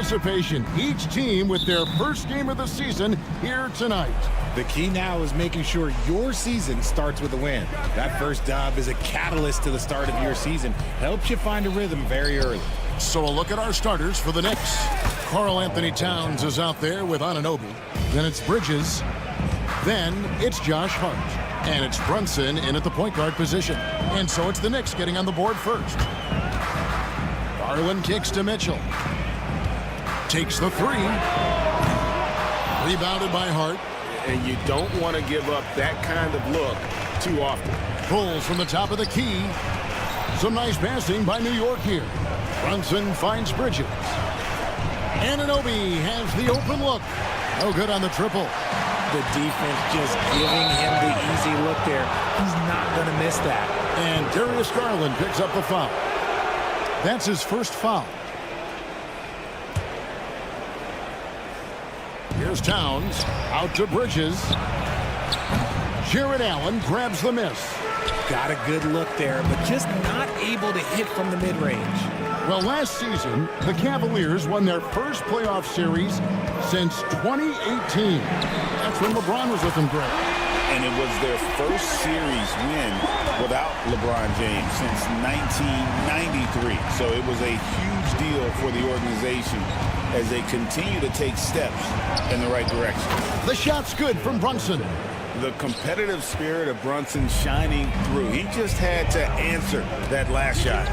anticipation. Each team with their first game of the season here tonight. The key now is making sure your season starts with a win. That first dub is a catalyst to the start of your season. Helps you find a rhythm very early. So a look at our starters for the Knicks. Karl Anthony Towns is out there with Anunoby. Then it's Bridges. Then it's Josh Hart. And it's Brunson in at the point guard position. And so it's the Knicks getting on the board first. Garland kicks to Mitchell. Takes the three. Rebounded by Hart. And you don't want to give up that kind of look too often. Pulls from the top of the key. Some nice passing by New York here. Brunson finds Bridges. Anunoby has the open look. No good on the triple. The defense just giving him the easy look there. He's not going to miss that. And Darius Garland picks up the foul. That's his first foul. Here's Towns. Out to Bridges. Jared Allen grabs the miss. Got a good look there, but just not able to hit from the mid-range. Well, last season, the Cavaliers won their first playoff series since 2018. That's when LeBron was with them, Greg. And it was their first series win without LeBron James since 1993. So it was a huge deal for the organization as they continue to take steps in the right direction. The shot's good from Brunson. The competitive spirit of Brunson shining through. He just had to answer that last shot.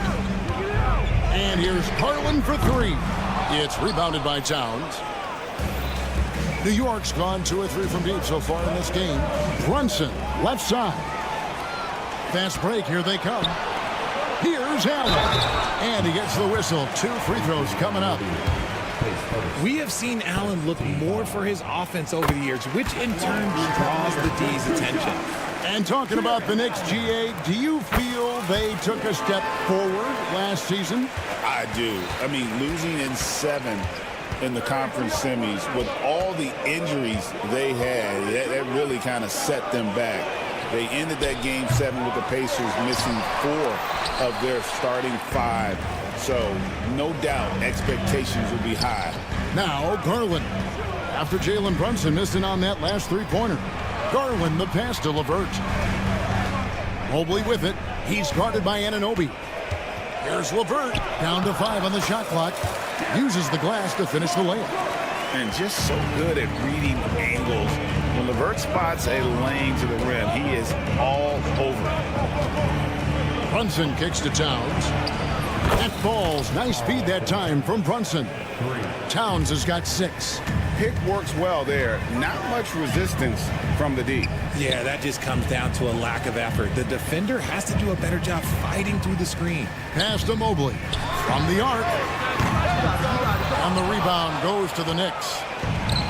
And here's Garland for three. It's rebounded by Towns. New York's gone 2 or 3 from deep so far in this game. Brunson, left side. Fast break, here they come. Here's Allen. And he gets the whistle. 2 free throws coming up. We have seen Allen look more for his offense over the years, which in turn draws the D's attention. And talking about the Knicks, GA, do you feel they took a step forward last season? I do. I mean, losing in 7 in the conference semis with all the injuries they had, that really kind of set them back. They ended that game 7 with the Pacers missing 4 of their starting 5. So, no doubt, expectations will be high. Now, Garland. After Jalen Brunson missing on that last three-pointer. Garland, the pass to LeVert. Mobley with it. He's guarded by Anunoby. Here's LeVert. Down to 5 on the shot clock. Uses the glass to finish the layup. And just so good at reading angles. When LeVert spots a lane to the rim, he is all over it. Brunson kicks to Towns. That falls. Nice speed that time from Brunson. Towns has got 6. Pick works well there. Not much resistance from the D. Yeah, that just comes down to a lack of effort. The defender has to do a better job fighting through the screen. Pass to Mobley. From the arc. And the rebound goes to the Knicks.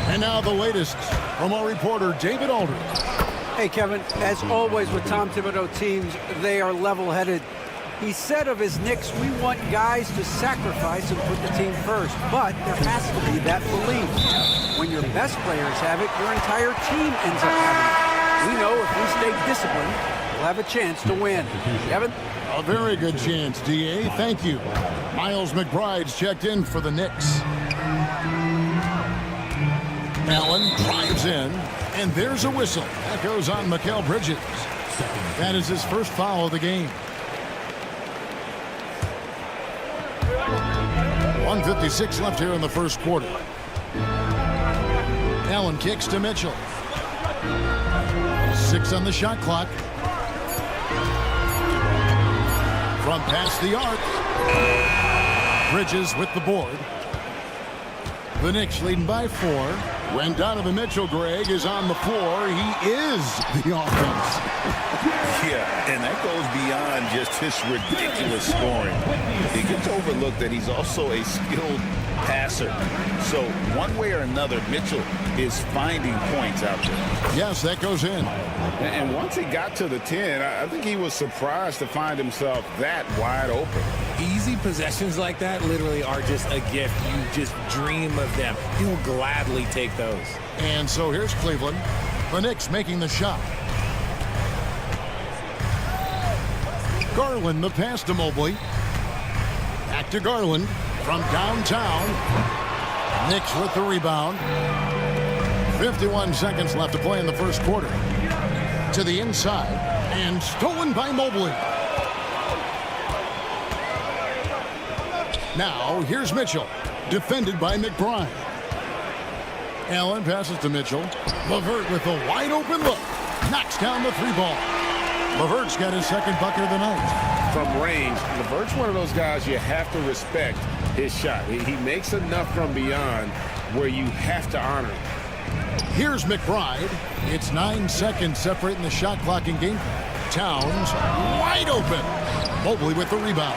And now the latest from our reporter, David Aldridge. Hey, Kevin, as always with Tom Thibodeau teams, they are level-headed. He said of his Knicks, we want guys to sacrifice and put the team first, but there has to be that belief. When your best players have it, your entire team ends up having it. We know if we stay disciplined, we'll have a chance to win. Kevin? A very good chance, DA. Thank you. Miles McBride's checked in for the Knicks. Allen drives in, and there's a whistle. That goes on Mikal Bridges. That is his first foul of the game. 1:56 left here in the first quarter. Allen kicks to Mitchell. 6 on the shot clock. From past the arc. Bridges with the board. The Knicks leading by 4. When Donovan Mitchell, Greg, is on the floor, he is the offense. Yeah, and that goes beyond just his ridiculous scoring. It gets overlooked that he's also a skilled passer. So one way or another, Mitchell is finding points out there. Yes, that goes in. And once he got to the 10, I think he was surprised to find himself that wide open. Easy possessions like that literally are just a gift. You just dream of them. He'll gladly take those. And so here's Cleveland. The Knicks making the shot. Garland, the pass to Mobley. Back to Garland from downtown. Knicks with the rebound. 51 seconds left to play in the first quarter. To the inside, and stolen by Mobley. Now, here's Mitchell, defended by McBride. Allen passes to Mitchell. LeVert with a wide-open look. Knocks down the three ball. LeVert's got his second bucket of the night. From range, LeVert's one of those guys you have to respect his shot. He makes enough from beyond where you have to honor him. Here's McBride. It's 9 seconds separating the shot clock in game. Towns wide open. Mobley with the rebound.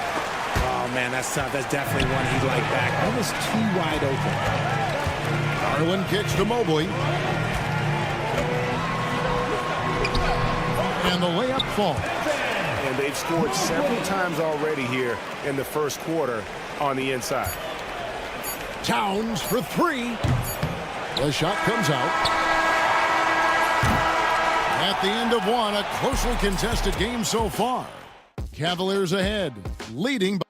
Oh, man, that's tough. That's definitely one he'd like back. Almost too wide open. Garland kicks to Mobley. And the layup falls. And they've scored several times already here in the first quarter on the inside. Towns for three. The shot comes out. At the end of one, a closely contested game so far. Cavaliers ahead, leading by...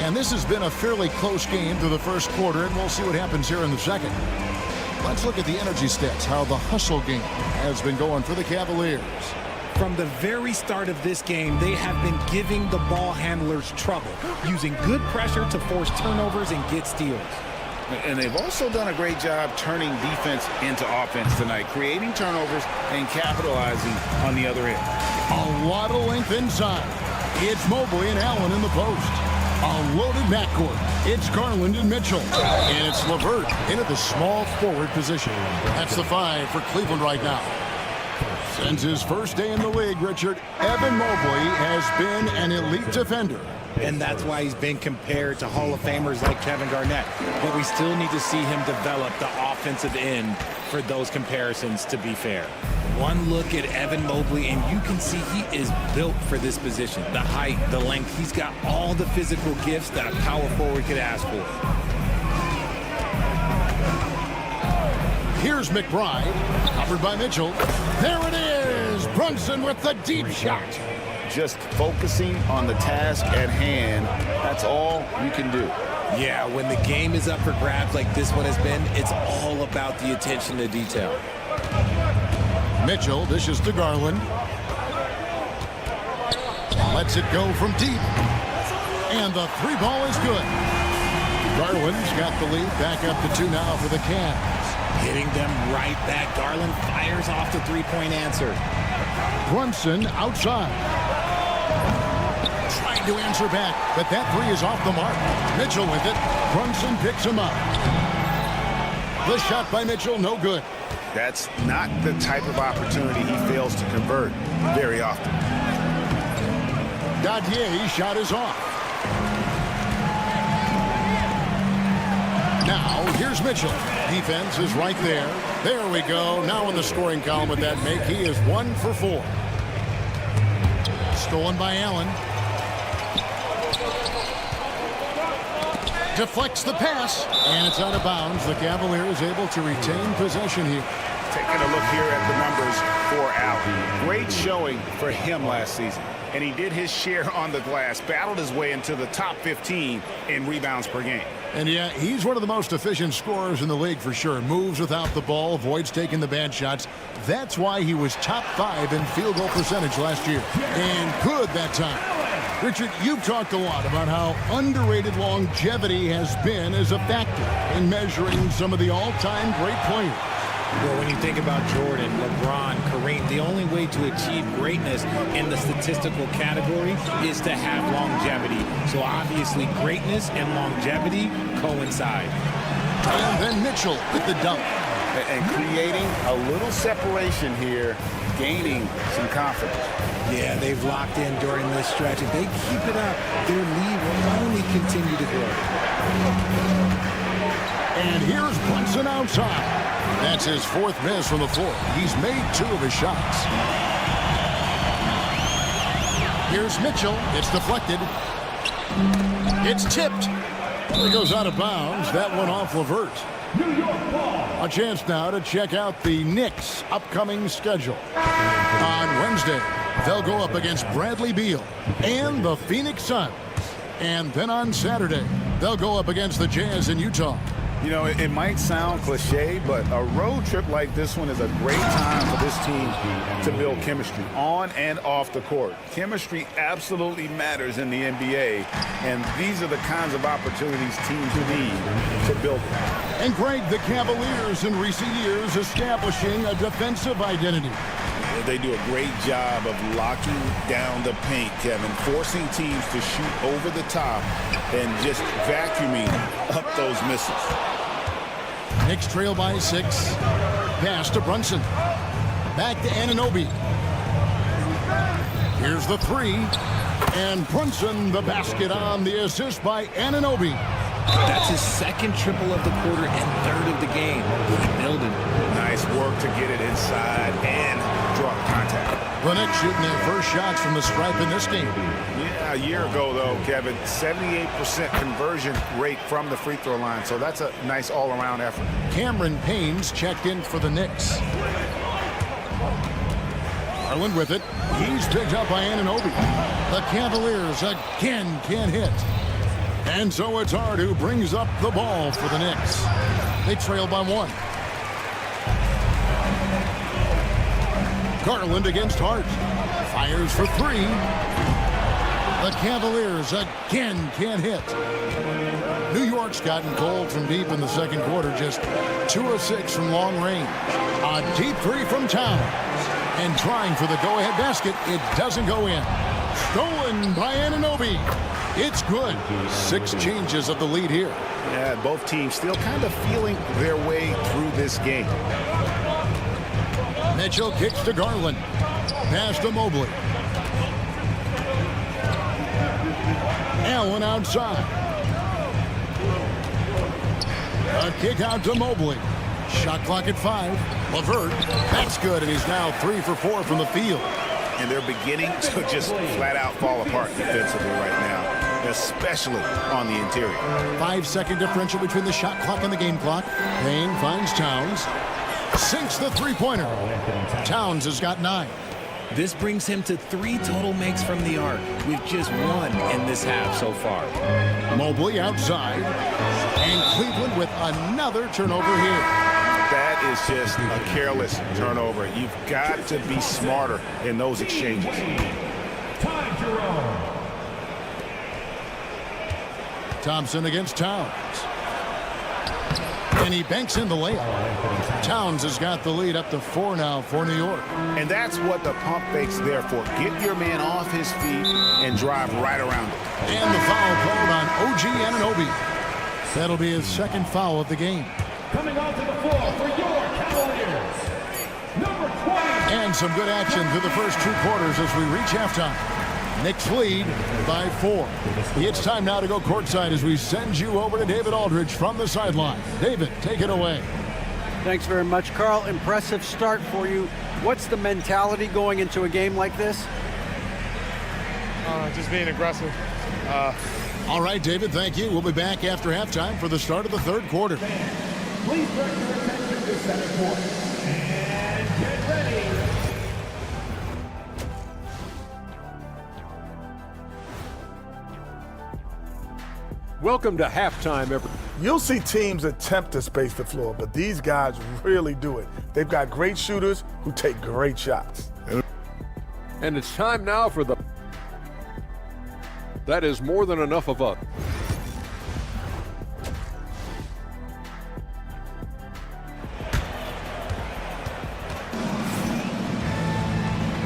And this has been a fairly close game through the first quarter, and we'll see what happens here in the second. Let's look at the energy stats, how the hustle game has been going for the Cavaliers. From the very start of this game, they have been giving the ball handlers trouble, using good pressure to force turnovers and get steals. And they've also done a great job turning defense into offense tonight, creating turnovers and capitalizing on the other end. A lot of length inside. It's Mobley and Allen in the post. A loaded backcourt. It's Garland and Mitchell. And it's LeVert in at the small forward position. That's the 5 for Cleveland right now. Since his first day in the league, Richard, Evan Mobley has been an elite defender. And that's why he's been compared to Hall of Famers like Kevin Garnett. But we still need to see him develop the offensive end for those comparisons to be fair. One look at Evan Mobley, and you can see he is built for this position. The height, the length, he's got all the physical gifts that a power forward could ask for. Here's McBride, covered by Mitchell. There it is! Brunson with the deep shot. Just focusing on the task at hand, that's all you can do. Yeah, when the game is up for grabs like this one has been, it's all about the attention to detail. Mitchell dishes to Garland. Lets it go from deep. And the three ball is good. Garland's got the lead, back up to 2 now for the Cavs. Hitting them right back. Garland fires off the three-point answer. Brunson outside. Trying to answer back, but that three is off the mark. Mitchell with it. Brunson picks him up. The shot by Mitchell, no good. That's not the type of opportunity he fails to convert very often. Gadier's shot is off. Now, here's Mitchell. Defense is right there. There we go. Now in the scoring column with that make, he is 1 for 4. Stolen by Allen. Deflects the pass, and it's out of bounds. The Cavaliers able to retain possession here. Taking a look here at the numbers for Allen. Great showing for him last season. And he did his share on the glass, battled his way into the top 15 in rebounds per game. And yeah, he's one of the most efficient scorers in the league for sure. Moves without the ball, avoids taking the bad shots. That's why he was top 5 in field goal percentage last year. And good that time. Richard, you've talked a lot about how underrated longevity has been as a factor in measuring some of the all-time great players. Well, when you think about Jordan, LeBron, Kareem, the only way to achieve greatness in the statistical category is to have longevity. So obviously greatness and longevity coincide. And then Mitchell with the dunk. And creating a little separation here, gaining some confidence. Yeah, they've locked in during this stretch. If they keep it up, their lead will only continue to grow. And here's Brunson outside. That's his 4th miss from the floor. He's made 2 of his shots. Here's Mitchell. It's deflected. It's tipped. It goes out of bounds. That one off LeVert. A chance now to check out the Knicks' upcoming schedule. On Wednesday, they'll go up against Bradley Beal and the Phoenix Suns. And then on Saturday, they'll go up against the Jazz in Utah. You know, it might sound cliche, but a road trip like this one is a great time for this team to build chemistry on and off the court. Chemistry absolutely matters in the NBA, and these are the kinds of opportunities teams need to build it. And Greg, the Cavaliers in recent years establishing a defensive identity. They do a great job of locking down the paint, Kevin, forcing teams to shoot over the top and just vacuuming up those misses. Knicks trail by 6. Pass to Brunson. Back to Anunoby. Here's the 3. And Brunson the basket on the assist by Anunoby. That's his second triple of the quarter and third of the game. Keep building. Nice work to get it inside and draw contact. The Knicks shooting their first shots from the stripe in this game. Yeah, a year ago, though, Kevin, 78% conversion rate from the free throw line. So that's a nice all-around effort. Cameron Payne's checked in for the Knicks. Garland with it. He's picked up by Anunoby. The Cavaliers again can't hit. And so it's Hart who brings up the ball for the Knicks. They trail by 1. Garland against Hart. Fires for 3. The Cavaliers again can't hit. New York's gotten cold from deep in the second quarter. Just 2 of 6 from long range. A deep 3 from Towns. And trying for the go-ahead basket. It doesn't go in. Stolen by Anunoby. It's good. 6 changes of the lead here. Yeah, both teams still kind of feeling their way through this game. Mitchell kicks to Garland. Pass to Mobley. Allen outside. A kick out to Mobley. Shot clock at 5. LeVert. That's good, and he's now 3 for 4 from the field. And they're beginning to just flat out fall apart defensively right now, especially on the interior. 5-second differential between the shot clock and the game clock. Payne finds Towns. Sinks the three-pointer. Towns has got 9. This brings him to 3 total makes from the arc, with just 1 in this half so far. Mobley outside. And Cleveland with another turnover here. That is just a careless turnover. You've got to be smarter in those exchanges. Thompson against Towns. And he banks in the layup. Towns has got the lead up to 4 now for New York. And that's what the pump fake's there for. Get your man off his feet and drive right around it. And the foul called on OG Anunoby. That'll be his second foul of the game. Coming onto the floor for York Cavaliers, number 20. And some good action through the first 2 quarters as we reach halftime. Knicks lead by 4. It's time now to go courtside as we send you over to David Aldridge from the sideline. David, take it away. Thanks very much, Carl. Impressive start for you. What's the mentality going into a game like this? Just being aggressive. All right, David, thank you. We'll be back after halftime for the start of the third quarter. Please direct your attention to center court. And get ready. Welcome to halftime, everyone. You'll see teams attempt to space the floor, but these guys really do it. They've got great shooters who take great shots. And it's time now for the... That is more than enough of us.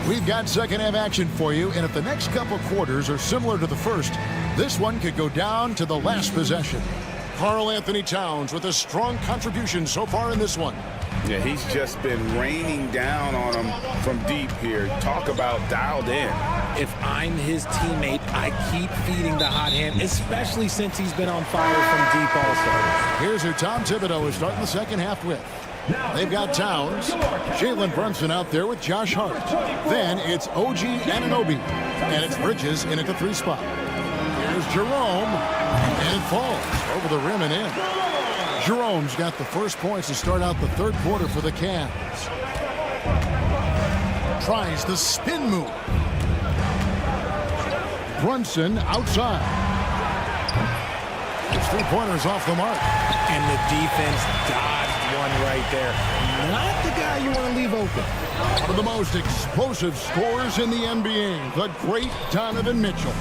We've got second half action for you, and if the next couple quarters are similar to the first, this one could go down to the last possession. Karl Anthony Towns with a strong contribution so far in this one. Yeah, he's just been raining down on him from deep here. Talk about dialed in. If I'm his teammate, I keep feeding the hot hand, especially since he's been on fire from deep also. Here's who Tom Thibodeau is starting the second half with. They've got Towns, Jalen Brunson out there with Josh Hart. Then it's OG Anunoby, and it's Bridges in at the 3 spot. Here's Jerome, and it falls over the rim and in. Jerome's got the first points to start out the third quarter for the Cavs. Tries the spin move. Brunson outside. 3-pointers off the mark. And the defense dodged one right there. Not the guy you want to leave open. One of the most explosive scorers in the NBA, the great Donovan Mitchell.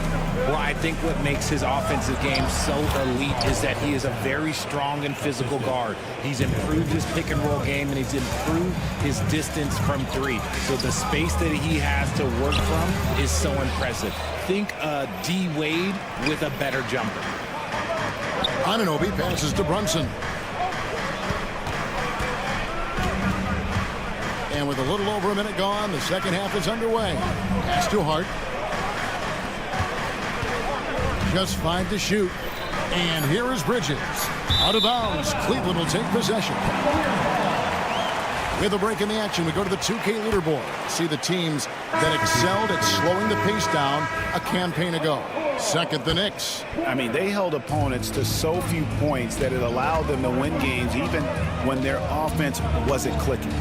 Well, I think what makes his offensive game so elite is that he is a very strong and physical guard. He's improved his pick-and-roll game, and he's improved his distance from three. So the space that he has to work from is so impressive. Think D. Wade with a better jumper. Anunoby passes to Brunson. And with a little over a minute gone, the second half is underway. Pass to Hart. Just 5 to shoot. And here is Bridges. Out of bounds. Cleveland will take possession. With a break in the action, we go to the 2K leaderboard. See the teams that excelled at slowing the pace down a campaign ago. Second, the Knicks. I mean, they held opponents to so few points that it allowed them to win games even when their offense wasn't clicking.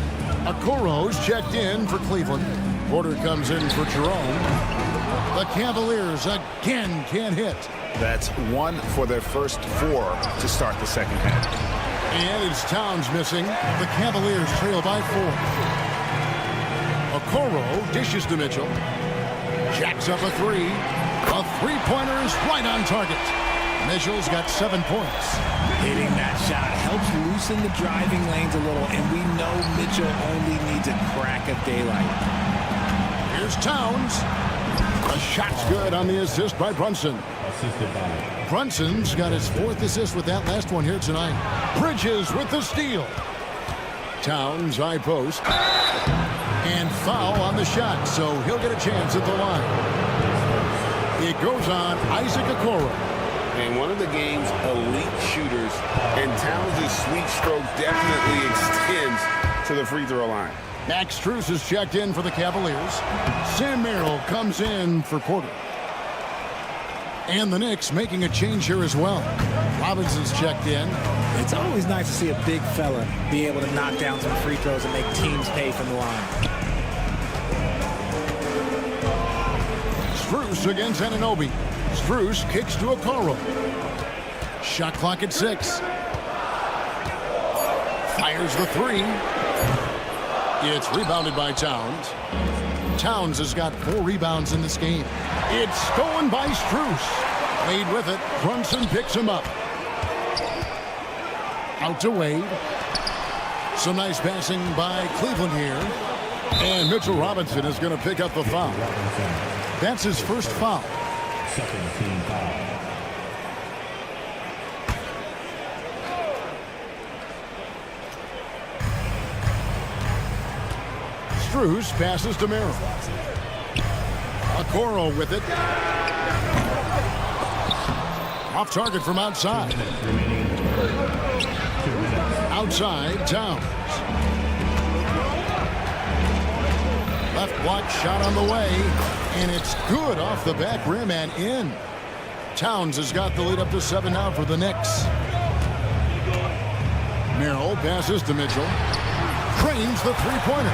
Okoro's checked in for Cleveland. Porter comes in for Jerome. The Cavaliers again can't hit. That's 1 for their first 4 to start the second half. And it's Towns missing. The Cavaliers trail by 4. Okoro dishes to Mitchell. Jacks up a 3. A 3-pointer is right on target. Mitchell's got 7 points. Hitting that shot helps loosen the driving lanes a little, and we know Mitchell only needs a crack of daylight. Here's Towns. The shot's good on the assist by Brunson. Brunson's got his 4th assist with that last one here tonight. Bridges with the steal. Towns high post. And foul on the shot, so he'll get a chance at the line. It goes on Isaac Okoro. And one of the game's elite shooters, and Towns' sweet stroke definitely extends to the free throw line. Max Strus is checked in for the Cavaliers. Sam Merrill comes in for Porter. And the Knicks making a change here as well. Robinson's checked in. It's always nice to see a big fella be able to knock down some free throws and make teams pay from the line. Strus against Anunoby. Strus kicks to Okoro. Shot clock at 6. Fires the 3. It's rebounded by Towns. Towns has got 4 rebounds in this game. It's stolen by Strus. Wade with it. Brunson picks him up. Out to Wade. Some nice passing by Cleveland here. And Mitchell Robinson is going to pick up the foul. That's his first foul. Second team foul. Strus passes to Merrill. Okoro with it. Off target from outside. Outside, Towns. Left block shot on the way, and it's good off the back rim and in. Towns has got the lead up to 7 now for the Knicks. Merrill passes to Mitchell. Cranes the 3-pointer.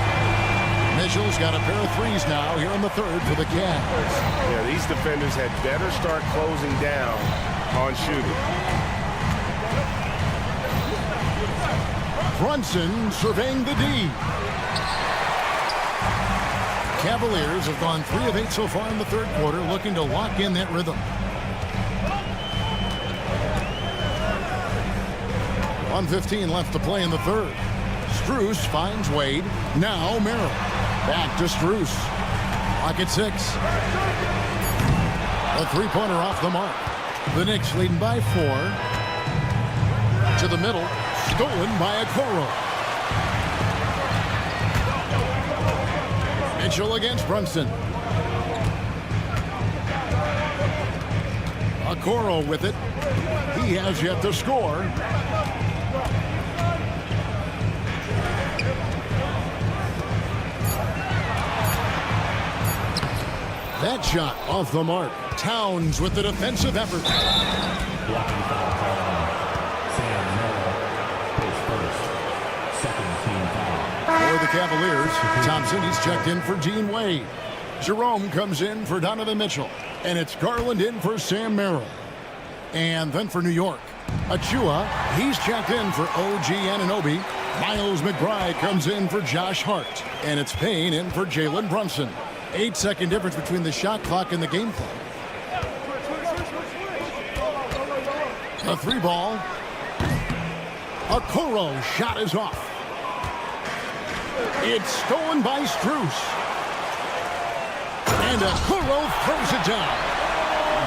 Mitchell's got a pair of 3s now here in the 3rd for the Cavs. Yeah, these defenders had better start closing down on shooting. Brunson surveying the D. Cavaliers have gone 3 of 8 so far in the 3rd quarter, looking to lock in that rhythm. 1:15 left to play in the 3rd. Strus finds Wade. Now Merrill. Back to Strus. Clock at 6. A 3-pointer off the mark. The Knicks leading by 4. To the middle. Stolen by Okoro. Mitchell against Brunson. Okoro with it. He has yet to score. That shot off the mark. Towns with the defensive effort. Blocking foul call. Sam Merrill is first. Second team foul. For the Cavaliers, Thompson, he's checked in for Dean Wade. Jerome comes in for Donovan Mitchell. And it's Garland in for Sam Merrill. And then for New York, Achua, he's checked in for OG Anunoby. Miles McBride comes in for Josh Hart. And it's Payne in for Jalen Brunson. 8-second difference between the shot clock and the game clock. The 3-ball. Okoro shot is off. It's stolen by Strus. And Okoro throws it down.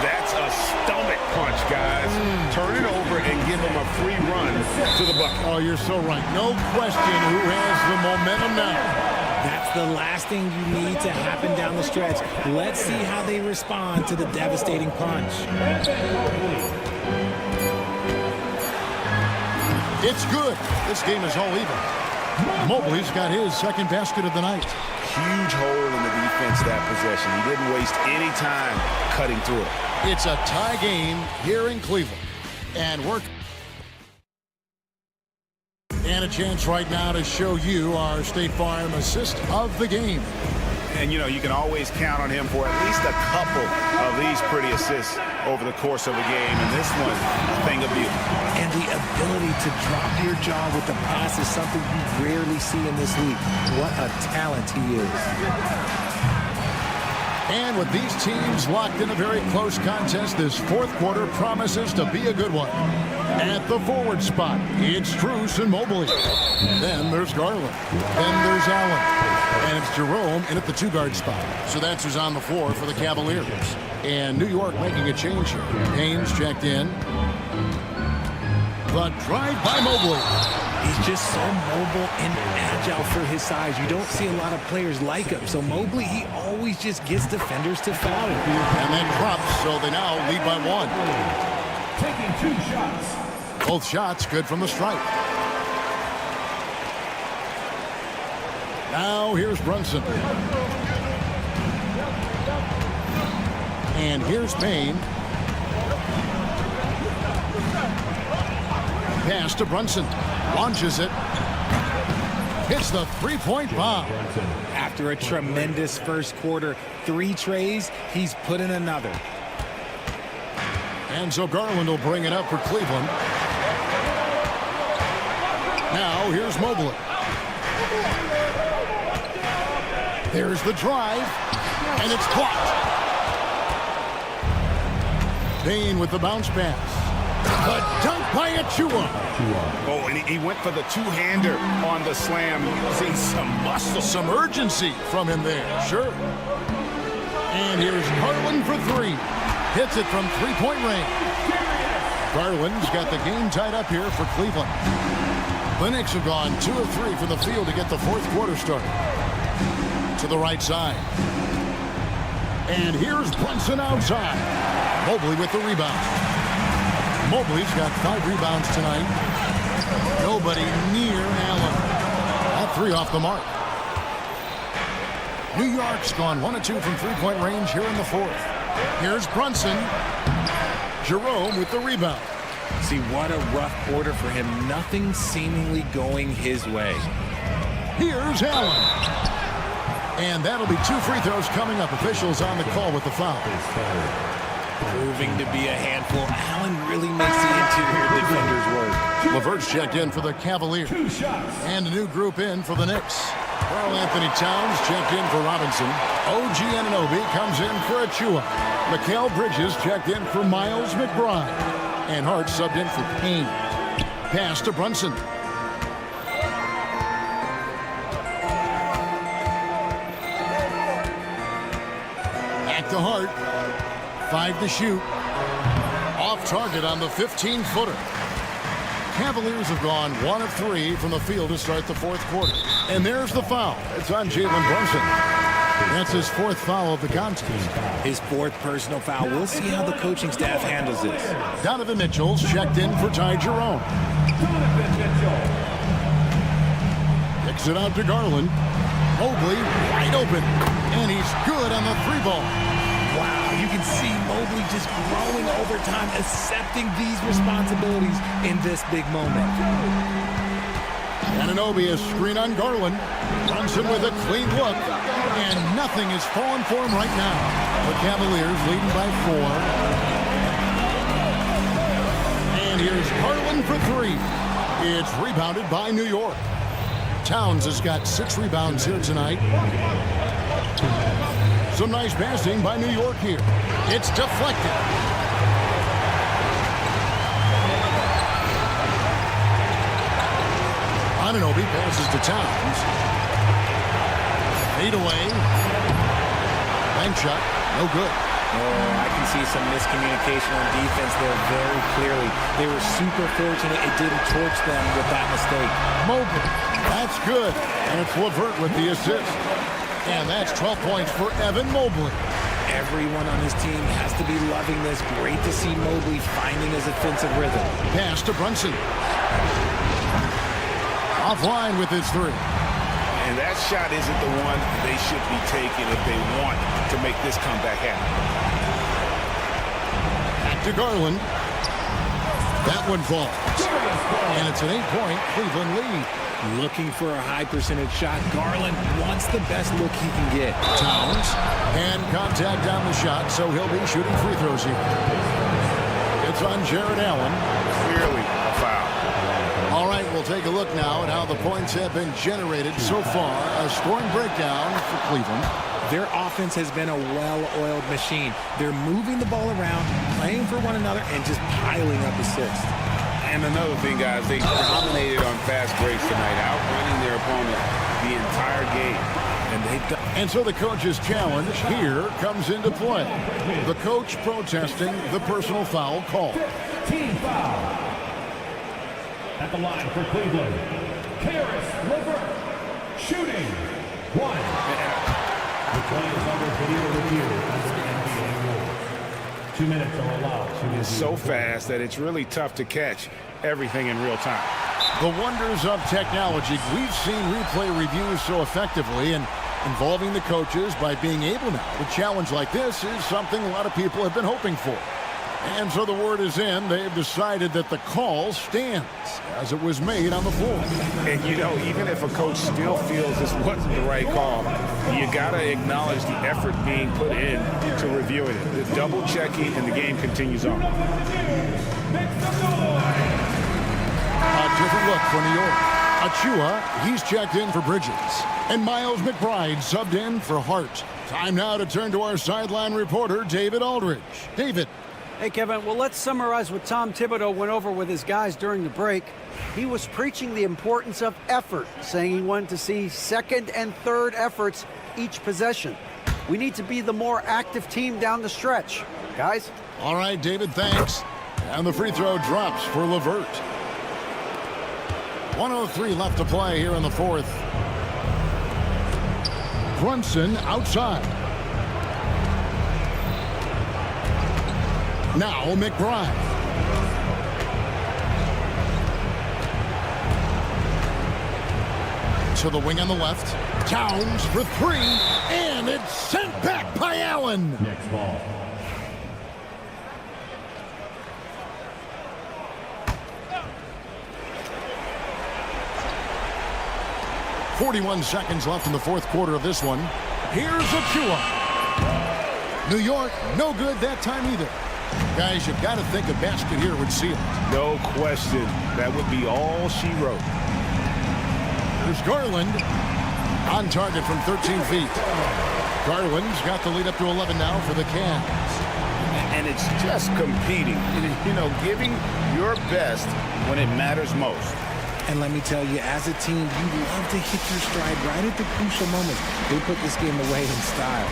That's a stomach punch, guys. Turn it over and give him a free run to the bucket. Oh, you're so right. No question who has the momentum now. That's the last thing you need to happen down the stretch. Let's see how they respond to the devastating punch. It's good. This game is all even. Mobley's got his second basket of the night. Huge hole in the defense that possession. He didn't waste any time cutting through it. It's a tie game here in Cleveland. And a chance right now to show you our State Farm assist of the game. And, you know, you can always count on him for at least a couple of these pretty assists over the course of a game. And this one, a thing of beauty. And the ability to drop your jaw with the pass is something you rarely see in this league. What a talent he is. And with these teams locked in a very close contest, this fourth quarter promises to be a good one. At the forward spot, it's Strus and Mobley. Then there's Garland. Then there's Allen. And it's Jerome in at the 2-guard spot. So that's who's on the floor for the Cavaliers. And New York making a change here. Haynes checked in. The drive by Mobley. He's just so mobile and agile for his size. You don't see a lot of players like him. So Mobley, he always just gets defenders to foul. And then drops, so they now lead by 1. Taking 2 shots. Both shots good from the stripe. Now here's Brunson. And here's Payne. Pass to Brunson. Launches it. Hits the 3-point bomb. After a tremendous first quarter, 3 trays, he's put in another. And so Garland will bring it up for Cleveland. Now here's Mobley. There's the drive, and it's blocked. Payne with the bounce pass. The dunk by Achua. Oh, and he went for the two-hander on the slam. See some muscle. Some urgency from him there, sure. And here's Garland for 3. Hits it from 3-point range. Garland's got the game tied up here for Cleveland. The Knicks have gone 2 of 3 from the field to get the fourth quarter started. To the right side. And here's Brunson outside. Mobley with the rebound. Mobley's got 5 rebounds tonight. Nobody near Allen. All 3 off the mark. New York's gone 1 of 2 from 3-point range here in the fourth. Here's Brunson. Jerome with the rebound. See, what a rough quarter for him. Nothing seemingly going his way. Here's Allen. And that'll be 2 free throws coming up. Officials on the call with the foul. Proving to be a handful. Allen really makes the interior defenders work. LeVert's checked in for the Cavaliers. 2 shots. And a new group in for the Knicks. Karl-Anthony Towns checked in for Robinson. OG Anunoby comes in for Achua. Mikal Bridges checked in for Miles McBride. And Hart subbed in for Payne. Pass to Brunson. Back to Hart. 5 to shoot. Off target on the 15-footer. Cavaliers have gone 1 of 3 from the field to start the fourth quarter. And there's the foul. It's on Jalen Brunson. That's his 4th foul of the contest. His 4th personal foul. We'll see how the coaching staff handles this. Donovan Mitchell's checked in for Ty Jerome. Kicks it out to Garland. Mobley wide open. And he's good on the 3-ball. Wow, you can see Mobley just growing over time, accepting these responsibilities in this big moment. Anunoby is screen on Garland. Brunson with a clean look. And nothing is falling for him right now. The Cavaliers leading by 4. And here's Garland for three. It's rebounded by New York. Towns has got 6 rebounds here tonight. Some nice passing by New York here. It's deflected. Anunoby passes to Towns. Fade away. Bank shot. No good. Oh, I can see some miscommunication on defense there very clearly. They were super fortunate it didn't torch them with that mistake. Mobley. That's good. And it's LeVert with the assist. And that's 12 points for Evan Mobley. Everyone on his team has to be loving this. Great to see Mobley finding his offensive rhythm. Pass to Brunson. Offline with his three. And that shot isn't the one they should be taking if they want to make this comeback happen. Back to Garland. That one falls. And it's an 8-point Cleveland lead. Looking for a high percentage shot. Garland wants the best look he can get. Towns. And contact down the shot, so he'll be shooting free throws here. It's on Jared Allen. Clearly a foul. All right, we'll take a look now at how the points have been generated so far. A scoring breakdown for Cleveland. Their offense has been a well-oiled machine. They're moving the ball around, playing for one another, and just piling up assists. And another thing, guys, they dominated on fast breaks tonight, outrunning their opponent the entire game. And so the coach's challenge here comes into play. The coach protesting the personal foul call. Team foul. At the line for Cleveland, Karis LeVert, shooting 1. The play is under video review under NBA rules. 2 minutes are allowed. It's so fast that it's really tough to catch everything in real time. The wonders of technology. We've seen replay reviews so effectively, and involving the coaches by being able now to challenge like this is something a lot of people have been hoping for. And so the word is in. They've decided that the call stands as it was made on the floor. And, you know, even if a coach still feels this wasn't the right call, you got to acknowledge the effort being put in to reviewing it. The double checking, and the game continues on. A different look for New York. Achua, he's checked in for Bridges. And Miles McBride subbed in for Hart. Time now to turn to our sideline reporter, David Aldridge. David. Hey, Kevin, well, let's summarize what Tom Thibodeau went over with his guys during the break. He was preaching the importance of effort, saying he wanted to see second and third efforts each possession. We need to be the more active team down the stretch. Guys? All right, David, thanks. And the free throw drops for LeVert. 1:03 left to play here in the fourth. Brunson outside. Now McBride. To the wing on the left. Towns for three. And it's sent back by Allen. Next ball. .41 seconds left in the fourth quarter of this one. Here's Achua. New York, no good that time either. Guys, you've got to think a basket here would seal it. No question. That would be all she wrote. There's Garland on target from 13 feet. Garland's got the lead up to 11 now for the Cavs. And it's just competing. You know, giving your best when it matters most. And let me tell you, as a team, you love to hit your stride right at the crucial moments. They put this game away in style.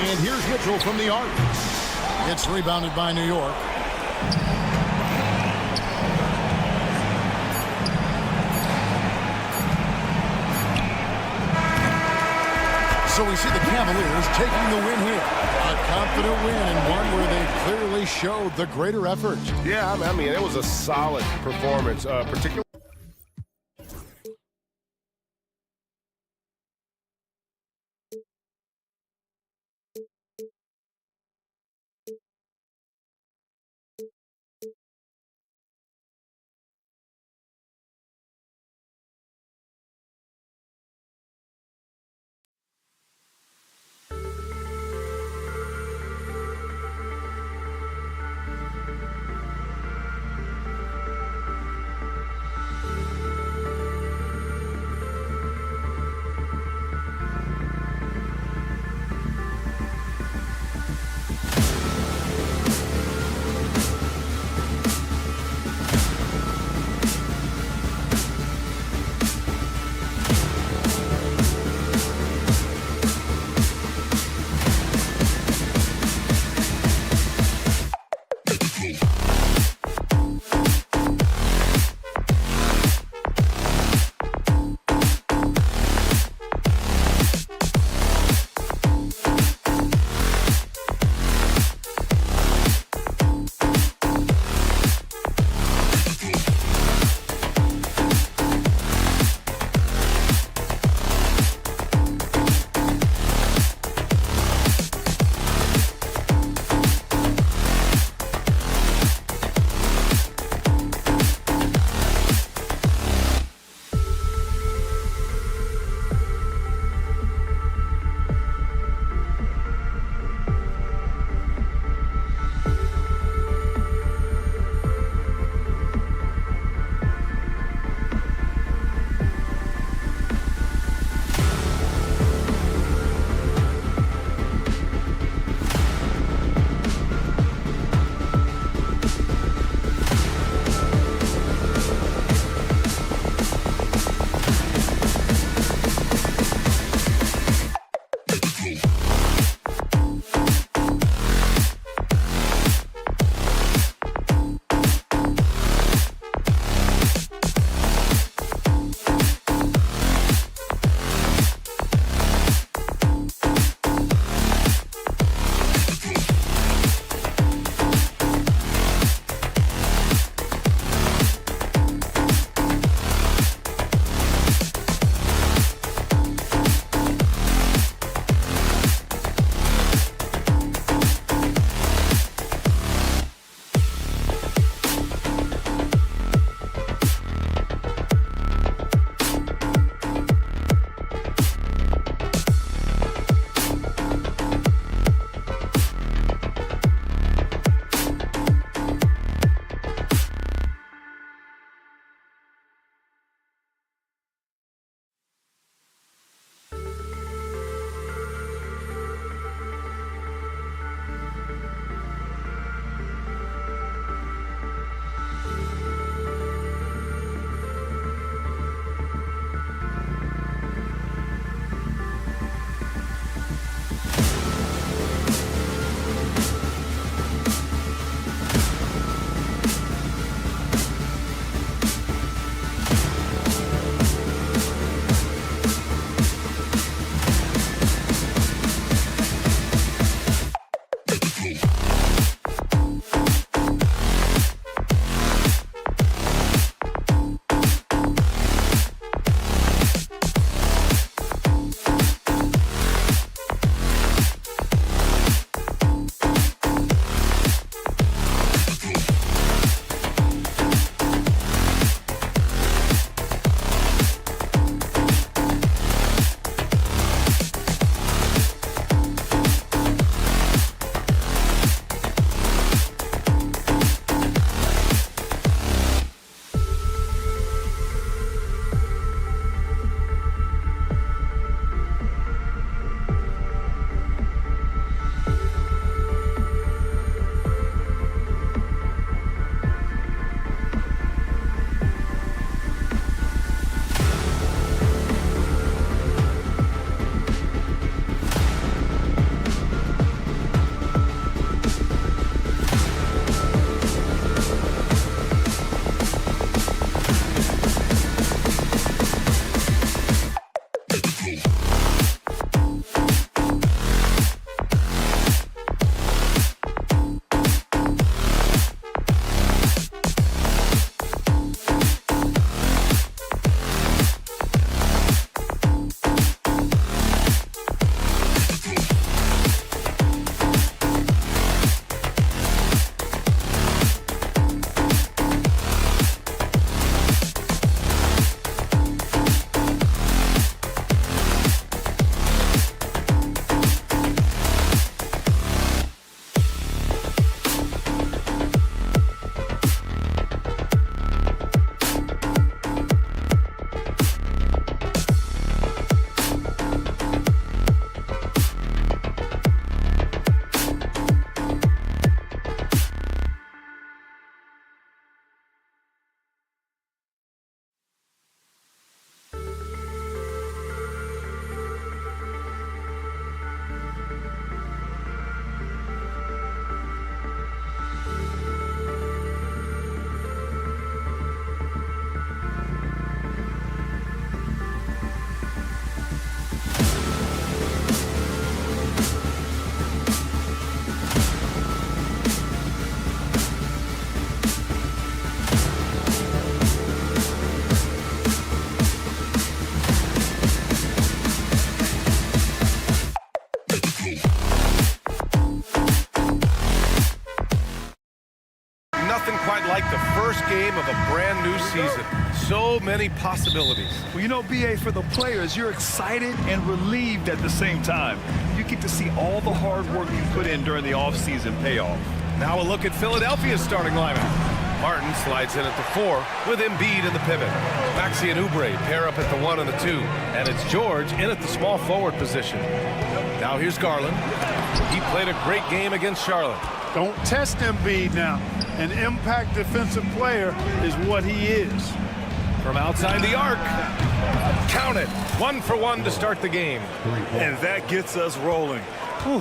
And here's Mitchell from the arc. It's rebounded by New York. So we see the Cavaliers taking the win here. A confident win and one where they clearly showed the greater effort. Yeah, I mean, it was a solid performance, particularly. like the first game of a brand new season. So many possibilities. Well, you know, B.A., for the players, you're excited and relieved at the same time. You get to see all the hard work you put in during the offseason pay off. Now a look at Philadelphia's starting lineup. Martin slides in at the 4 with Embiid in the pivot. Maxey and Oubre pair up at the 1 and the 2. And it's George in at the small forward position. Now here's Garland. He played a great game against Charlotte. Don't test Embiid now. An impact defensive player is what he is. From outside the arc. Count it. 1 for 1 to start the game. And that gets us rolling. Whew.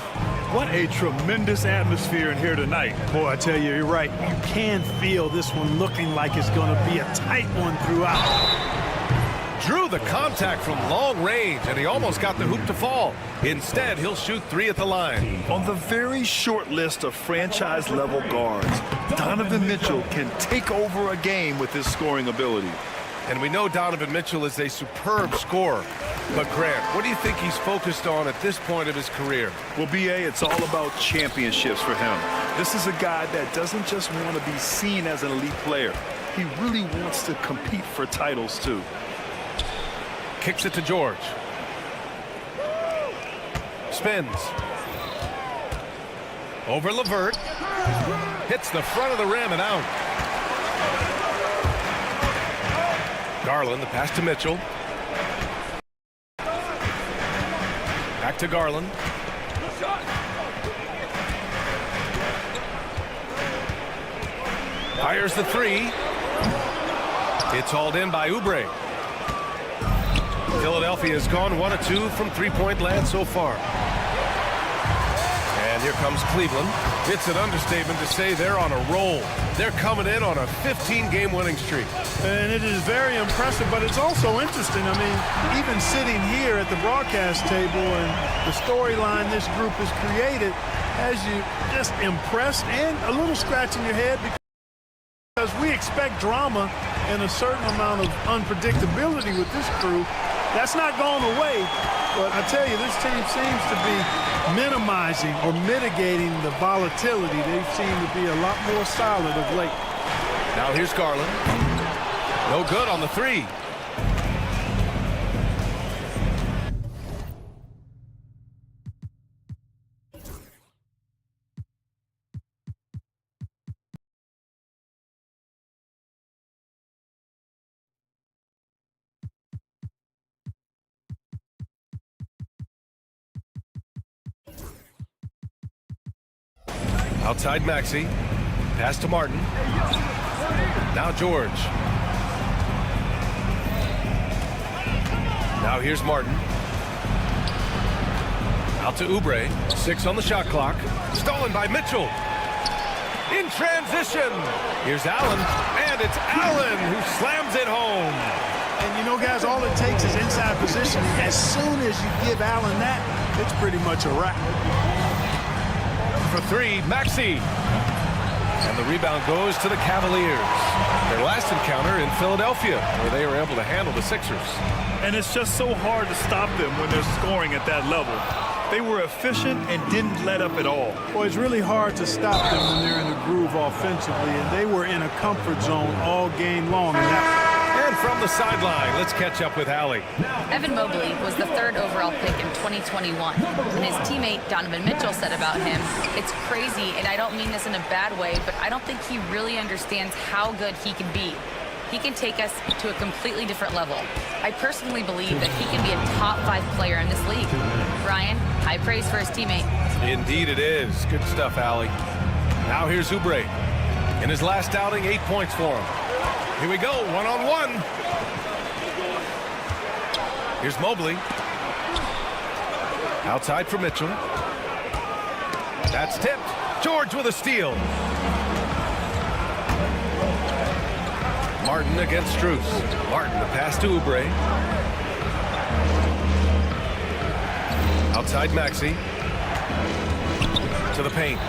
What a tremendous atmosphere in here tonight. Boy, I tell you, you're right. You can feel this one looking like it's going to be a tight one throughout. Drew the contact from long range, and he almost got the hoop to fall. Instead, he'll shoot 3 at the line. On the very short list of franchise-level guards, Donovan Mitchell can take over a game with his scoring ability. And we know Donovan Mitchell is a superb scorer. But Grant, what do you think he's focused on at this point of his career? Well, B.A., it's all about championships for him. This is a guy that doesn't just want to be seen as an elite player. He really wants to compete for titles, too. Kicks it to George. Spins. Over LeVert. Hits the front of the rim and out. Garland, the pass to Mitchell. Back to Garland. Fires the 3. It's hauled in by Oubre. Philadelphia has gone 1 of 2 from three-point land so far. And here comes Cleveland. It's an understatement to say they're on a roll. They're coming in on a 15-game winning streak. And it is very impressive, but it's also interesting. I mean, even sitting here at the broadcast table and the storyline this group has created has you just impressed and a little scratch in your head because we expect drama and a certain amount of unpredictability with this crew. That's not gone away, but I tell you, this team seems to be minimizing or mitigating the volatility. They seem to be a lot more solid of late. Now here's Garland. No good on the 3. Outside Maxey. Pass to Martin. Now George. Now here's Martin. Out to Oubre. 6 on the shot clock. Stolen by Mitchell. In transition. Here's Allen. And it's Allen who slams it home. And you know, guys, all it takes is inside positioning. As soon as you give Allen that, it's pretty much a wrap. For 3, Maxey. And the rebound goes to the Cavaliers. Their last encounter in Philadelphia, where they were able to handle the Sixers. And it's just so hard to stop them when they're scoring at that level. They were efficient and didn't let up at all. Well, it's really hard to stop them when they're in the groove offensively, and they were in a comfort zone all game long. And from the sideline, let's catch up with Allie. Evan Mobley was the 3rd overall pick in 2021. And his teammate Donovan Mitchell said about him, "It's crazy, and I don't mean this in a bad way, but I don't think he really understands how good he can be. He can take us to a completely different level. I personally believe that he can be a top 5 player in this league." Ryan, high praise for his teammate. Indeed it is. Good stuff, Allie. Now here's Oubre. In his last outing, 8 points for him. Here we go, 1-on-1. Here's Mobley. Outside for Mitchell. That's tipped. George with a steal. Martin against Strus. Martin, the pass to Oubre. Outside Maxey. To the paint.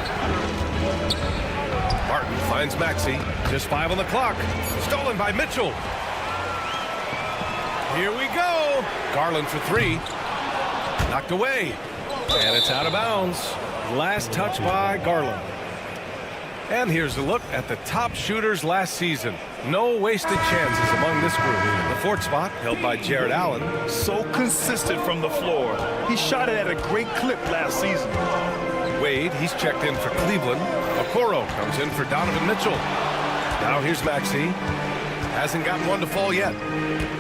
Martin finds Maxey. Just 5 on the clock. Stolen by Mitchell. Here we go. Garland for 3. Knocked away. And it's out of bounds. Last touch by Garland. And here's a look at the top shooters last season. No wasted chances among this group. The fourth spot held by Jared Allen. So consistent from the floor. He shot it at a great clip last season. Wade, he's checked in for Cleveland. Okoro comes in for Donovan Mitchell. Now here's Maxey. Hasn't gotten one to fall yet.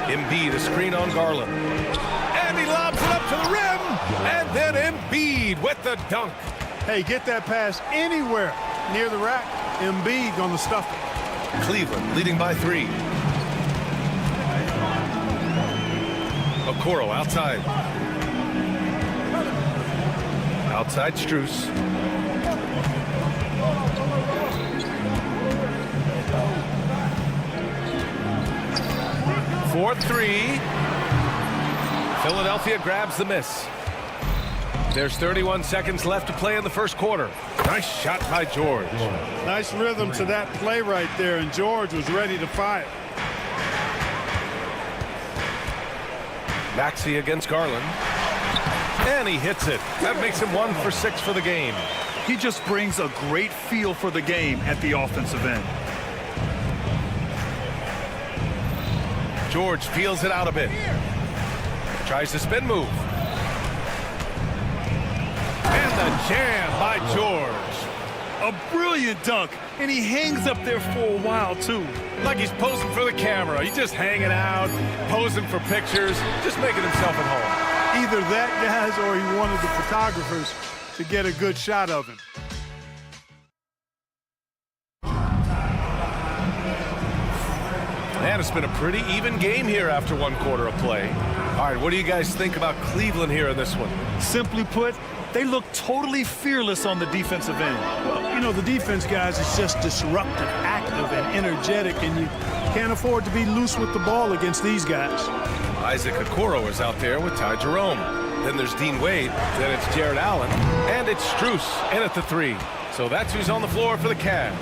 Embiid, a screen on Garland. And he lobs it up to the rim. And then Embiid with the dunk. Hey, get that pass anywhere near the rack. Embiid on the stuff. Cleveland leading by 3. Okoro outside. Outside Strus. Fourth 3. Philadelphia grabs the miss. There's 31 seconds left to play in the first quarter. Nice shot by George. Nice rhythm to that play right there, and George was ready to fire. Maxey against Garland. And he hits it. That makes him 1 for 6 for the game. He just brings a great feel for the game at the offensive end. George feels it out a bit. Tries to spin move. And the jam by George. A brilliant dunk, and he hangs up there for a while, too. Like he's posing for the camera. He's just hanging out, posing for pictures, just making himself at home. Either that, guys, or he wanted the photographers to get a good shot of him. Man, it's been a pretty even game here after 1 quarter of play. All right, what do you guys think about Cleveland here in this one? Simply put, they look totally fearless on the defensive end. Well, you know, the defense, guys, is just disruptive, active, and energetic, and you can't afford to be loose with the ball against these guys. Isaac Okoro is out there with Ty Jerome. Then there's Dean Wade. Then it's Jared Allen. And it's Strus in at the 3. So that's who's on the floor for the Cavs.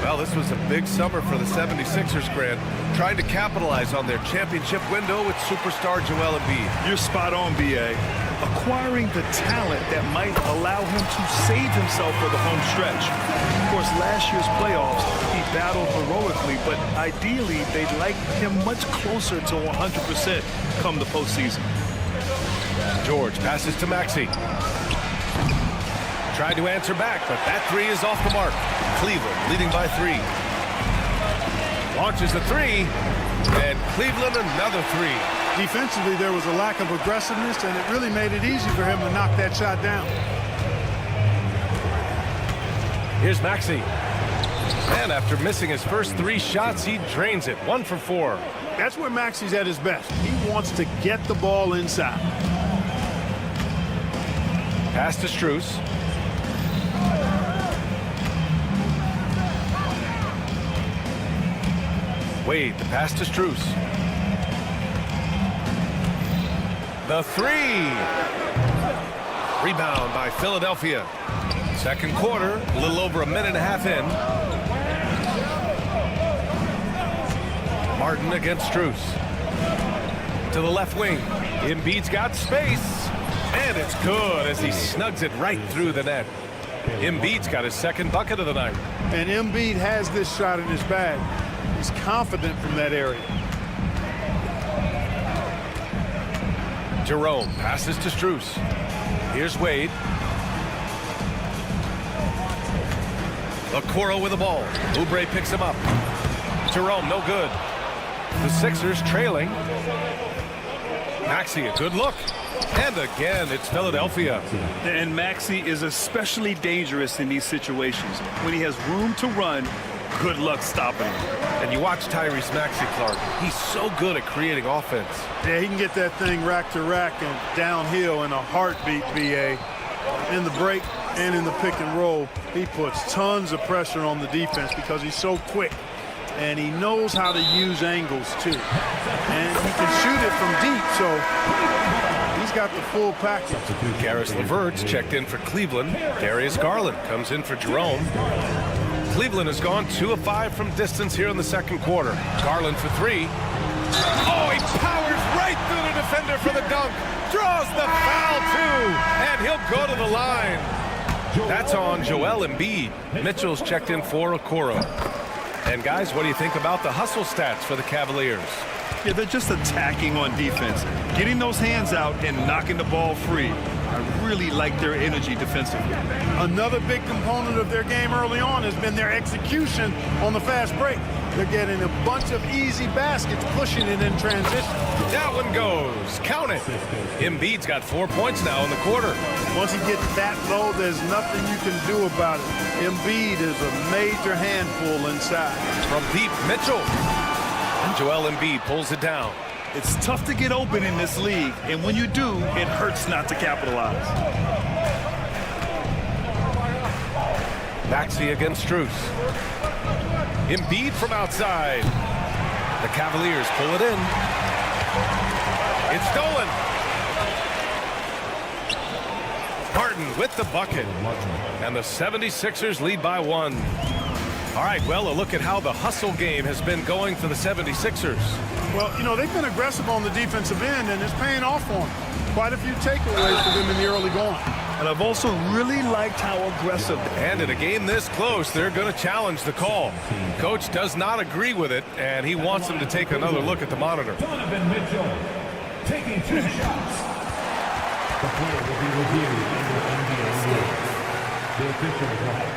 Well, this was a big summer for the 76ers, Grant, trying to capitalize on their championship window with superstar Joel Embiid. You're spot on, B.A. Acquiring the talent that might allow him to save himself for the home stretch. Of course, last year's playoffs, he battled heroically, but ideally, they'd like him much closer to 100% come the postseason. George passes to Maxey. Tried to answer back, but that 3 is off the mark. Cleveland leading by 3. Launches a 3, and Cleveland another 3. Defensively, there was a lack of aggressiveness, and it really made it easy for him to knock that shot down. Here's Maxey. And after missing his first 3 shots, he drains it. 1 for 4. That's where Maxey's at his best. He wants to get the ball inside. Pass to Strus. Wade, the pass to Strus. The 3. Rebound by Philadelphia. Second quarter, a little over a minute and a half in. Martin against Strus. To the left wing. Embiid's got space. And it's good as he snugs it right through the net. Embiid's got his second bucket of the night. And Embiid has this shot in his bag. He's confident from that area. Jerome passes to Strus. Here's Wade. Okoro with the ball. Oubre picks him up. Jerome, no good. The Sixers trailing. Maxey, a good look. And again, it's Philadelphia. And Maxey is especially dangerous in these situations. When he has room to run, good luck stopping him. And you watch Tyrese Maxey, Clark. He's so good at creating offense. Yeah, he can get that thing rack to rack and downhill in a heartbeat, B.A. In the break and in the pick and roll, he puts tons of pressure on the defense because he's so quick. And he knows how to use angles, too. And he can shoot it from deep, so he's got the full package. Karis LeVert's checked in for Cleveland. Darius Garland comes in for Jerome. Cleveland has gone 2 of 5 from distance here in the second quarter. Garland for 3. Oh, he powers right through the defender for the dunk. Draws the foul, too. And he'll go to the line. That's on Joel Embiid. Mitchell's checked in for Okoro. And guys, what do you think about the hustle stats for the Cavaliers? Yeah, they're just attacking on defense, getting those hands out and knocking the ball free. I really like their energy defensively. Another big component of their game early on has been their execution on the fast break. They're getting a bunch of easy baskets, pushing it in transition. That one goes. Count it. Embiid's got 4 points now in the quarter. Once he gets that low, there's nothing you can do about it. Embiid is a major handful inside. From deep, Mitchell. And Joel Embiid pulls it down. It's tough to get open in this league, and when you do, it hurts not to capitalize. Maxey against Strus. Embiid from outside. The Cavaliers pull it in. It's stolen. Martin with the bucket. And the 76ers lead by 1. All right, well, a look at how the hustle game has been going for the 76ers. Well, you know, they've been aggressive on the defensive end, and it's paying off for them. Quite a few takeaways for them in the early going. And I've also really liked how aggressive. And in a game this close, they're going to challenge the call. Coach does not agree with it, and he wants them to take another look at the monitor. Donovan Mitchell taking 2 shots. The play will be reviewed under NBA rules.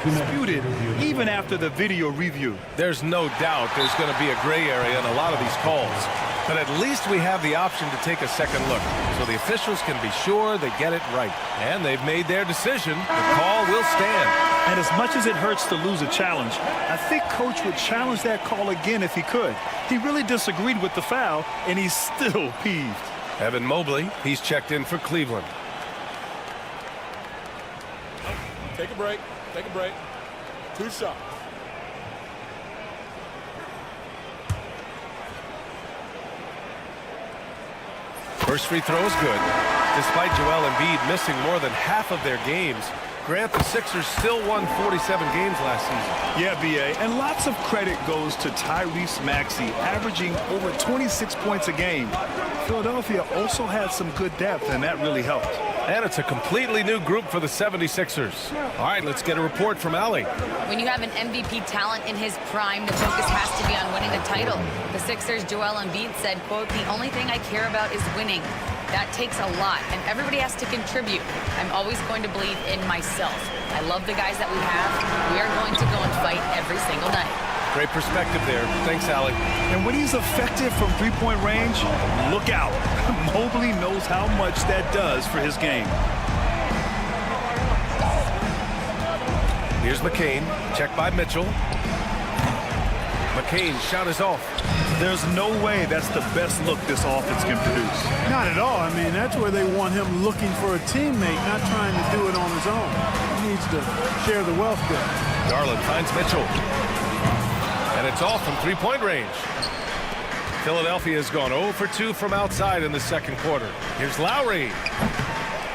Disputed even after the video review. There's no doubt there's going to be a gray area in a lot of these calls. But at least we have the option to take a second look, so the officials can be sure they get it right. And they've made their decision. The call will stand. And as much as it hurts to lose a challenge, I think Coach would challenge that call again if he could. He really disagreed with the foul, and he's still peeved. Evan Mobley, he's checked in for Cleveland. Take a break. Take a break. 2 shots. First free throw is good. Despite Joel Embiid missing more than half of their games, Grant, the Sixers still won 47 games last season. Yeah, B.A., and lots of credit goes to Tyrese Maxey, averaging over 26 points a game. Philadelphia also had some good depth, and that really helped. And it's a completely new group for the 76ers. All right, let's get a report from Allie. When you have an MVP talent in his prime, the focus has to be on winning the title. The Sixers' Joel Embiid said, quote, "The only thing I care about is winning. That takes a lot, and everybody has to contribute. I'm always going to believe in myself. I love the guys that we have. We are going to go and fight every single night." Great perspective there. Thanks, Allie. And when he's effective from three-point range, look out. Mobley knows how much that does for his game. Here's McCain. Checked by Mitchell. McCain's shot is off. There's no way that's the best look this offense can produce. Not at all. I mean, that's where they want him looking for a teammate, not trying to do it on his own. He needs to share the wealth there. Garland finds Mitchell. And it's off from three-point range. Philadelphia has gone 0 for 2 from outside in the second quarter. Here's Lowry.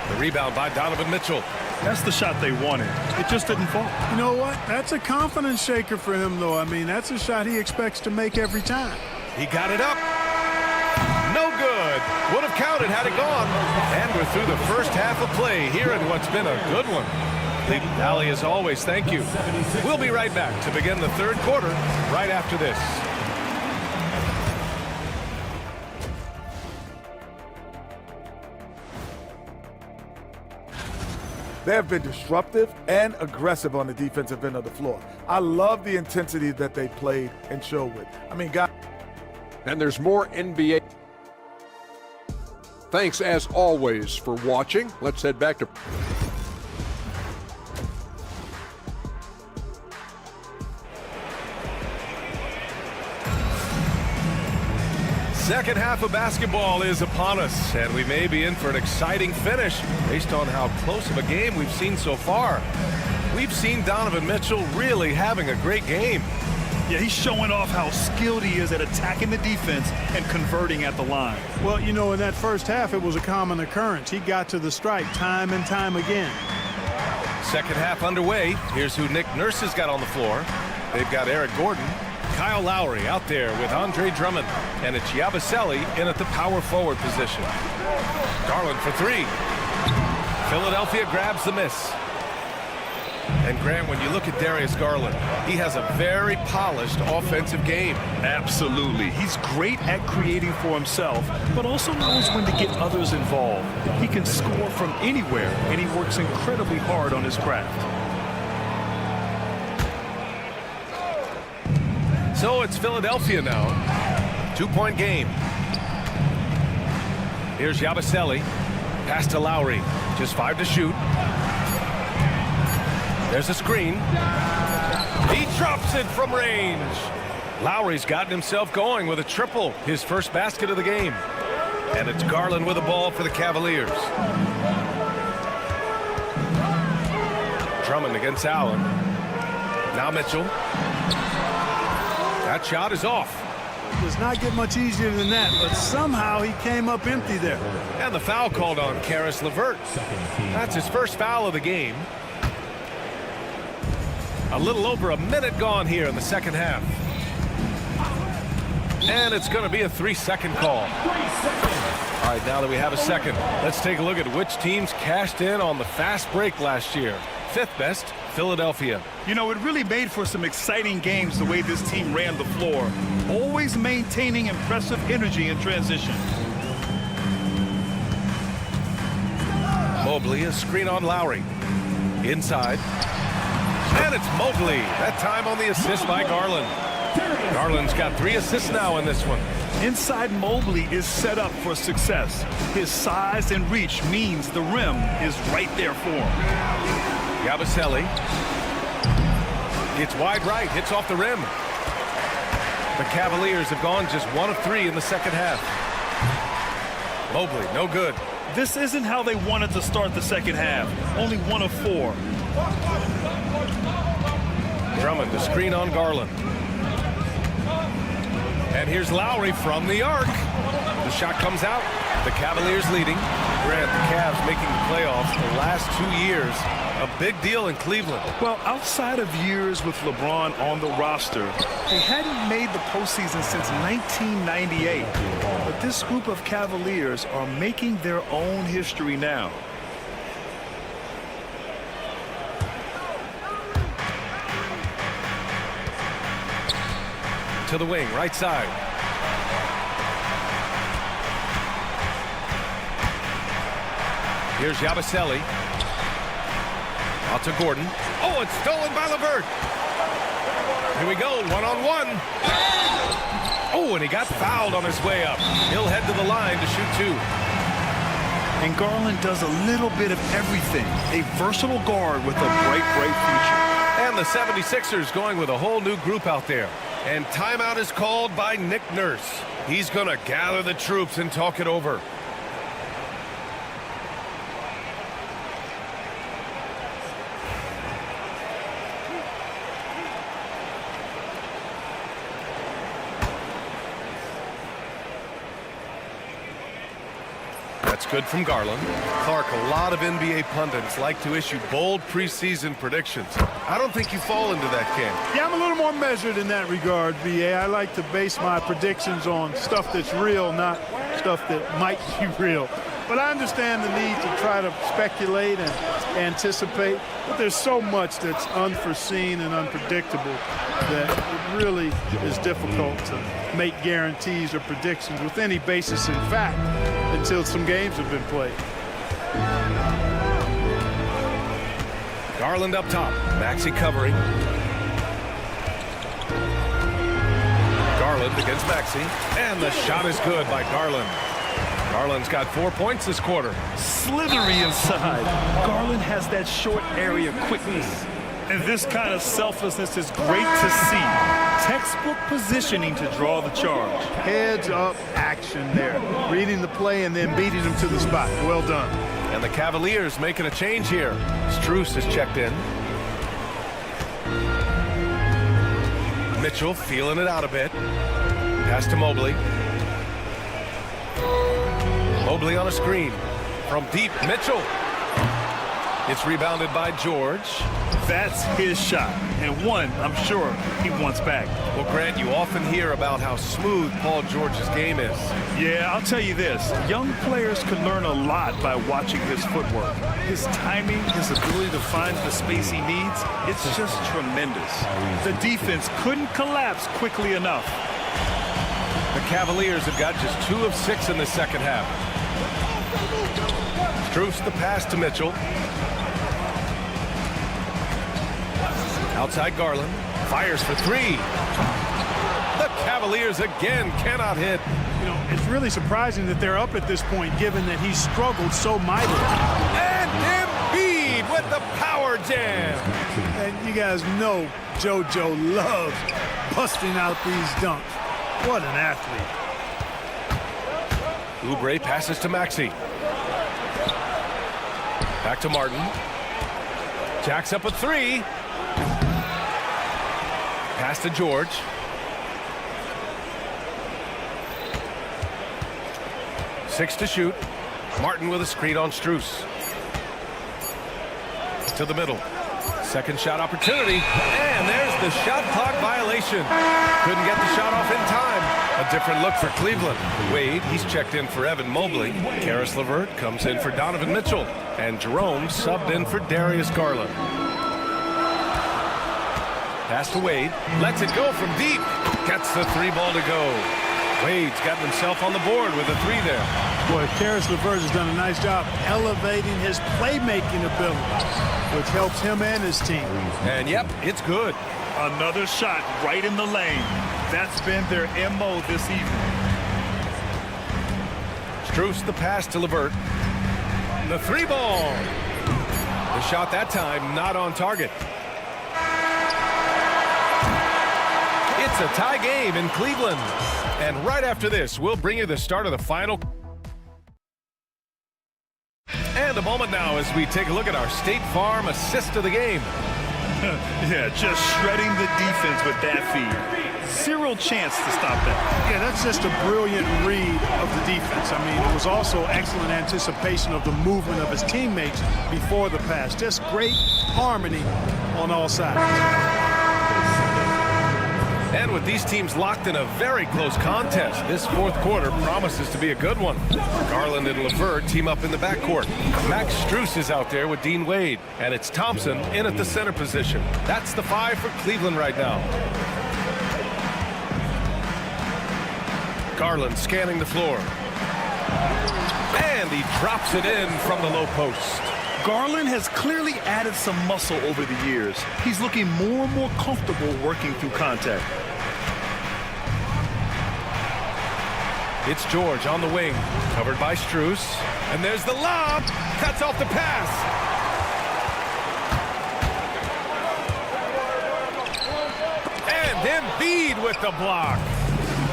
The rebound by Donovan Mitchell. That's the shot they wanted. It just didn't fall. You know what? That's a confidence shaker for him, though. I mean, that's a shot he expects to make every time. He got it up. No good. Would have counted had it gone. And we're through the first half of play here in what's been a good one. Allie, as always, thank you. We'll be right back to begin the third quarter right after this. They have been disruptive and aggressive on the defensive end of the floor. I love the intensity that they played and showed with. I mean, guys. And there's more NBA. Thanks, as always, for watching. Let's head back to... Second half of basketball is upon us, and we may be in for an exciting finish based on how close of a game we've seen so far. We've seen Donovan Mitchell really having a great game. Yeah, he's showing off how skilled he is at attacking the defense and converting at the line. Well, you know, in that first half, it was a common occurrence. He got to the strike time and time again. Second half underway. Here's who Nick Nurse has got on the floor. They've got Eric Gordon, Kyle Lowry out there with Andre Drummond, and it's Yabusele in at the power forward position. Garland for three. Philadelphia grabs the miss. And Grant, when you look at Darius Garland, he has a very polished offensive game. Absolutely. He's great at creating for himself, but also knows when to get others involved. He can score from anywhere, and he works incredibly hard on his craft. So it's Philadelphia now. 2-point game. Here's Yabusele. Pass to Lowry. Just 5 to shoot. There's a screen. He drops it from range. Lowry's gotten himself going with a triple, his first basket of the game. And it's Garland with the ball for the Cavaliers. Drummond against Allen. Now Mitchell. That shot is off. Does not get much easier than that, but somehow he came up empty there. And the foul called on Caris LeVert. That's his first foul of the game. A little over a minute gone here in the second half. And it's going to be a 3-second call. All right, now that we have a second, let's take a look at which teams cashed in on the fast break last year. 5th best, Philadelphia. You know, it really made for some exciting games the way this team ran the floor, always maintaining impressive energy in transition. Mobley, a screen on Lowry. Inside. And it's Mobley. That time on the assist by Garland. Garland's got 3 assists now in this one. Inside Mobley is set up for success. His size and reach means the rim is right there for him. Yabusele. It's wide right, hits off the rim. The Cavaliers have gone just 1 of 3 in the second half. Mobley, no good. This isn't how they wanted to start the second half. Only 1 of 4. Drummond, the screen on Garland. And here's Lowry from the arc. The shot comes out. The Cavaliers leading. Grant, the Cavs making the playoffs the last 2 years. A big deal in Cleveland. Well, outside of years with LeBron on the roster, they hadn't made the postseason since 1998. But this group of Cavaliers are making their own history now. To the wing, right side. Here's Yabusele. Out to Gordon. Oh, it's stolen by LeVert. Here we go, 1-on-1. Oh, and he got fouled on his way up. He'll head to the line to shoot 2. And Garland does a little bit of everything. A versatile guard with a bright future. And the 76ers going with a whole new group out there. And timeout is called by Nick Nurse. He's going to gather the troops and talk it over. That's good from Garland. Clark, a lot of NBA pundits like to issue bold preseason predictions. I don't think you fall into that camp. Yeah, I'm a little more measured in that regard, BA. I like to base my predictions on stuff that's real, not stuff that might be real. But I understand the need to try to speculate and anticipate. But there's so much that's unforeseen and unpredictable that it really is difficult to make guarantees or predictions with any basis in fact until some games have been played. Garland up top. Maxey covering. Garland against Maxey. And the shot is good by Garland. Garland's got 4 points this quarter. Slithery inside. Garland has that short area quickness. And this kind of selflessness is great to see. Textbook positioning to draw the charge. Heads up action there. Reading the play and then beating them to the spot. Well done. And the Cavaliers making a change here. Strus has checked in. Mitchell feeling it out a bit. Pass to Mobley. Mobley on a screen. From deep, Mitchell. It's rebounded by George. That's his shot, and one I'm sure he wants back. Well, Grant, you often hear about how smooth Paul George's game is. Yeah, I'll tell you this. Young players can learn a lot by watching his footwork. His timing, his ability to find the space he needs, it's just tremendous. The defense couldn't collapse quickly enough. The Cavaliers have got just 2 of 6 in the second half. Strus the pass to Mitchell. Outside Garland. Fires for 3. The Cavaliers again cannot hit. You know, it's really surprising that they're up at this point, given that he struggled so mightily. And Embiid with the power jam. And you guys know JoJo loves busting out these dunks. What an athlete. Oubre passes to Maxey. Back to Martin. Jacks up a 3. Pass to George. Six to shoot. Martin with a screen on Strus. To the middle. Second shot opportunity. And there's the shot clock violation. Couldn't get the shot off in time. A different look for Cleveland. Wade, he's checked in for Evan Mobley. Karis LeVert comes in for Donovan Mitchell. And Jerome subbed in for Darius Garland. Pass to Wade. Lets it go from deep. Gets the 3 ball to go. Wade's got himself on the board with a 3 there. Boy, Karis LeVert has done a nice job elevating his playmaking ability, which helps him and his team. And yep, it's good. Another shot right in the lane. That's been their MO this evening. Strus the pass to LeVert. The 3 ball. The shot that time not on target. It's a tie game in Cleveland. And right after this, we'll bring you the start of the final. And a moment now as we take a look at our State Farm assist of the game. Yeah, just shredding the defense with that feed. Zero chance to stop that. Yeah, that's just a brilliant read of the defense. I mean, it was also excellent anticipation of the movement of his teammates before the pass. Just great harmony on all sides. And with these teams locked in a very close contest, this fourth quarter promises to be a good one. Garland and LeVert team up in the backcourt. Max Strus is out there with Dean Wade. And it's Thompson in at the center position. That's the 5 for Cleveland right now. Garland scanning the floor. And he drops it in from the low post. Garland has clearly added some muscle over the years. He's looking more and more comfortable working through contact. It's George on the wing, covered by Strus. And there's the lob. Cuts off the pass. And Embiid with the block.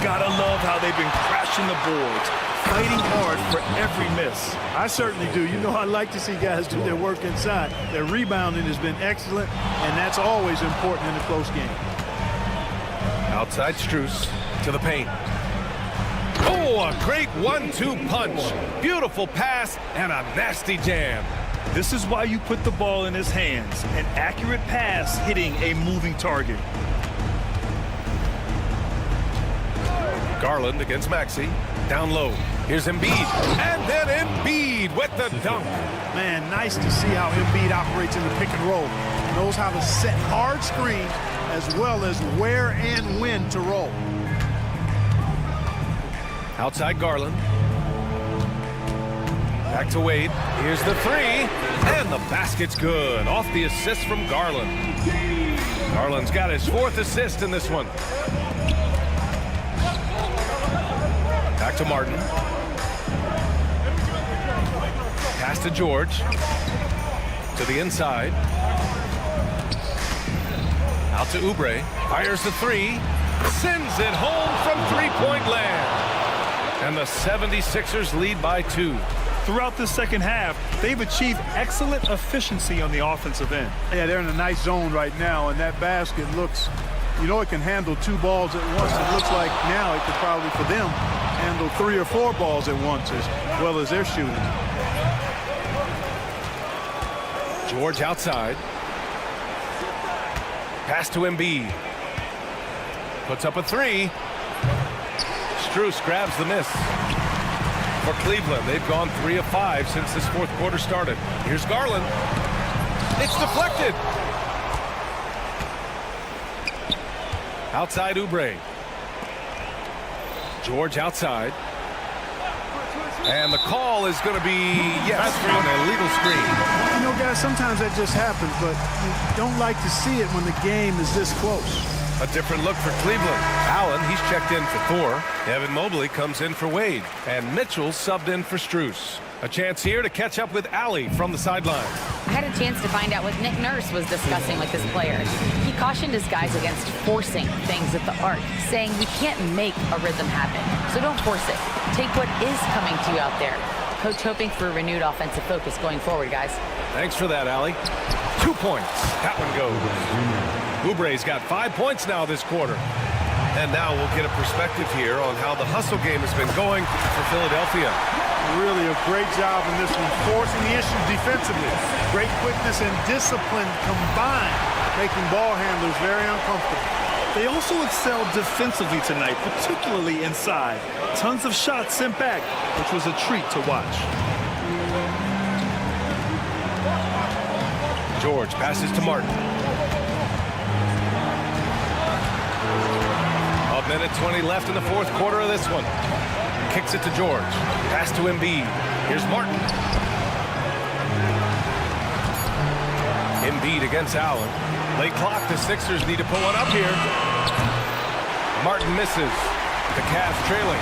Gotta love how they've been crashing the boards, fighting hard for every miss. I certainly do. You know, I like to see guys do their work inside. Their rebounding has been excellent, and that's always important in a close game. Outside Strus to the paint. Oh, a great 1-2 punch. Beautiful pass and a nasty jam. This is why you put the ball in his hands. An accurate pass hitting a moving target. Garland against Maxey. Down low. Here's Embiid. And then Embiid with the dunk. Man, nice to see how Embiid operates in the pick and roll. Knows how to set hard screens as well as where and when to roll. Outside Garland. Back to Wade. Here's the 3. And the basket's good. Off the assist from Garland. Garland's got his 4th assist in this one. Back to Martin. Pass to George. To the inside. Out to Oubre. Fires the 3. Sends it home from three-point land. And the 76ers lead by 2. Throughout the second half, they've achieved excellent efficiency on the offensive end. Yeah, they're in a nice zone right now, and that basket looks, you know, it can handle 2 balls at once. It looks like now it could probably, for them, handle 3 or 4 balls at once as well as they're shooting. George outside. Pass to Embiid. Puts up a three. Strus grabs the miss. For Cleveland, they've gone 3 of 5 since this fourth quarter started. Here's Garland. It's deflected. Outside Oubre. George outside. And the call is going to be, yes, on a legal screen. You know, guys, sometimes that just happens, but you don't like to see it when the game is this close. A different look for Cleveland. Allen, he's checked in for Thor. Evan Mobley comes in for Wade. And Mitchell subbed in for Strus. A chance here to catch up with Allie from the sideline. I had a chance to find out what Nick Nurse was discussing with his players. He cautioned his guys against forcing things at the arc, saying you can't make a rhythm happen, so don't force it. Take what is coming to you out there. Coach hoping for a renewed offensive focus going forward, guys. Thanks for that, Allie. 2 points. That one goes. Oubre's got 5 points now this quarter. And now we'll get a perspective here on how the hustle game has been going for Philadelphia. Really a great job in this one, forcing the issues defensively. Great quickness and discipline combined, making ball handlers very uncomfortable. They also excelled defensively tonight, particularly inside. Tons of shots sent back, which was a treat to watch. George passes to Martin. A minute 20 left in the fourth quarter of this one. Kicks it to George. Pass to Embiid. Here's Martin. Embiid against Allen. Late clock. The Sixers need to pull one up here. Martin misses. The Cavs trailing.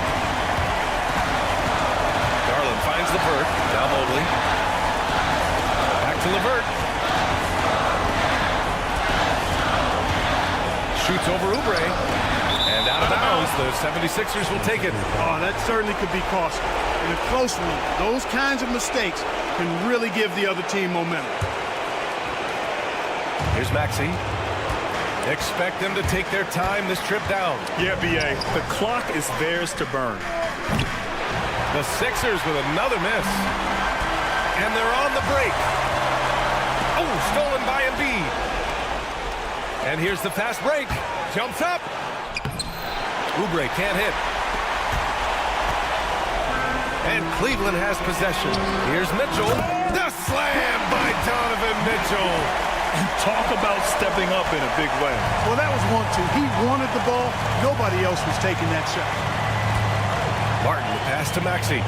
Garland finds LeVert. Now Mobley. Back to LeVert. Shoots over Oubre. And out of bounds, the 76ers will take it. Oh, that certainly could be costly. In a close one, those kinds of mistakes can really give the other team momentum. Here's Maxey. Expect them to take their time this trip down. Yeah, B.A. The clock is theirs to burn. The Sixers with another miss. And they're on the break. Oh, stolen by Embiid. And here's the fast break. Jumps up. Oubre can't hit. And Cleveland has possession. Here's Mitchell. The slam by Donovan Mitchell. And talk about stepping up in a big way. Well, that was 1-2. He wanted the ball. Nobody else was taking that shot. Martin, the pass to Maxey.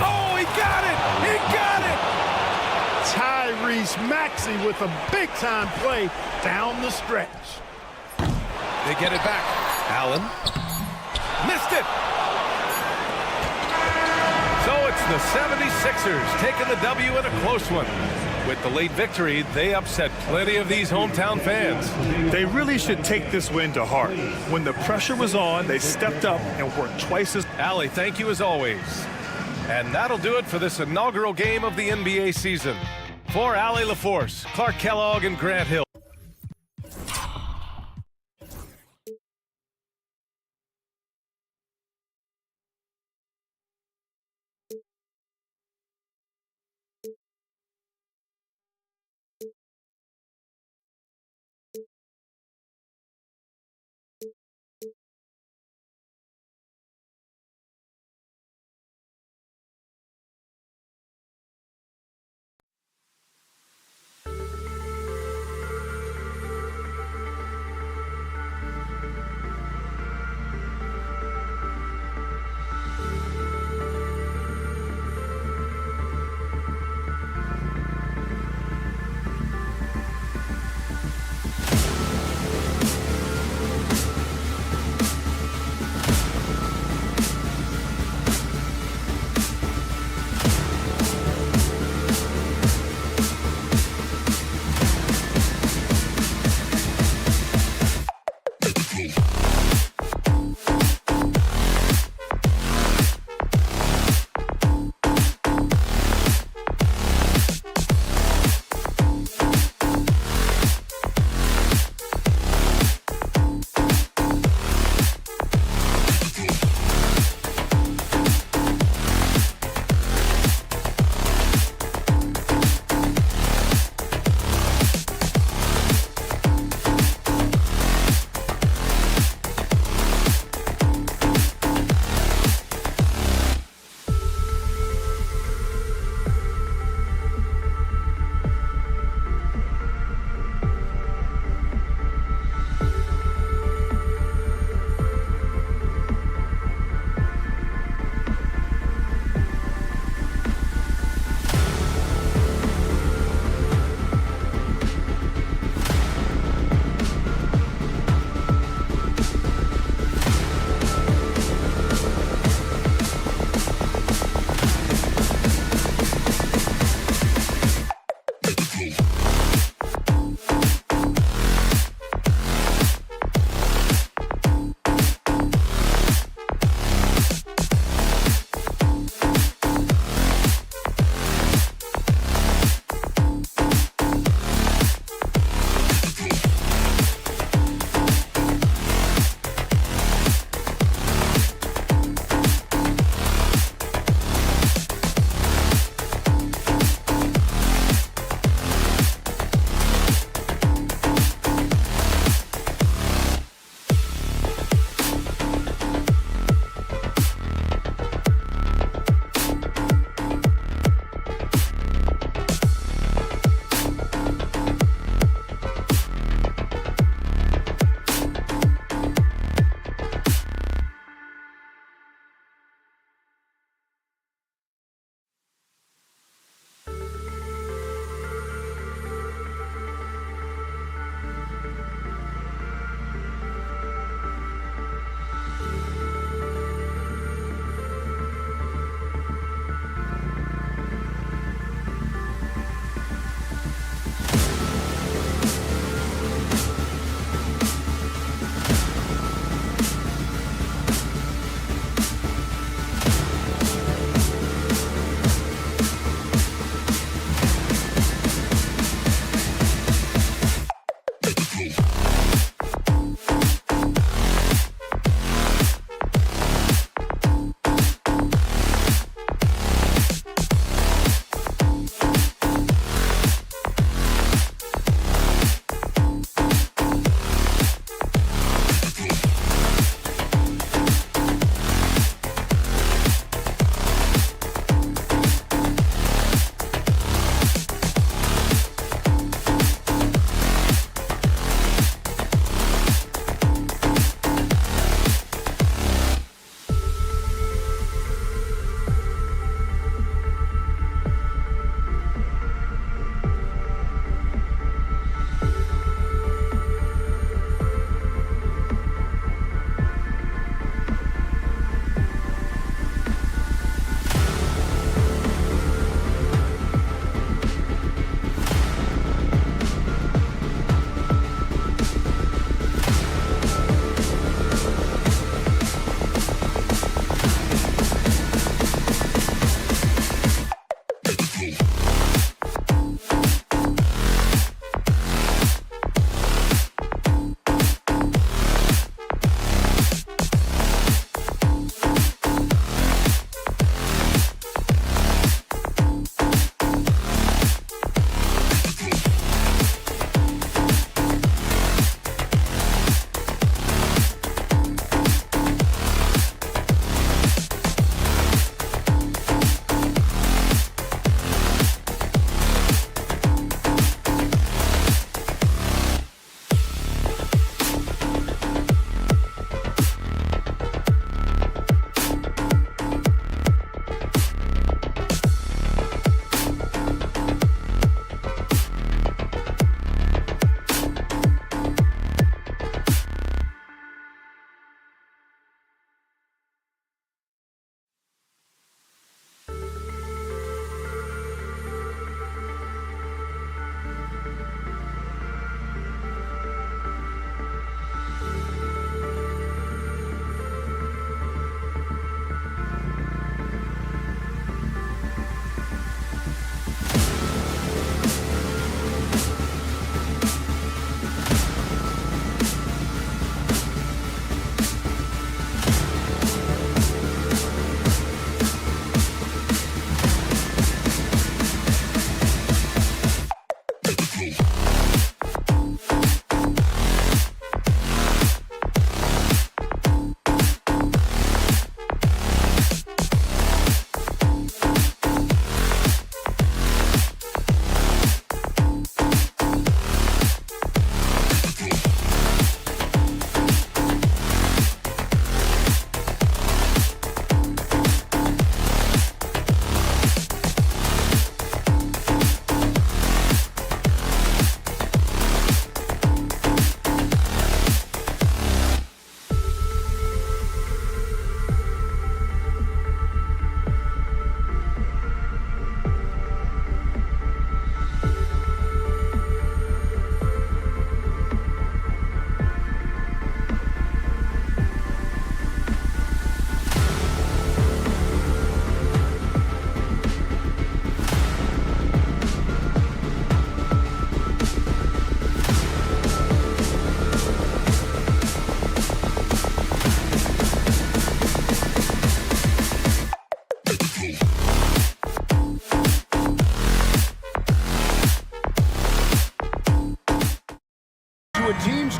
Oh, he got it! He got it! Tyrese Maxey with a big-time play down the stretch. They get it back. Allen missed it. So it's the 76ers taking the W in a close one. With the late victory, they upset plenty of these hometown fans. They really should take this win to heart. When the pressure was on, they stepped up and worked twice as... Allie, thank you as always. And that'll do it for this inaugural game of the NBA season. For Allie LaForce, Clark Kellogg, and Grant Hill.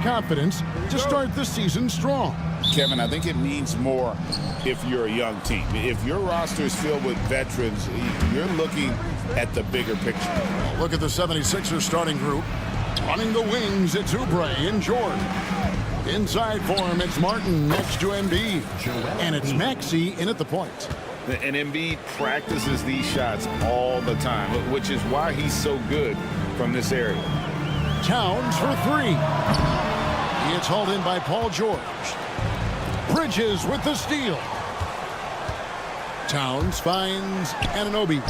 confidence to start the season strong. Kevin, I think it means more if you're a young team. If your roster is filled with veterans, you're looking at the bigger picture. Look at the 76ers starting group. Running the wings, it's Oubre and George. Inside for him, it's Martin next to Embiid. And it's Maxey in at the point. And Embiid practices these shots all the time, which is why he's so good from this area. Towns for three. It's hauled in by Paul George. Bridges with the steal. Towns finds Anunoby.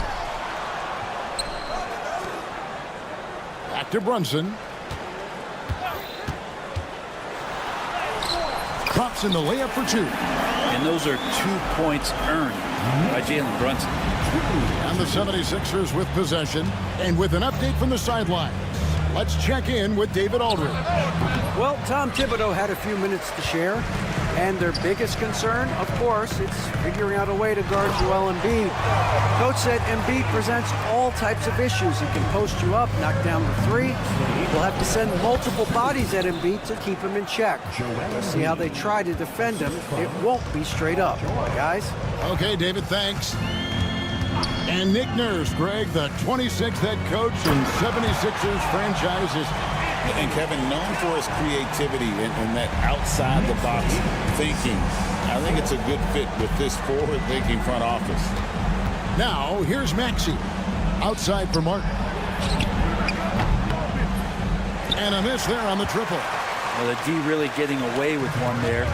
Back to Brunson. Drops in the layup for two. And those are 2 points earned by Jalen Brunson. And the 76ers with possession. And with an update from the sidelines, let's check in with David Aldridge. Well, Tom Thibodeau had a few minutes to share. And their biggest concern, of course, it's figuring out a way to guard Joel Embiid. Coach said Embiid presents all types of issues. He can post you up, knock down the three. We'll have to send multiple bodies at Embiid to keep him in check. We'll see how they try to defend him. It won't be straight up, guys. Okay, David, thanks. And Nick Nurse, Greg, the 26th head coach and 76ers franchises. And Kevin, known for his creativity and that outside-the-box thinking, I think it's a good fit with this forward-thinking front office. Now, here's Maxey. Outside for Martin. And a miss there on the triple. Well, the D really getting away with one there.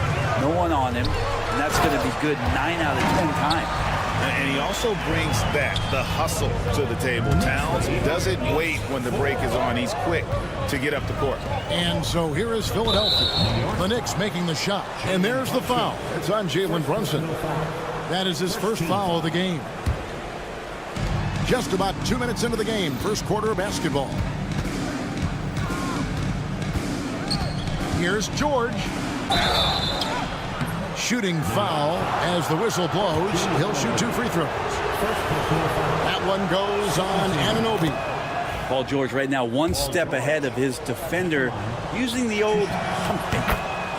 No one on him. And that's going to be good 9 out of 10 times. And he also brings the hustle to the table. Towns doesn't wait when the break is on. He's quick to get up the court. And so here is Philadelphia. The Knicks making the shot. And there's the foul. It's on Jalen Brunson. That is his first foul of the game. Just about 2 minutes into the game. First quarter of basketball. Here's George. Shooting foul as the whistle blows. He'll shoot 2 free throws. That one goes on Anunoby. Paul George right now 1 step ahead of his defender using the old pumping.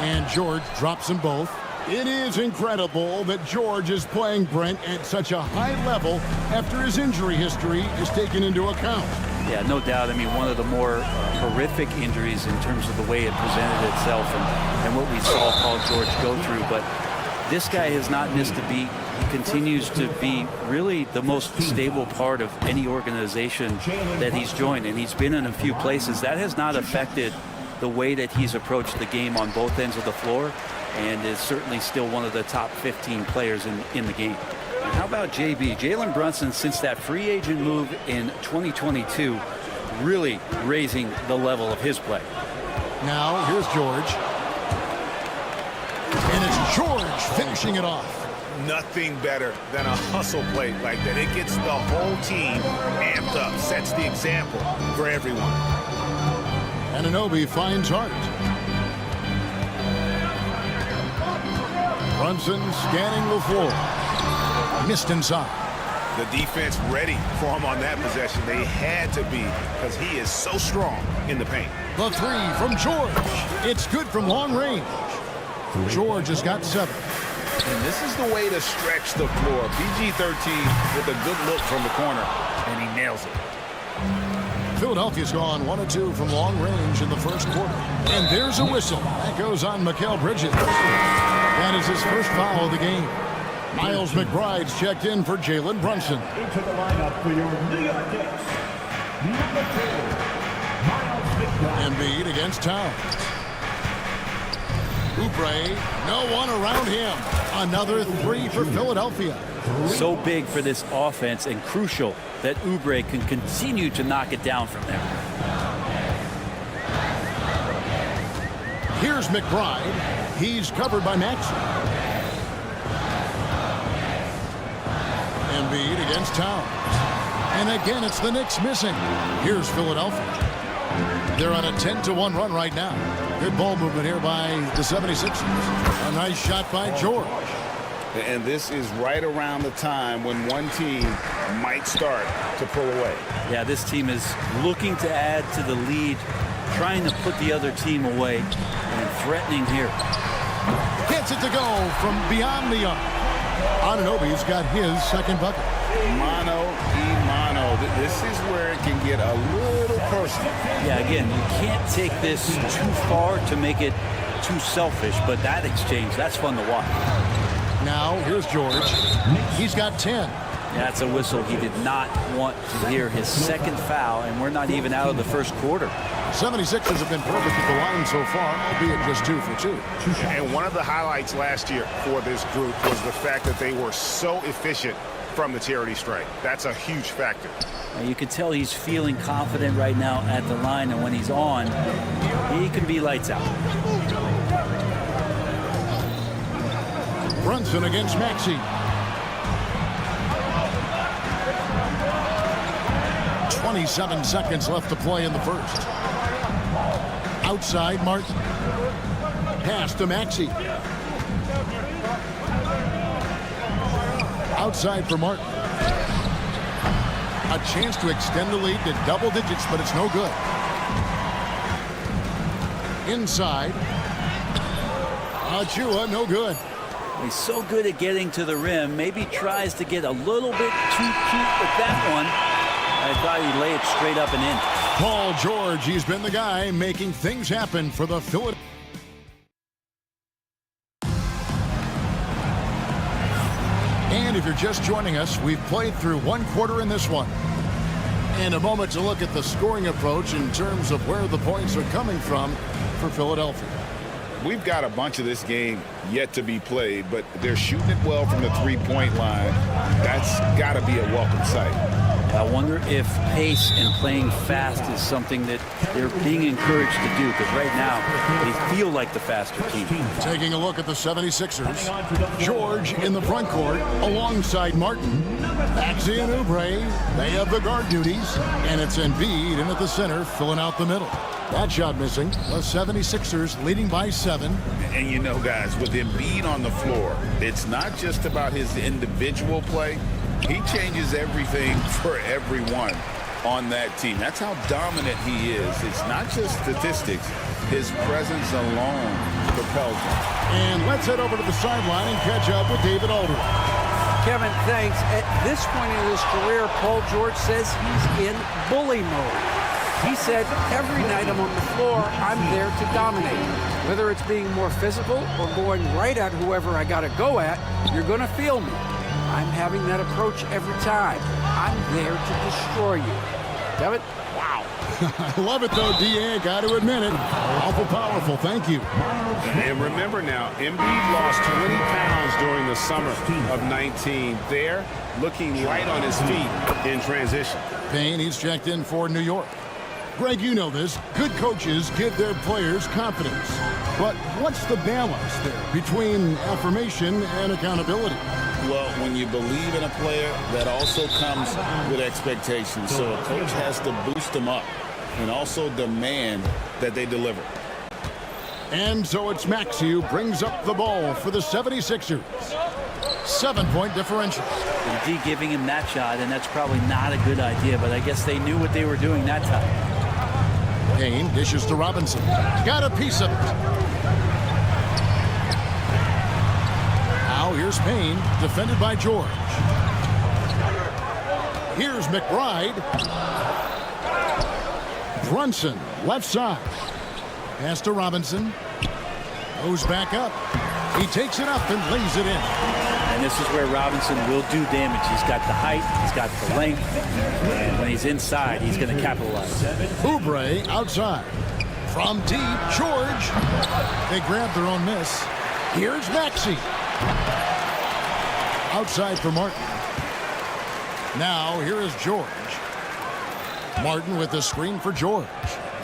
And George drops them both. It is incredible that George is playing Brent at such a high level after his injury history is taken into account. Yeah, no doubt. I mean, one of the more horrific injuries in terms of the way it presented itself and what we saw Paul George go through. But this guy has not missed a beat. He continues to be really the most stable part of any organization that he's joined. And he's been in a few places. That has not affected the way that he's approached the game on both ends of the floor, and is certainly still one of the top 15 players in the game. And how about JB? Jalen Brunson, since that free agent move in 2022, really raising the level of his play. Now, here's George. And it's George finishing it off. Nothing better than a hustle play like that. It gets the whole team amped up, sets the example for everyone. Anunoby finds Hart. Brunson scanning the floor. Missed inside. The defense ready for him on that possession. They had to be, because he is so strong in the paint. The three from George. It's good from long range. George has got 7. And this is the way to stretch the floor. PG-13 with a good look from the corner, and he nails it. Philadelphia's gone 1 of 2 from long range in the first quarter. And there's a whistle. That goes on Mikal Bridges. That is his first foul of the game. Miles McBride's checked in for Jalen Brunson. Into the lineup for your New York Knicks, number 2, Miles McBride. Embiid against Towns. Oubre, no one around him. Another 3 for Philadelphia. So big for this offense and crucial that Oubre can continue to knock it down from there. Here's McBride. He's covered by Maxey. Embiid against Towns. And again, it's the Knicks missing. Here's Philadelphia. They're on a 10-1 run right now. Good ball movement here by the 76ers. A nice shot by George. And this is right around the time when one team might start to pull away. Yeah, this team is looking to add to the lead trying to put the other team away and threatening here. Gets it to go from beyond the arc. Anunoby's got his second bucket. Mano y mano. This is where it can get a little personal. Yeah, again, you can't take this too far to make it too selfish, but that exchange, that's fun to watch. Now, here's George. He's got 10. That's a whistle he did not want to hear. His second foul, and we're not even out of the first quarter. 76ers have been perfect at the line so far, albeit just 2 for 2. And one of the highlights last year for this group was the fact that they were so efficient from the charity stripe. That's a huge factor. You can tell he's feeling confident right now at the line, and when he's on, he can be lights out. Brunson against Maxey. 27 seconds left to play in the first. Outside Martin. Pass to Maxey. Outside for Martin. A chance to extend the lead to double digits, but it's no good. Inside. Achua, no good. He's so good at getting to the rim. Maybe tries to get a little bit too cute with that one. I thought he'd lay it straight up and in. Paul George, he's been the guy making things happen for the Philadelphia. And if you're just joining us, we've played through one quarter in this one. And a moment to look at the scoring approach in terms of where the points are coming from for Philadelphia. We've got a bunch of this game yet to be played, but they're shooting it well from the three-point line. That's got to be a welcome sight. I wonder if pace and playing fast is something that they're being encouraged to do, because right now they feel like the faster team. Taking a look at the 76ers. George in the front court alongside Martin. Maxey and Oubre, they have the guard duties. And it's Embiid in at the center, filling out the middle. That shot missing. The 76ers leading by 7. And you know, guys, with Embiid on the floor, it's not just about his individual play. He changes everything for everyone on that team. That's how dominant he is. It's not just statistics. His presence alone propels him. And let's head over to the sideline and catch up with David Aldridge. Kevin, thanks. At this point in his career, Paul George says he's in bully mode. He said, every night I'm on the floor, I'm there to dominate. Whether it's being more physical or going right at whoever I got to go at, you're going to feel me. I'm having that approach every time. I'm there to destroy you. Kevin? Wow. I love it, though, D.A. Got to admit it. Awful powerful. Thank you. And remember now, Embiid lost 20 pounds during the summer of 19. There, looking light on his feet in transition. Payne, he's checked in for New York. Greg, you know this. Good coaches give their players confidence. But what's the balance there between affirmation and accountability? Well, when you believe in a player, that also comes with expectations. So a coach has to boost them up and also demand that they deliver. And so it's Maxey who brings up the ball for the 76ers. 7-point differential. D giving him that shot, and that's probably not a good idea, but I guess they knew what they were doing that time. Payne dishes to Robinson. Got a piece of it. Now here's Payne, defended by George. Here's McBride. Brunson, left side. Pass to Robinson. Goes back up. He takes it up and lays it in. And this is where Robinson will do damage. He's got the height, he's got the length, and when he's inside, he's going to capitalize. Oubre outside. From deep, George. They grab their own miss. Here's Maxey. Outside for Martin. Now, here is George. Martin with the screen for George.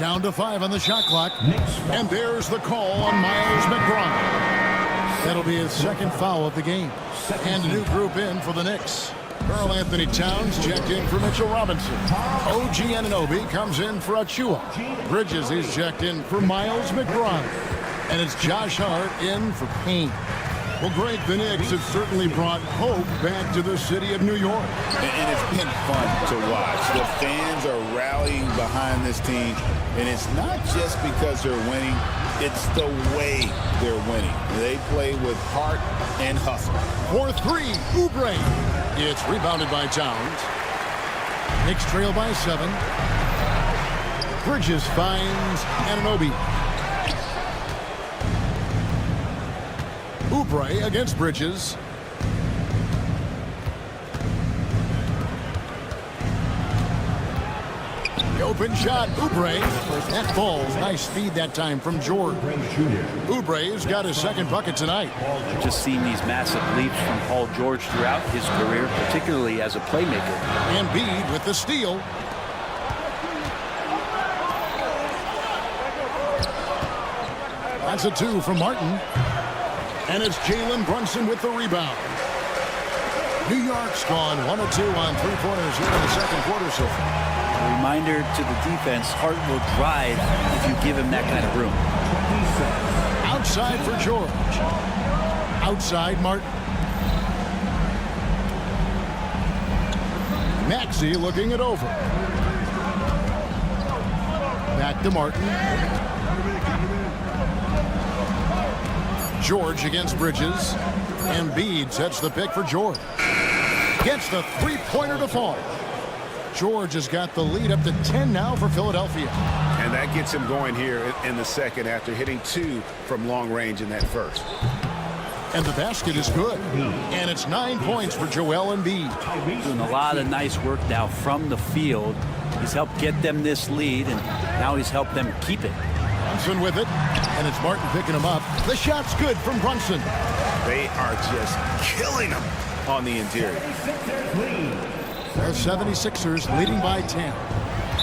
Down to 5 on the shot clock. And there's the call on Miles McBride. That'll be his second foul of the game. And a new group in for the Knicks. Karl Anthony Towns checked in for Mitchell Robinson. OG Anunoby comes in for Achua. Bridges is checked in for Miles McBride. And it's Josh Hart in for Payne. Well, Greg, the Knicks have certainly brought hope back to the city of New York. And it's been fun to watch. The fans are rallying behind this team, and it's not just because they're winning, it's the way they're winning. They play with heart and hustle. For three, Oubre. It's rebounded by Towns. Knicks trail by 7. Bridges finds Anunoby. Oubre against Bridges. The open shot, Oubre. That falls. Nice feed that time from George. Oubre's got his second bucket tonight. I've just seen these massive leaps from Paul George throughout his career, particularly as a playmaker. Embiid with the steal. That's a 2 from Martin. And it's Jalen Brunson with the rebound. New York's gone 1 of 2 on 3 pointers here in the second quarter so far. A reminder to the defense, Hart will drive if you give him that kind of room. Outside for George. Outside Martin. Maxey looking it over. Back to Martin. George against Bridges. Embiid sets the pick for George. Gets the three-pointer to fall. George has got the lead up to 10 now for Philadelphia. And that gets him going here in the second after hitting 2 from long range in that first. And the basket is good. And it's 9 points for Joel Embiid. Doing a lot of nice work now from the field. He's helped get them this lead, and now he's helped them keep it. Brunson with it, and it's Martin picking him up. The shot's good from Brunson. They are just killing him on the interior. The 76ers leading by 10.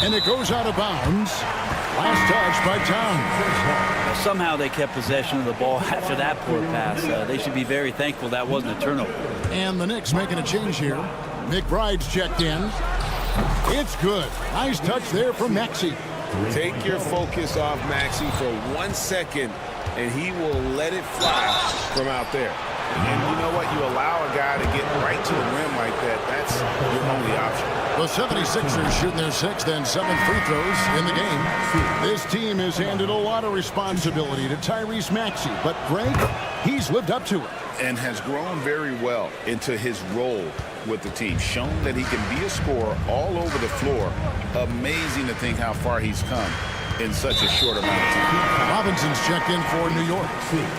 And it goes out of bounds. Last touch by Towns. Somehow they kept possession of the ball after that poor pass. They should be very thankful that wasn't a turnover. And the Knicks making a change here. McBride's checked in. It's good. Nice touch there from Maxey. Take your focus off Maxey for 1 second, and he will let it fly from out there. And you know what? You allow a guy to get right to the rim like that, that's your only option. The 76ers shooting their 6th and 7th free throws in the game. This team has handed a lot of responsibility to Tyrese Maxey, but Greg, he's lived up to it. And has grown very well into his role with the team. Shown that he can be a scorer all over the floor. Amazing to think how far he's come in such a short amount of time. Robinson's checked in for New York.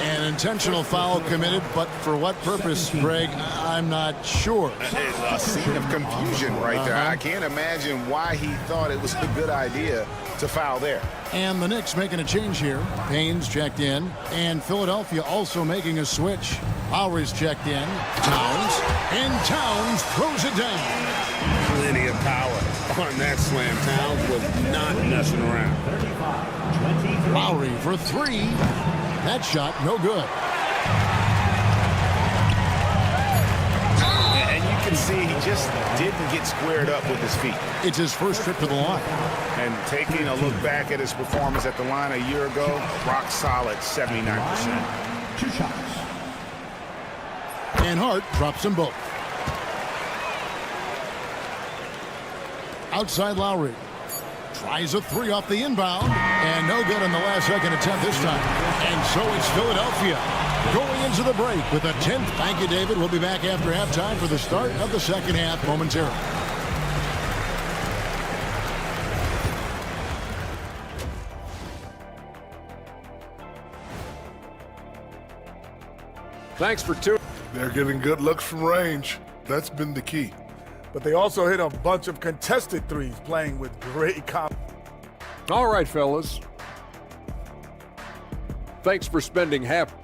An intentional foul committed, but for what purpose, Greg, I'm not sure. A scene of confusion right there. I can't imagine why he thought it was a good idea to foul there. And the Knicks making a change here. Payne's checked in, and Philadelphia also making a switch. Lowry's checked in. Towns, and Towns throws it down. Plenty of power on that slam. Towns was not messing around. Lowry for 3. That shot no good. And you can see he just didn't get squared up with his feet. It's his first trip to the line. And taking a look back at his performance at the line a year ago, rock solid 79%. 2 shots. And Hart drops them both. Outside Lowry. Tries a 3 off the inbound. And no good on the last second attempt this time. And so it's Philadelphia going into the break with a 10th. Thank you, David. We'll be back after halftime for the start of the second half momentarily. Thanks for tuning. They're getting good looks from range. That's been the key. But they also hit a bunch of contested threes, playing with great confidence. All right, fellas. Thanks for spending half.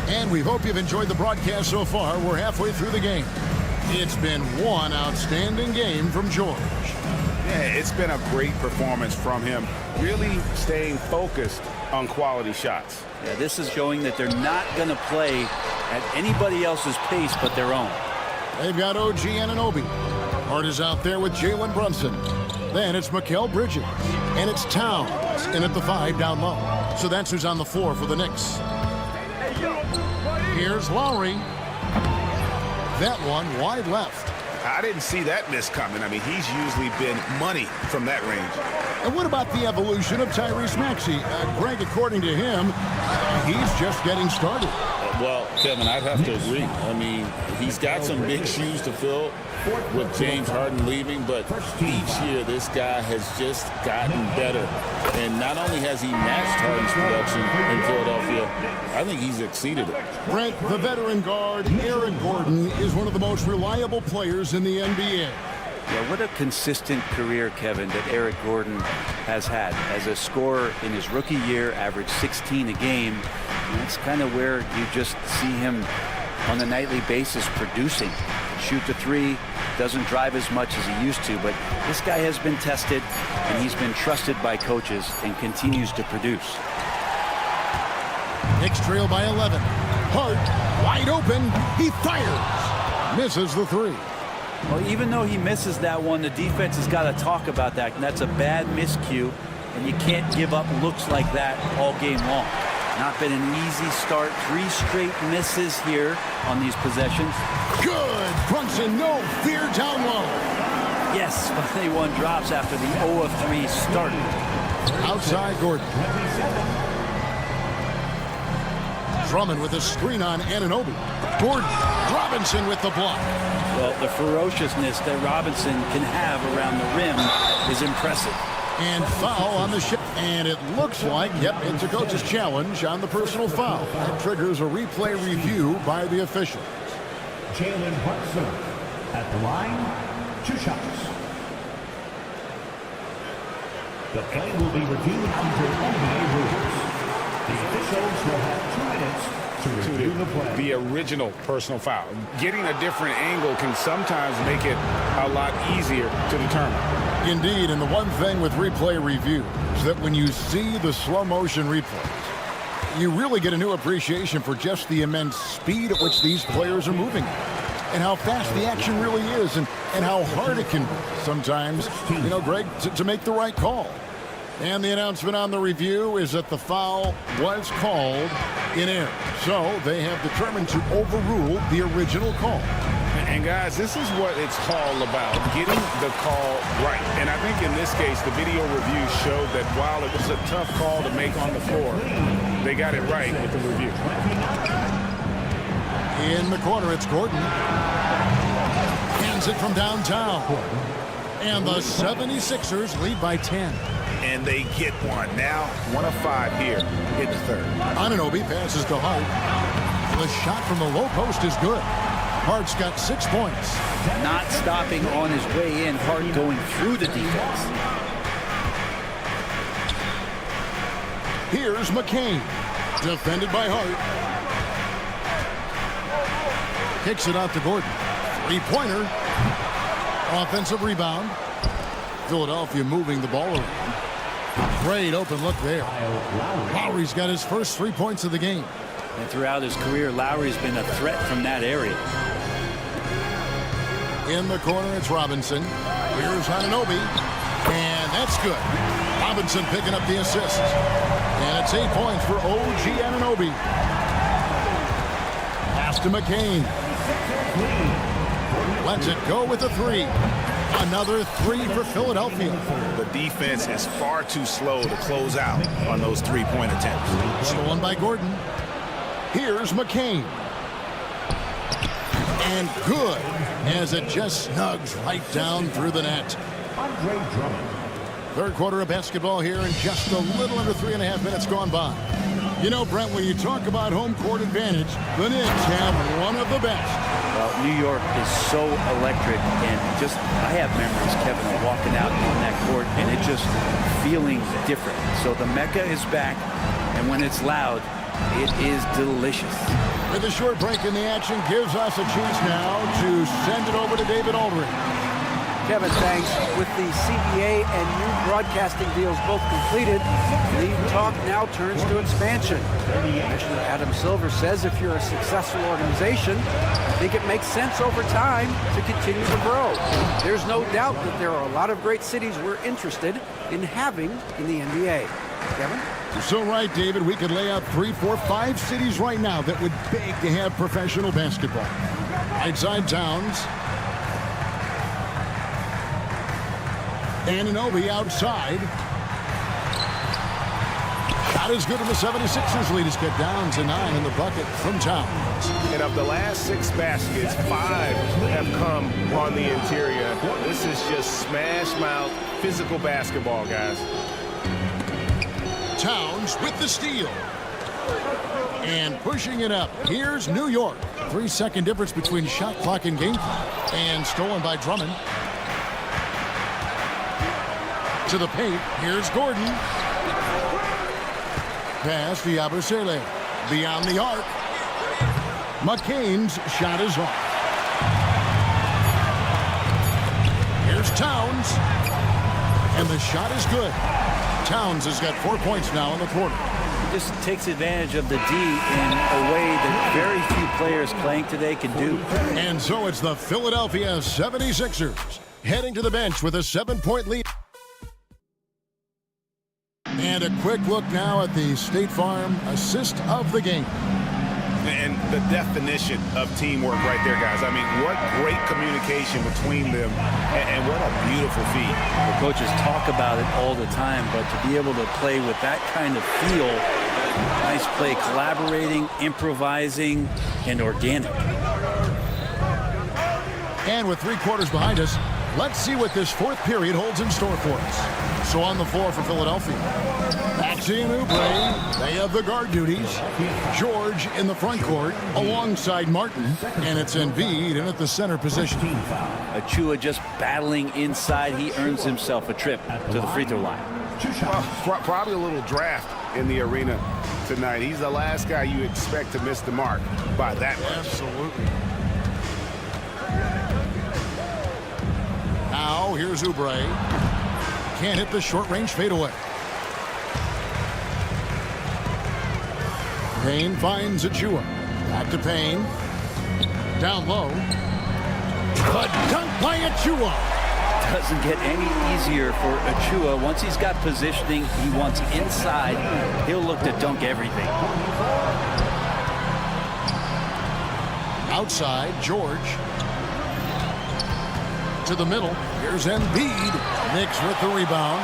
And we hope you've enjoyed the broadcast so far. We're halfway through the game. It's been one outstanding game from George. Yeah, it's been a great performance from him, really staying focused on quality shots. Yeah, this is showing that they're not going to play at anybody else's pace but their own. They've got OG Anunoby. Hart is out there with Jalen Brunson. Then it's Mikal Bridges. And it's Towns in at the 5 down low. So that's who's on the floor for the Knicks. Here's Lowry. That one wide left. I didn't see that miss coming. I mean, he's usually been money from that range. And what about the evolution of Tyrese Maxey? Greg, according to him, he's just getting started. Well, Kevin, I'd have to agree. I mean, he's got some big shoes to fill with James Harden leaving, but each year this guy has just gotten better. And not only has he matched Harden's production in Philadelphia, I think he's exceeded it. Brent, the veteran guard, Eric Gordon, is one of the most reliable players in the NBA. Yeah, what a consistent career, Kevin, that Eric Gordon has had. As a scorer in his rookie year, averaged 16 a game. And that's kind of where you just see him on a nightly basis producing. Shoot the three, doesn't drive as much as he used to, but this guy has been tested, and he's been trusted by coaches and continues to produce. Knicks trail by 11. Hart, wide open, he fires. Misses the three. Well, even though he misses that one, the defense has got to talk about that, and that's a bad miscue, and you can't give up looks like that all game long. Not been an easy start. 3 straight misses here on these possessions. Good. Brunson, no fear down low. Yes, finally one drops after the 0 of 3 start. Outside Gordon. Drummond with a screen on Anunoby. Gordon. Robinson with the block. Well, the ferociousness that Robinson can have around the rim is impressive. And foul on the ship. And it looks like, yep, it's a coach's challenge on the personal foul. That triggers a replay review by the official. Jalen Brunson at the line, 2 shots. The play will be reviewed under NBA rules. The officials will have 2 minutes to review the play. The original personal foul. Getting a different angle can sometimes make it a lot easier to determine. Indeed, and the one thing with replay review is that when you see the slow motion replays, you really get a new appreciation for just the immense speed at which these players are moving and how fast the action really is and how hard it can be sometimes, you know, Greg, to make the right call. And the announcement on the review is that the foul was called in error. So they have determined to overrule the original call. And guys, this is what it's all about, getting the call right. And I think in this case, the video review showed that while it was a tough call to make on the floor, they got it right with the review. In the corner, it's Gordon. Hands it from downtown. And the 76ers lead by 10. And they get one. Now, 1 of 5 here in the third. Anunoby passes to Hart. The shot from the low post is good. Hart's got 6 points. Not stopping on his way in. Hart going through the defense. Here's McCain. Defended by Hart. Kicks it out to Gordon. 3-pointer. Offensive rebound. Philadelphia moving the ball around. Great open look there. Lowry's got his first 3 points of the game. And throughout his career, Lowry's been a threat from that area. In the corner, it's Robinson. Here's Anunoby. And that's good. Robinson picking up the assist. And it's 8 points for OG Anunoby. Pass to McCain. Lets it go with a 3. Another 3 for Philadelphia. The defense is far too slow to close out on those 3-point attempts. Stolen by Gordon. Here's McCain. And good, as it just snugs right down through the net. Third quarter of basketball here, and just a little under 3.5 minutes gone by. You know, Brent, when you talk about home court advantage, the Knicks have one of the best. Well, New York is so electric, and just, I have memories, Kevin, of walking out on that court, and it just feeling different. So the Mecca is back, and when it's loud, it is delicious. With a short break in the action, gives us a chance now to send it over to David Aldridge. Kevin, thanks. With the CBA and new broadcasting deals both completed, league talk now turns to expansion. Commissioner Adam Silver says if you're a successful organization, I think it makes sense over time to continue to grow. There's no doubt that there are a lot of great cities we're interested in having in the NBA. Kevin? You're so right, David. We could lay out 3, 4, 5 cities right now that would beg to have professional basketball. Right side Towns. Anunoby outside. Shot is good, and the 76ers lead is cut down to 9 in the bucket from Towns. And of the last 6 baskets, 5 have come on the interior. This is just smash mouth physical basketball, guys. Towns with the steal. And pushing it up. Here's New York. 3-second difference between shot clock and game clock. And stolen by Drummond. To the paint. Here's Gordon. Pass to Yabusele. Beyond the arc. McCain's shot is off. Here's Towns. And the shot is good. Towns has got 4 points now in the quarter. He just takes advantage of the D in a way that very few players playing today can do. And so it's the Philadelphia 76ers heading to the bench with a 7-point lead. And a quick look now at the State Farm assist of the game. And the definition of teamwork right there, guys. I mean, what great communication between them, and what a beautiful feat. The coaches talk about it all the time, but to be able to play with that kind of feel, nice play, collaborating, improvising, and organic. And with 3 quarters behind us, let's see what this 4th period holds in store for us. So on the floor for Philadelphia, Maxey and Oubre, they have the guard duties. George in the front court alongside Martin, and it's Embiid in at the center position. Achua just battling inside. He earns himself a trip to the free throw line. Probably a little draft in the arena tonight. He's the last guy you expect to miss the mark by that much. Absolutely. Now here's Oubre. Can't hit the short-range fadeaway. Payne finds Achua. Back to Payne. Down low. The dunk by Achua. Doesn't get any easier for Achua. Once he's got positioning, he wants inside. He'll look to dunk everything. Outside, George. To the middle. Here's Embiid. Knicks with the rebound.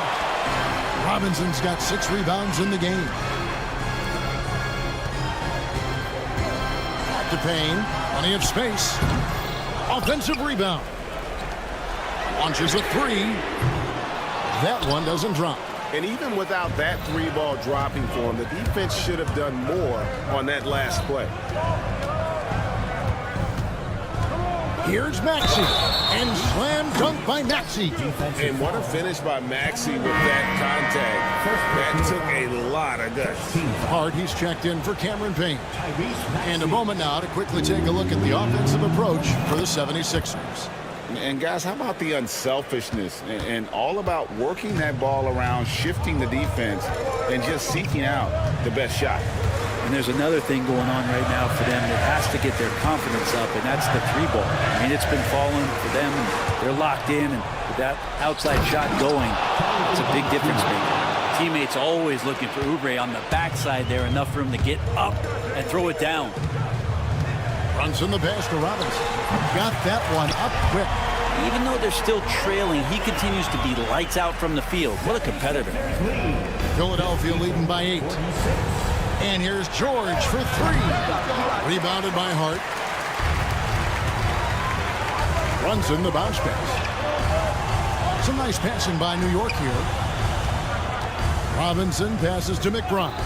Robinson's got 6 rebounds in the game. Back to Payne. Plenty of space. Offensive rebound. Launches a 3. That one doesn't drop. And even without that 3-ball dropping for him, the defense should have done more on that last play. Here's Maxey, and slam dunk by Maxey. And what a finish by Maxey with that contact. That took a lot of guts. Hard, he's checked in for Cameron Payne. And a moment now to quickly take a look at the offensive approach for the 76ers. And guys, how about the unselfishness and all about working that ball around, shifting the defense, and just seeking out the best shot. And there's another thing going on right now for them that has to get their confidence up, and that's the 3-ball. I mean, it's been falling for them, and they're locked in, and with that outside shot going, it's a big difference maker. Teammates always looking for Oubre on the backside there, enough room to get up and throw it down. Runs in the pass to Robinson. Got that one up quick. Even though they're still trailing, he continues to be lights out from the field. What a competitor. Philadelphia leading by 8. And here's George for 3. Rebounded by Hart. Runs in the bounce pass. Some nice passing by New York here. Robinson passes to McBride.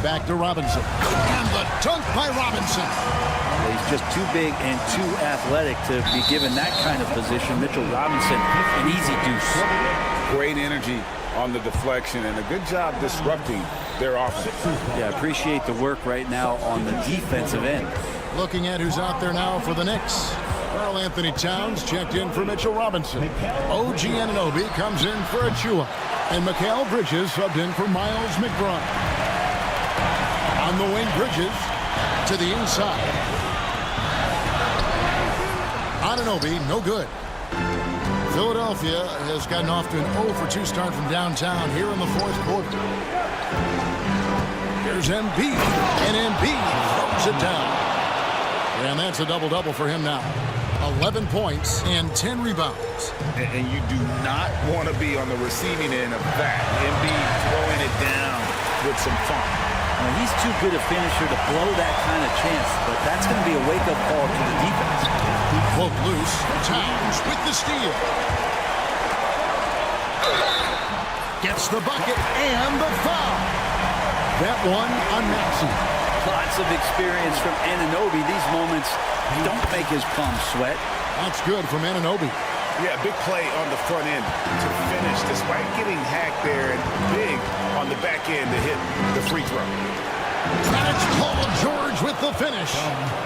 Back to Robinson. And the dunk by Robinson. He's just too big and too athletic to be given that kind of position. Mitchell Robinson, an easy deuce. Great energy on the deflection and a good job disrupting their offense. Yeah, appreciate the work right now on the defensive end. Looking at who's out there now for the Knicks. Karl Anthony Towns checked in for Mitchell Robinson. OG Anunoby comes in for Achua. And Mikal Bridges subbed in for Miles McBride. On the wing, Bridges to the inside. Anunoby, no good. Philadelphia has gotten off to an 0-for-2 start from downtown here in the fourth quarter. Here's Embiid, and Embiid throws it down. And that's a double-double for him now. 11 points and 10 rebounds. And you do not want to be on the receiving end of that. Embiid throwing it down with some fun. Now, he's too good a finisher to blow that kind of chance, but that's going to be a wake-up call to the defense. Poke loose. Towns with the steal. Gets the bucket and the foul. That one on Maxey. Lots of experience from Anunoby. These moments don't make his palms sweat. That's good from Anunoby. Yeah, big play on the front end to finish despite getting hacked there, and big on the back end to hit the free throw. That's Paul George with the finish.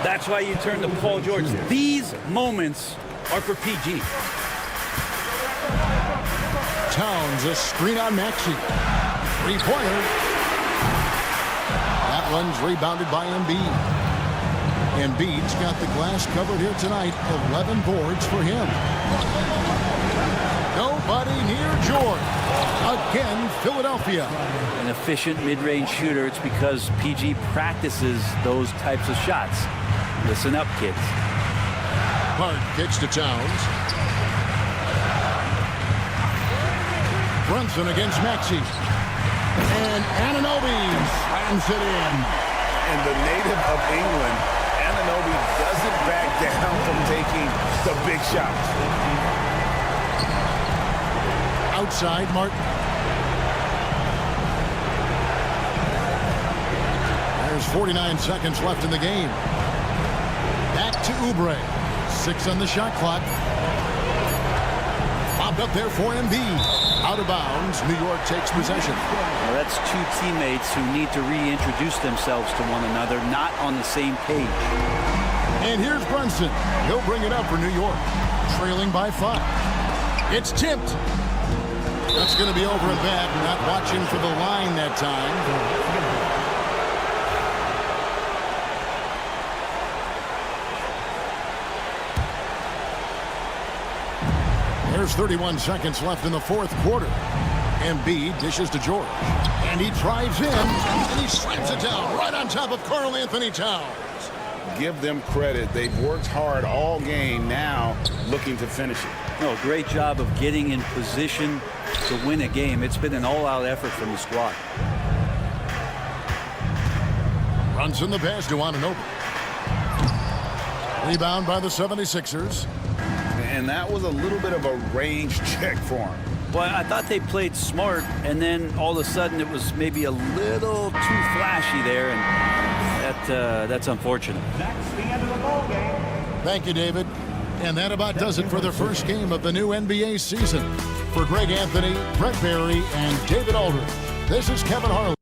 That's why you turn to Paul George. These moments are for PG. Towns, a screen on Maxey. Three-pointer. That one's rebounded by Embiid. Embiid's got the glass covered here tonight. 11 boards for him. Nobody near George. Again, Philadelphia. An efficient mid-range shooter. It's because PG practices those types of shots. Listen up, kids. Hart kicks to Towns. Brunson against Maxey. And Anunoby slams it in. And the native of England, Anunoby doesn't back down from taking the big shots. Outside, Martin. There's 49 seconds left in the game. Back to Oubre. 6 on the shot clock. Bobbed up there for Embiid. Out of bounds, New York takes possession. Well, that's two teammates who need to reintroduce themselves to one another, not on the same page. And here's Brunson. He'll bring it up for New York, trailing by 5. It's tipped. That's going to be over at that. Not watching for the line that time. There's 31 seconds left in the fourth quarter. Embiid dishes to George. And he drives in, and he slams it down right on top of Karl Anthony Towns. Give them credit. They've worked hard all game, now looking to finish it. No, great job of getting in position to win a game. It's been an all-out effort from the squad. Brunson the pass to Anunoby. Rebound by the 76ers. And that was a little bit of a range check for him. Well, I thought they played smart, and then all of a sudden it was maybe a little too flashy there, and that's unfortunate. That's the end of the ball game. Thank you, David. And that about does it for the first game of the new NBA season. For Greg Anthony, Brett Barry, and David Aldridge, this is Kevin Harlan.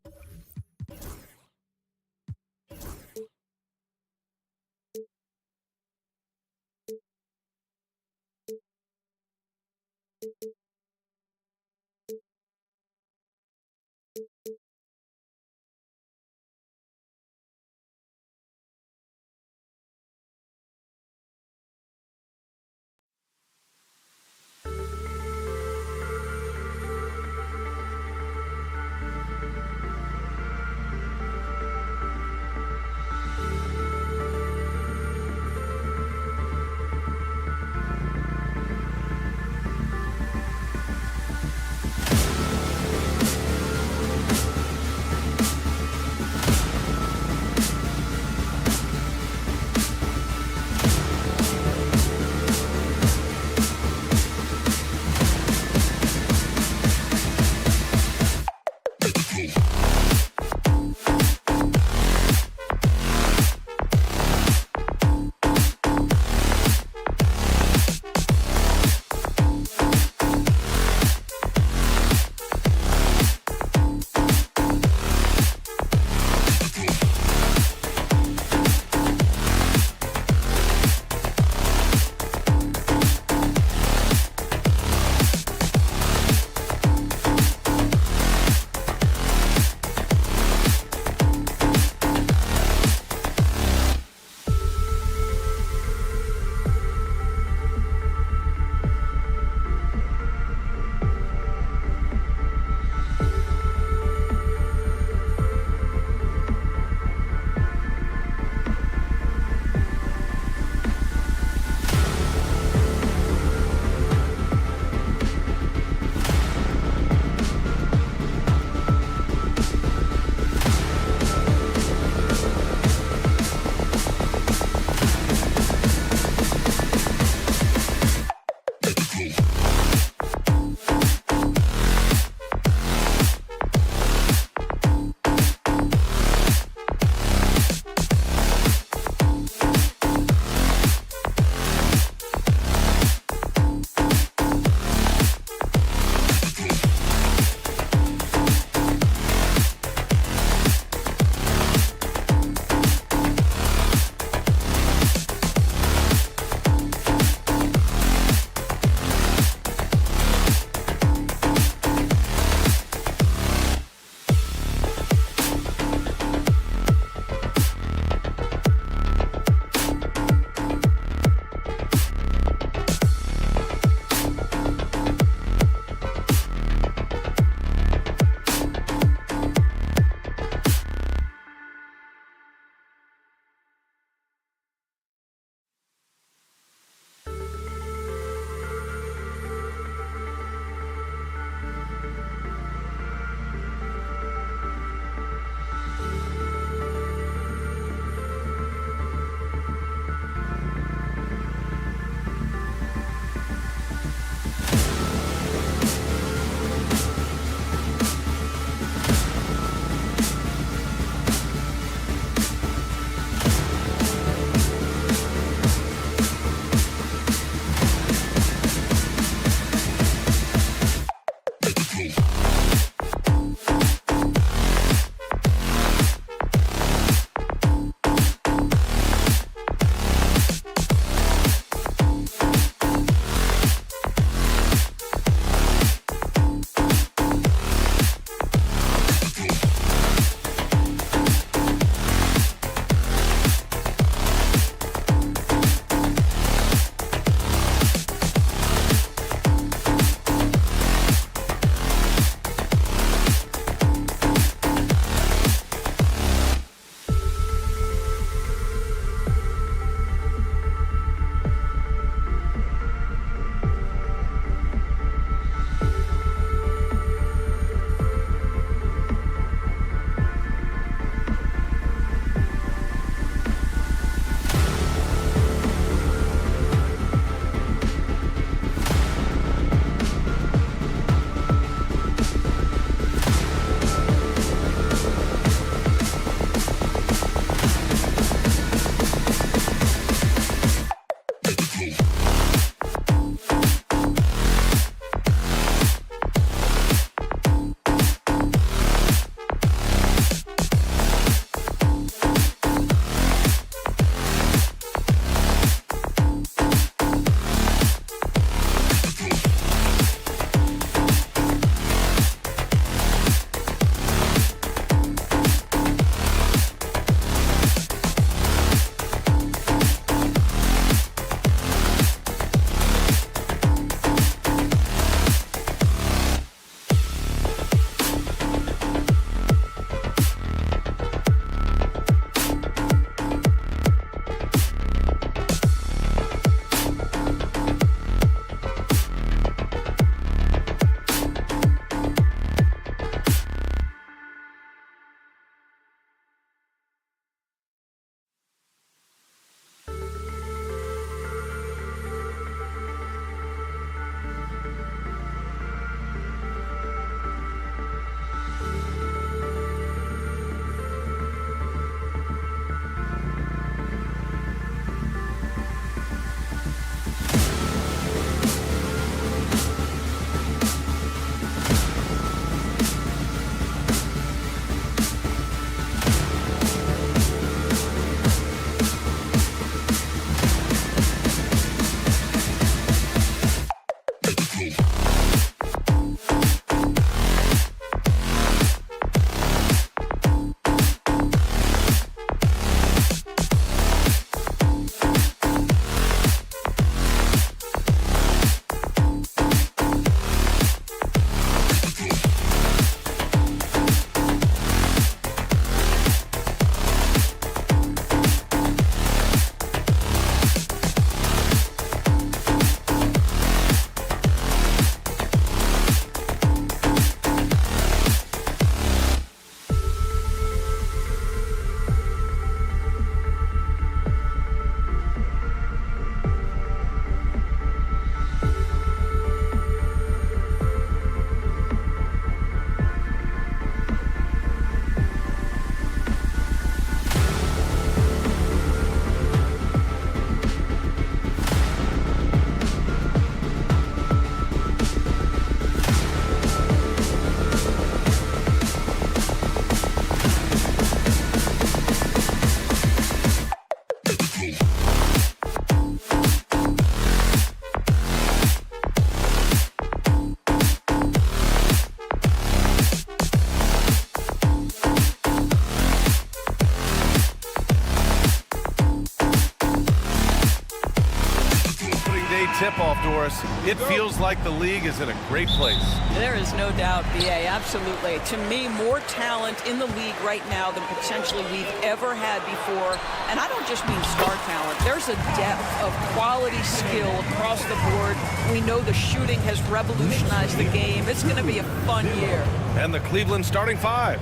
Doris. It feels like the league is in a great place. There is no doubt, B.A., absolutely. To me, more talent in the league right now than potentially we've ever had before. And I don't just mean star talent. There's a depth of quality skill across the board. We know the shooting has revolutionized the game. It's going to be a fun year. And the Cleveland starting five.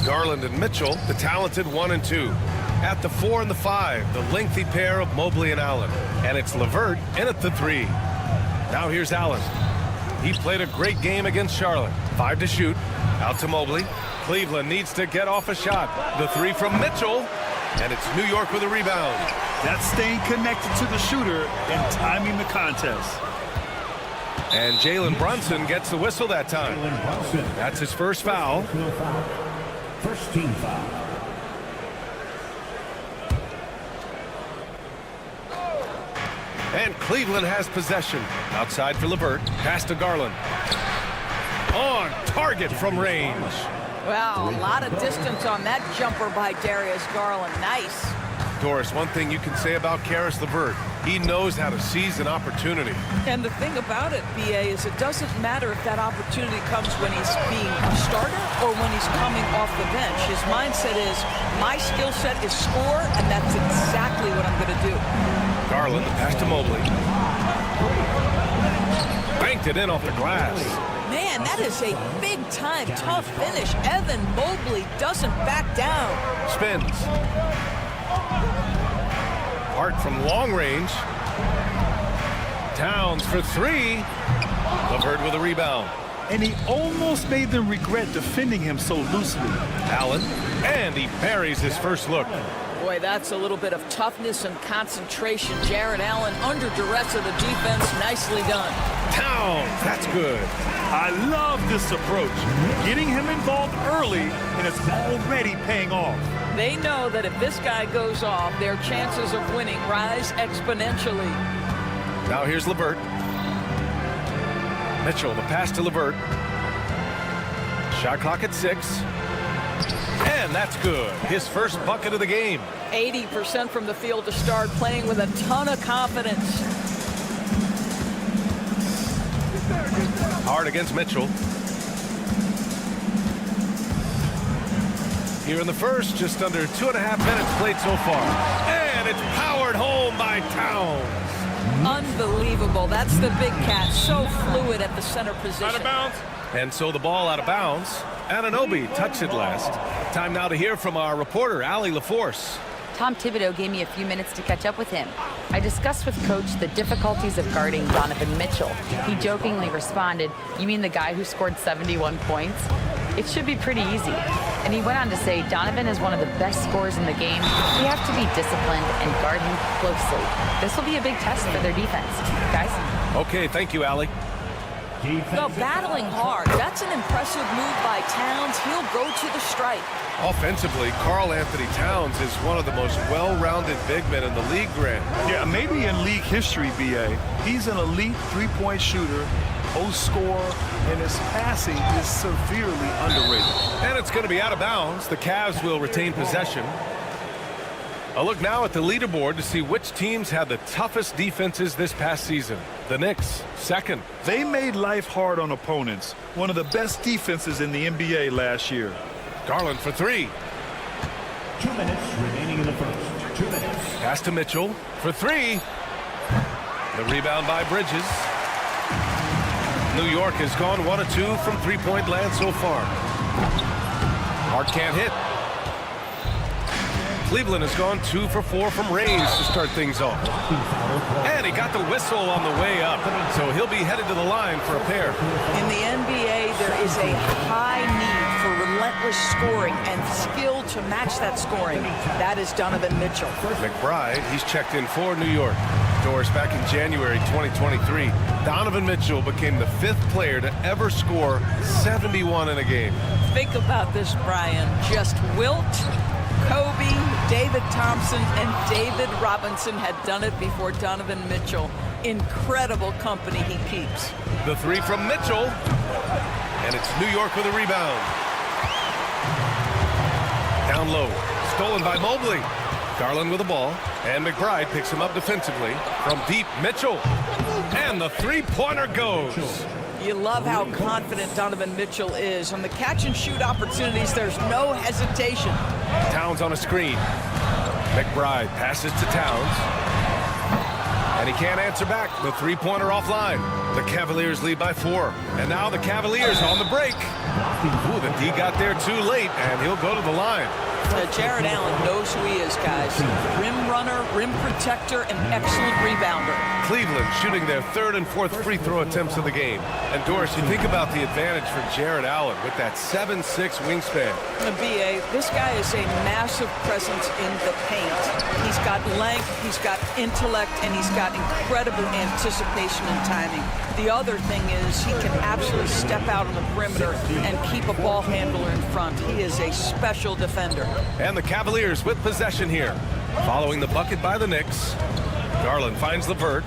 Garland and Mitchell, the talented 1 and 2. At the 4 and the 5, the lengthy pair of Mobley and Allen. And it's LeVert in at the 3. Now here's Allen. He played a great game against Charlotte. 5 to shoot. Out to Mobley. Cleveland needs to get off a shot. The 3 from Mitchell. And it's New York with a rebound. That's staying connected to the shooter and timing the contest. And Jalen Brunson gets the whistle that time. That's his first foul. First team foul. And Cleveland has possession. Outside for LeVert. Pass to Garland. On target from range. Wow, a lot of distance on that jumper by Darius Garland. Nice. Doris, one thing you can say about Caris LeVert, he knows how to seize an opportunity. And the thing about it, B.A., is it doesn't matter if that opportunity comes when he's being a starter or when he's coming off the bench. His mindset is, my skill set is score, and that's exactly what I'm going to do. Garland, the pass to Mobley. Banked it in off the glass. Man, that is a big-time tough finish. Evan Mobley doesn't back down. Spins. Hart from long range. Towns for 3. LeVert with a rebound. And he almost made them regret defending him so loosely. Allen, and he buries his first look. Boy, that's a little bit of toughness and concentration. Jared Allen under duress of the defense. Nicely done. Towns, that's good. I love this approach. Getting him involved early, and it's already paying off. They know that if this guy goes off, their chances of winning rise exponentially. Now here's LeVert. Mitchell, the pass to LeVert. Shot clock at 6. And that's good. His first bucket of the game. 80% from the field to start, playing with a ton of confidence. Hard against Mitchell. Here in the first, just under 2.5 minutes played so far. And it's powered home by Towns. Unbelievable. That's the big cat. So fluid at the center position. Out of bounds. And so the ball out of bounds. Anunoby touched it last. Time now to hear from our reporter, Allie LaForce. Tom Thibodeau gave me a few minutes to catch up with him. I discussed with Coach the difficulties of guarding Donovan Mitchell. He jokingly responded, "You mean the guy who scored 71 points? It should be pretty easy." And he went on to say Donovan is one of the best scorers in the game. We have to be disciplined and guard him closely. This will be a big test for their defense. Guys? Okay, thank you, Allie. Well, battling hard. That's an impressive move by Towns. He'll go to the stripe. Offensively, Karl Anthony Towns is one of the most well-rounded big men in the league, Grant. Yeah, maybe in league history, B.A. He's an elite three-point shooter, post scorer, and his passing is severely underrated. And it's going to be out of bounds. The Cavs will retain possession. A look now at the leaderboard to see which teams had the toughest defenses this past season. The Knicks, second. They made life hard on opponents. One of the best defenses in the NBA last year. Garland for 3. 2 minutes remaining in the first. 2 minutes. Pass to Mitchell for 3. The rebound by Bridges. New York has gone 1 of 2 from three-point land so far. Hart can't hit. Cleveland has gone 2 for 4 from range to start things off. And he got the whistle on the way up, so he'll be headed to the line for a pair. In the NBA, there is a high need for relentless scoring and skill to match that scoring. That is Donovan Mitchell. McBride, he's checked in for New York. Doris, back in January 2023, Donovan Mitchell became the 5th player to ever score 71 in a game. Think about this, Brian. Just Wilt, Kobe, David Thompson, and David Robinson had done it before Donovan Mitchell. Incredible company he keeps. The 3 from Mitchell, and it's New York with a rebound. Down low, stolen by Mobley. Garland with the ball, and McBride picks him up defensively. From deep, Mitchell. And the three-pointer goes. You love how confident Donovan Mitchell is. On the catch-and-shoot opportunities, there's no hesitation. Towns on a screen. McBride passes to Towns. And he can't answer back. The three-pointer offline. The Cavaliers lead by 4. And now the Cavaliers on the break. Ooh, the D got there too late, and he'll go to the line. Jared Allen knows who he is, guys. Rim runner, rim protector, and excellent rebounder. Cleveland shooting their 3rd and 4th free throw attempts of the game. And Doris, you think about the advantage for Jared Allen with that 7'6" wingspan. B.A., this guy is a massive presence in the paint. He's got length, he's got intellect, and he's got incredible anticipation and timing. The other thing is he can absolutely step out on the perimeter and keep a ball handler in front. He is a special defender. And the Cavaliers with possession here. Following the bucket by the Knicks. Garland finds LeVert.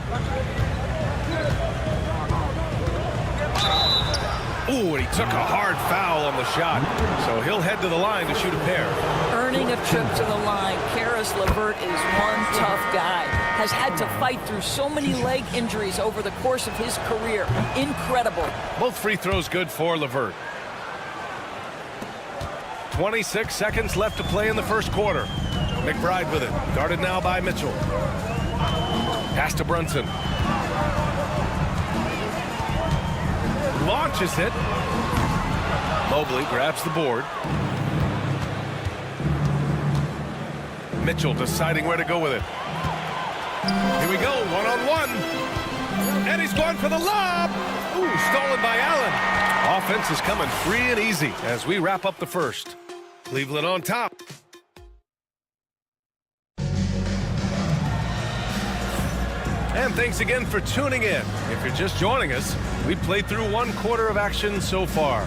Ooh, and he took a hard foul on the shot. So he'll head to the line to shoot a pair. Earning a trip to the line, Karis LeVert is one tough guy. Has had to fight through so many leg injuries over the course of his career. Incredible. Both free throws good for LeVert. 26 seconds left to play in the first quarter. McBride with it. Guarded now by Mitchell. Pass to Brunson. Launches it. Mobley grabs the board. Mitchell deciding where to go with it. Here we go, one-on-one. And he's going for the lob. Ooh, stolen by Allen. Offense is coming free and easy as we wrap up the first. Cleveland on top. And thanks again for tuning in. If you're just joining us, we played through 1 quarter of action so far.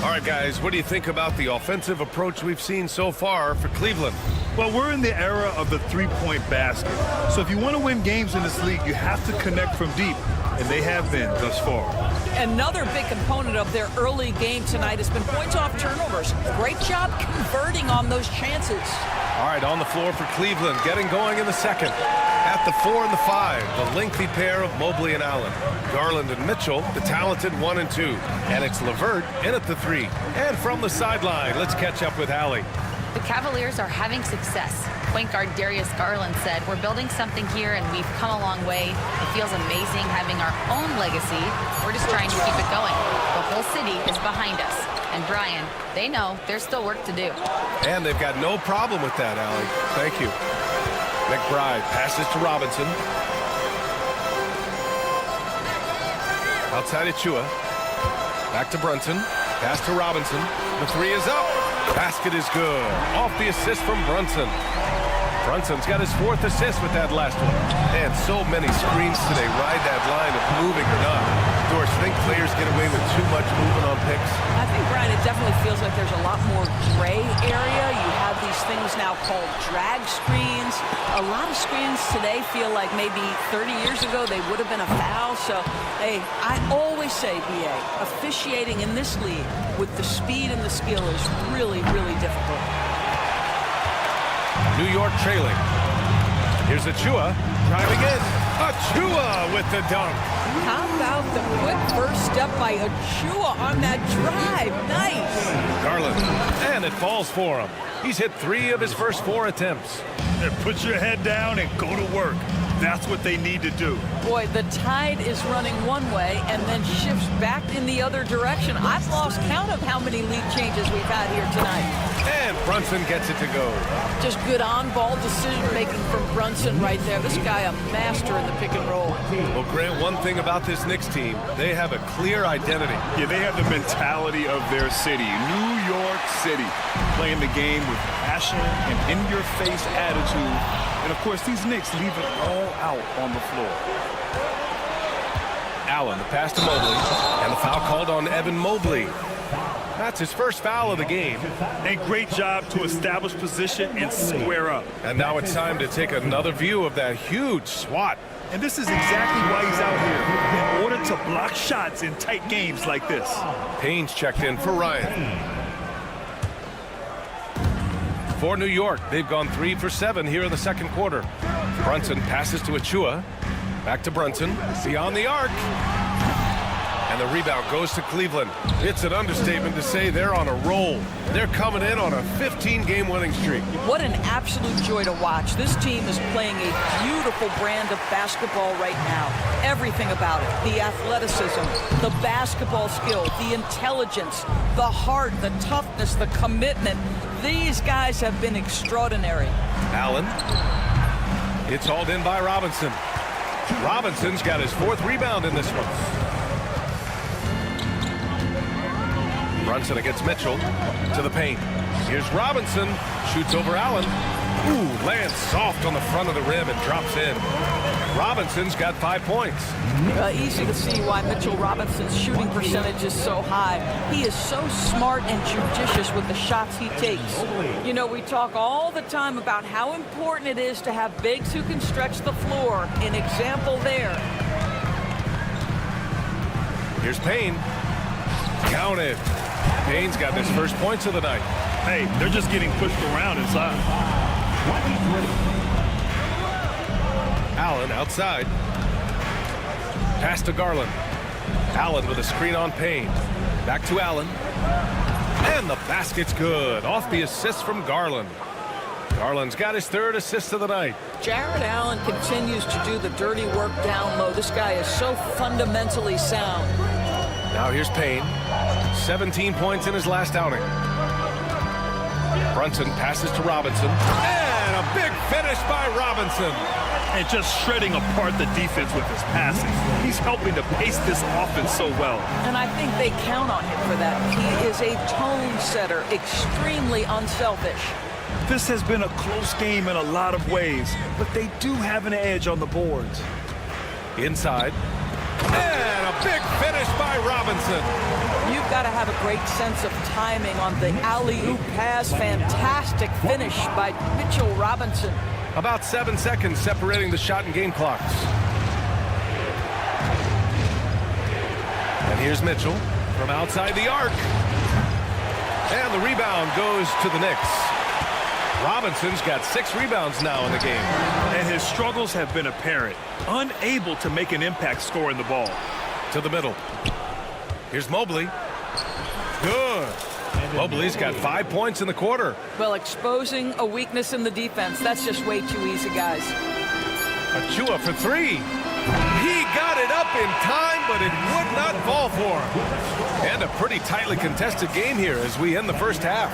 All right, guys, what do you think about the offensive approach we've seen so far for Cleveland? Well, we're in the era of the three-point basket. So if you want to win games in this league, you have to connect from deep, and they have been thus far. Another big component of their early game tonight has been points off turnovers. Great job converting on those chances. All right, on the floor for Cleveland, getting going in the second. At the 4 and the 5, the lengthy pair of Mobley and Allen. Garland and Mitchell, the talented 1 and 2. And it's LeVert in at the 3. And from the sideline, let's catch up with Allie. The Cavaliers are having success. Point guard Darius Garland said, "We're building something here and we've come a long way. It feels amazing having our own legacy. We're just trying to keep it going. The whole city is behind us." And Brian, they know there's still work to do. And they've got no problem with that, Allie. Thank you. McBride passes to Robinson. Outside Achua. Back to Brunson. Pass to Robinson. The 3 is up. Basket is good. Off the assist from Brunson. Brunson's got his 4th assist with that last one. And so many screens today ride that line of moving or not. Doris, think players get away with too much movement on picks? I think, Brian, it definitely feels like there's a lot more gray area. You have these things now called drag screens. A lot of screens today feel like maybe 30 years ago they would have been a foul. So, hey, I always say, BA, officiating in this league with the speed and the skill is really, really difficult. New York trailing. Here's Achua driving in. Achua with the dunk. How about the quick first step by Achua on that drive? Nice. Garland. And it falls for him. He's hit 3 of his first 4 attempts. Put your head down and go to work. That's what they need to do. Boy, the tide is running one way and then shifts back in the other direction. I've lost count of how many lead changes we've had here tonight. And Brunson gets it to go. Just good on-ball decision-making from Brunson right there. This guy a master in the pick and roll. Well, Grant, one thing about this Knicks team, they have a clear identity. Yeah, they have the mentality of their city, New York City, playing the game with passion and in-your-face attitude. And, of course, these Knicks leave it all out on the floor. Allen, the pass to Mobley, and the foul called on Evan Mobley. That's his first foul of the game. A great job to establish position and square up. And now it's time to take another view of that huge swat. And this is exactly why he's out here, in order to block shots in tight games like this. Payne's checked in for Ryan. For New York, they've gone 3 for 7 here in the second quarter. Brunson passes to Achua. Back to Brunson, beyond the arc. And the rebound goes to Cleveland. It's an understatement to say they're on a roll. They're coming in on a 15-game winning streak. What an absolute joy to watch. This team is playing a beautiful brand of basketball right now. Everything about it. The athleticism, the basketball skill, the intelligence, the heart, the toughness, the commitment. These guys have been extraordinary. Allen. It's hauled in by Robinson. Robinson's got his 4th rebound in this one. Brunson against Mitchell to the paint. Here's Robinson, shoots over Allen. Ooh, lands soft on the front of the rim and drops in. Robinson's got 5 points. Easy to see why Mitchell Robinson's shooting percentage is so high. He is so smart and judicious with the shots he takes. You know, we talk all the time about how important it is to have bigs who can stretch the floor. An example there. Here's Payne. Counted. Payne's got his first points of the night. Hey, they're just getting pushed around inside. Allen outside. Pass to Garland. Allen with a screen on Payne. Back to Allen. And the basket's good. Off the assist from Garland. Garland's got his 3rd assist of the night. Jared Allen continues to do the dirty work down low. This guy is so fundamentally sound. Now here's Payne. 17 points in his last outing. Brunson passes to Robinson. And a big finish by Robinson. And just shredding apart the defense with his passing. He's helping to pace this offense so well. And I think they count on him for that. He is a tone setter, extremely unselfish. This has been a close game in a lot of ways, but they do have an edge on the boards. Inside. And a big finish by Robinson. You've got to have a great sense of timing on the alley-oop pass. Fantastic finish by Mitchell Robinson. About 7 seconds separating the shot and game clocks. And here's Mitchell from outside the arc. And the rebound goes to the Knicks. Robinson's got 6 rebounds now in the game. And his struggles have been apparent. Unable to make an impact scoring the ball. To the middle. Here's Mobley. Good. Mobley's got 5 points in the quarter. Well, exposing a weakness in the defense, that's just way too easy, guys. Achua for 3. He got it up in time, but it would not fall for him. And a pretty tightly contested game here as we end the first half.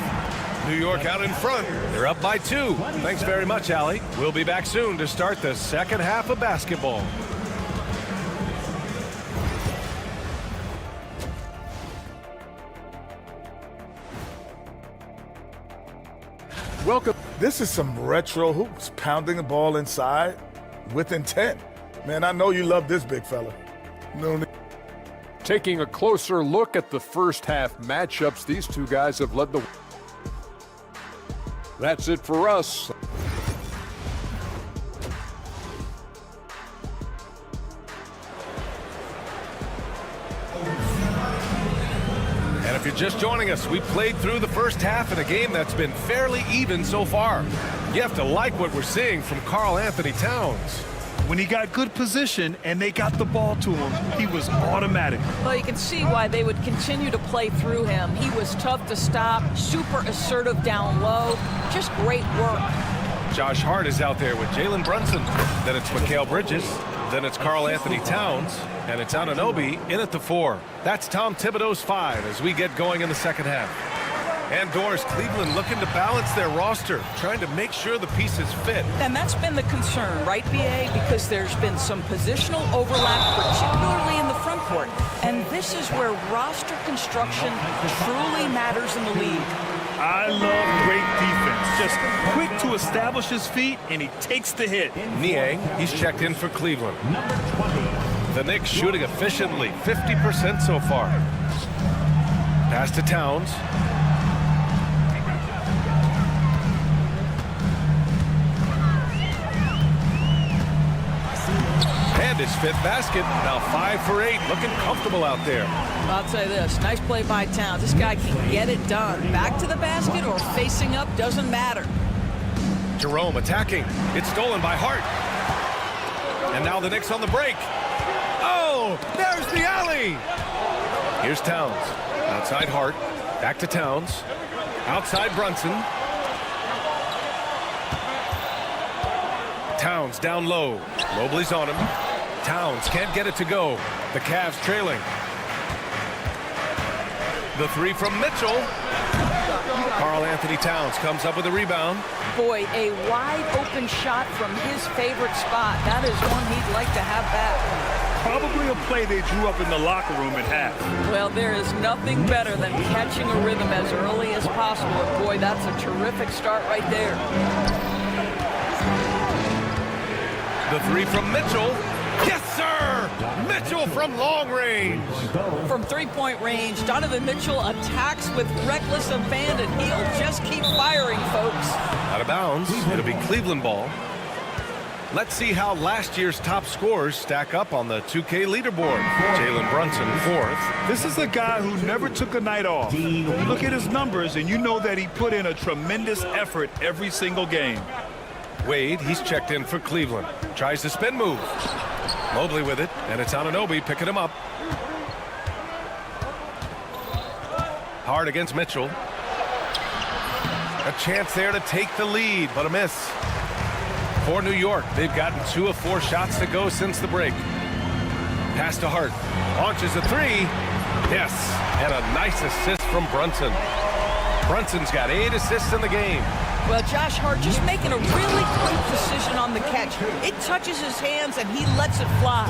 New York out in front. They're up by 2. Thanks very much, Allie. We'll be back soon to start the second half of basketball. Welcome. This is some retro hoops, pounding the ball inside with intent. Man, I know you love this big fella. No need. Taking a closer look at the first half matchups, these two guys have led the... That's it for us. And if you're just joining us, we played through the first half in a game that's been fairly even so far. You have to like what we're seeing from Karl Anthony Towns. When he got good position and they got the ball to him, he was automatic. Well, you can see why they would continue to play through him. He was tough to stop, super assertive down low, just great work. Josh Hart is out there with Jalen Brunson. Then it's Mikal Bridges. Then it's Karl Anthony Towns. And it's Anunoby in at the 4. That's Tom Thibodeau's 5 as we get going in the second half. And Doris, Cleveland looking to balance their roster, trying to make sure the pieces fit. And that's been the concern, right, BA? Because there's been some positional overlap, particularly in the front court. And this is where roster construction truly matters in the league. I love great defense. Just quick to establish his feet, and he takes the hit. Niang, he's checked in for Cleveland. The Knicks shooting efficiently, 50% so far. Pass to Towns. And his 5th basket, now 5 for 8, looking comfortable out there. I'll say this, nice play by Towns. This guy can get it done. Back to the basket or facing up, doesn't matter. Jerome attacking. It's stolen by Hart. And now the Knicks on the break. Oh, there's the alley. Here's Towns. Outside Hart. Back to Towns. Outside Brunson. Towns down low. Mobley's on him. Towns can't get it to go. The Cavs trailing. The three from Mitchell. Karl-Anthony Towns comes up with a rebound. Boy, a wide open shot from his favorite spot. That is one he'd like to have back. Probably a play they drew up in the locker room at half. Well, there is nothing better than catching a rhythm as early as possible. And boy, that's a terrific start right there. The three from Mitchell. Yes, sir! Mitchell from long range. From three-point range, Donovan Mitchell attacks with reckless abandon. He'll just keep firing, folks. Out of bounds. It'll be Cleveland ball. Let's see how last year's top scorers stack up on the 2K leaderboard. Jalen Brunson, 4th. This is a guy who never took a night off. You look at his numbers, and you know that he put in a tremendous effort every single game. Wade, he's checked in for Cleveland. Tries the spin move. Mobley with it, and it's Anunoby picking him up. Hard against Mitchell. A chance there to take the lead, but a miss. For New York, they've gotten 2 of 4 shots to go since the break. Pass to Hart. Launches a 3. Yes, and a nice assist from Brunson. Brunson's got 8 assists in the game. Well, Josh Hart just making a really quick decision on the catch. It touches his hands, and he lets it fly.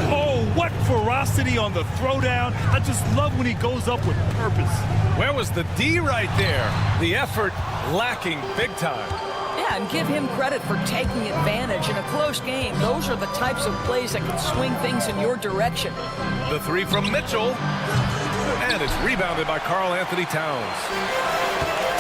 Oh, what ferocity on the throwdown. I just love when he goes up with purpose. Where was the D right there? The effort lacking big time. Yeah, and give him credit for taking advantage in a close game. Those are the types of plays that can swing things in your direction. The three from Mitchell. And it's rebounded by Karl-Anthony Towns.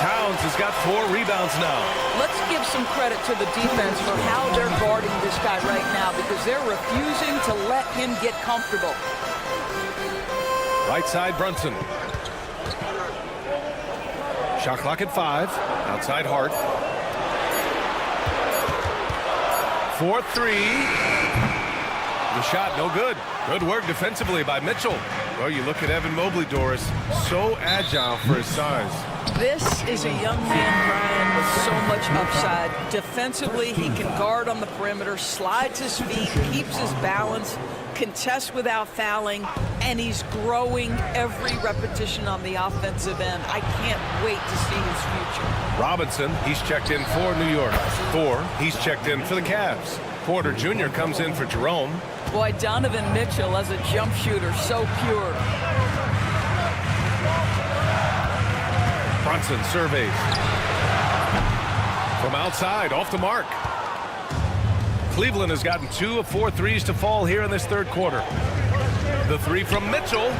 Towns has got 4 rebounds now. Let's give some credit to the defense for how they're guarding this guy right now because they're refusing to let him get comfortable. Right side Brunson. Shot clock at 5. Outside Hart. 4-3. The shot no good. Good work defensively by Mitchell. Well, you look at Evan Mobley, Doris. So agile for his size. This is a young man, Brian, with so much upside. Defensively, he can guard on the perimeter, slides his feet, keeps his balance, contests without fouling, and he's growing every repetition on the offensive end. I can't wait to see his future. Robinson, he's checked in for New York. Thor, he's checked in for the Cavs. Porter Jr. comes in for Jerome. Boy, Donovan Mitchell as a jump shooter, so pure. Brunson surveys. From outside, off the mark. Cleveland has gotten 2 of 4 threes to fall here in this third quarter. The three from Mitchell.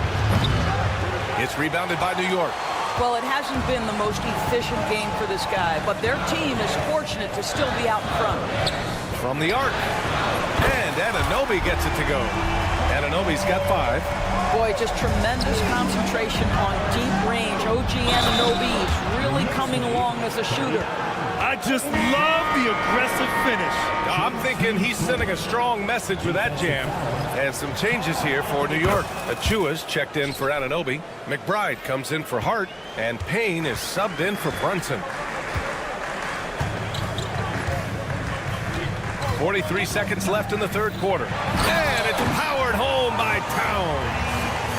It's rebounded by New York. Well, it hasn't been the most efficient game for this guy, but their team is fortunate to still be out in front. From the arc. And Anunoby gets it to go. Anunoby's got 5. Boy, just tremendous concentration on deep range. OG Anunoby is really coming along as a shooter. I just love the aggressive finish. I'm thinking he's sending a strong message with that jam. And some changes here for New York. Achua's checked in for Anunoby. McBride comes in for Hart. And Payne is subbed in for Brunson. 43 seconds left in the third quarter. And it's powered home by Towns.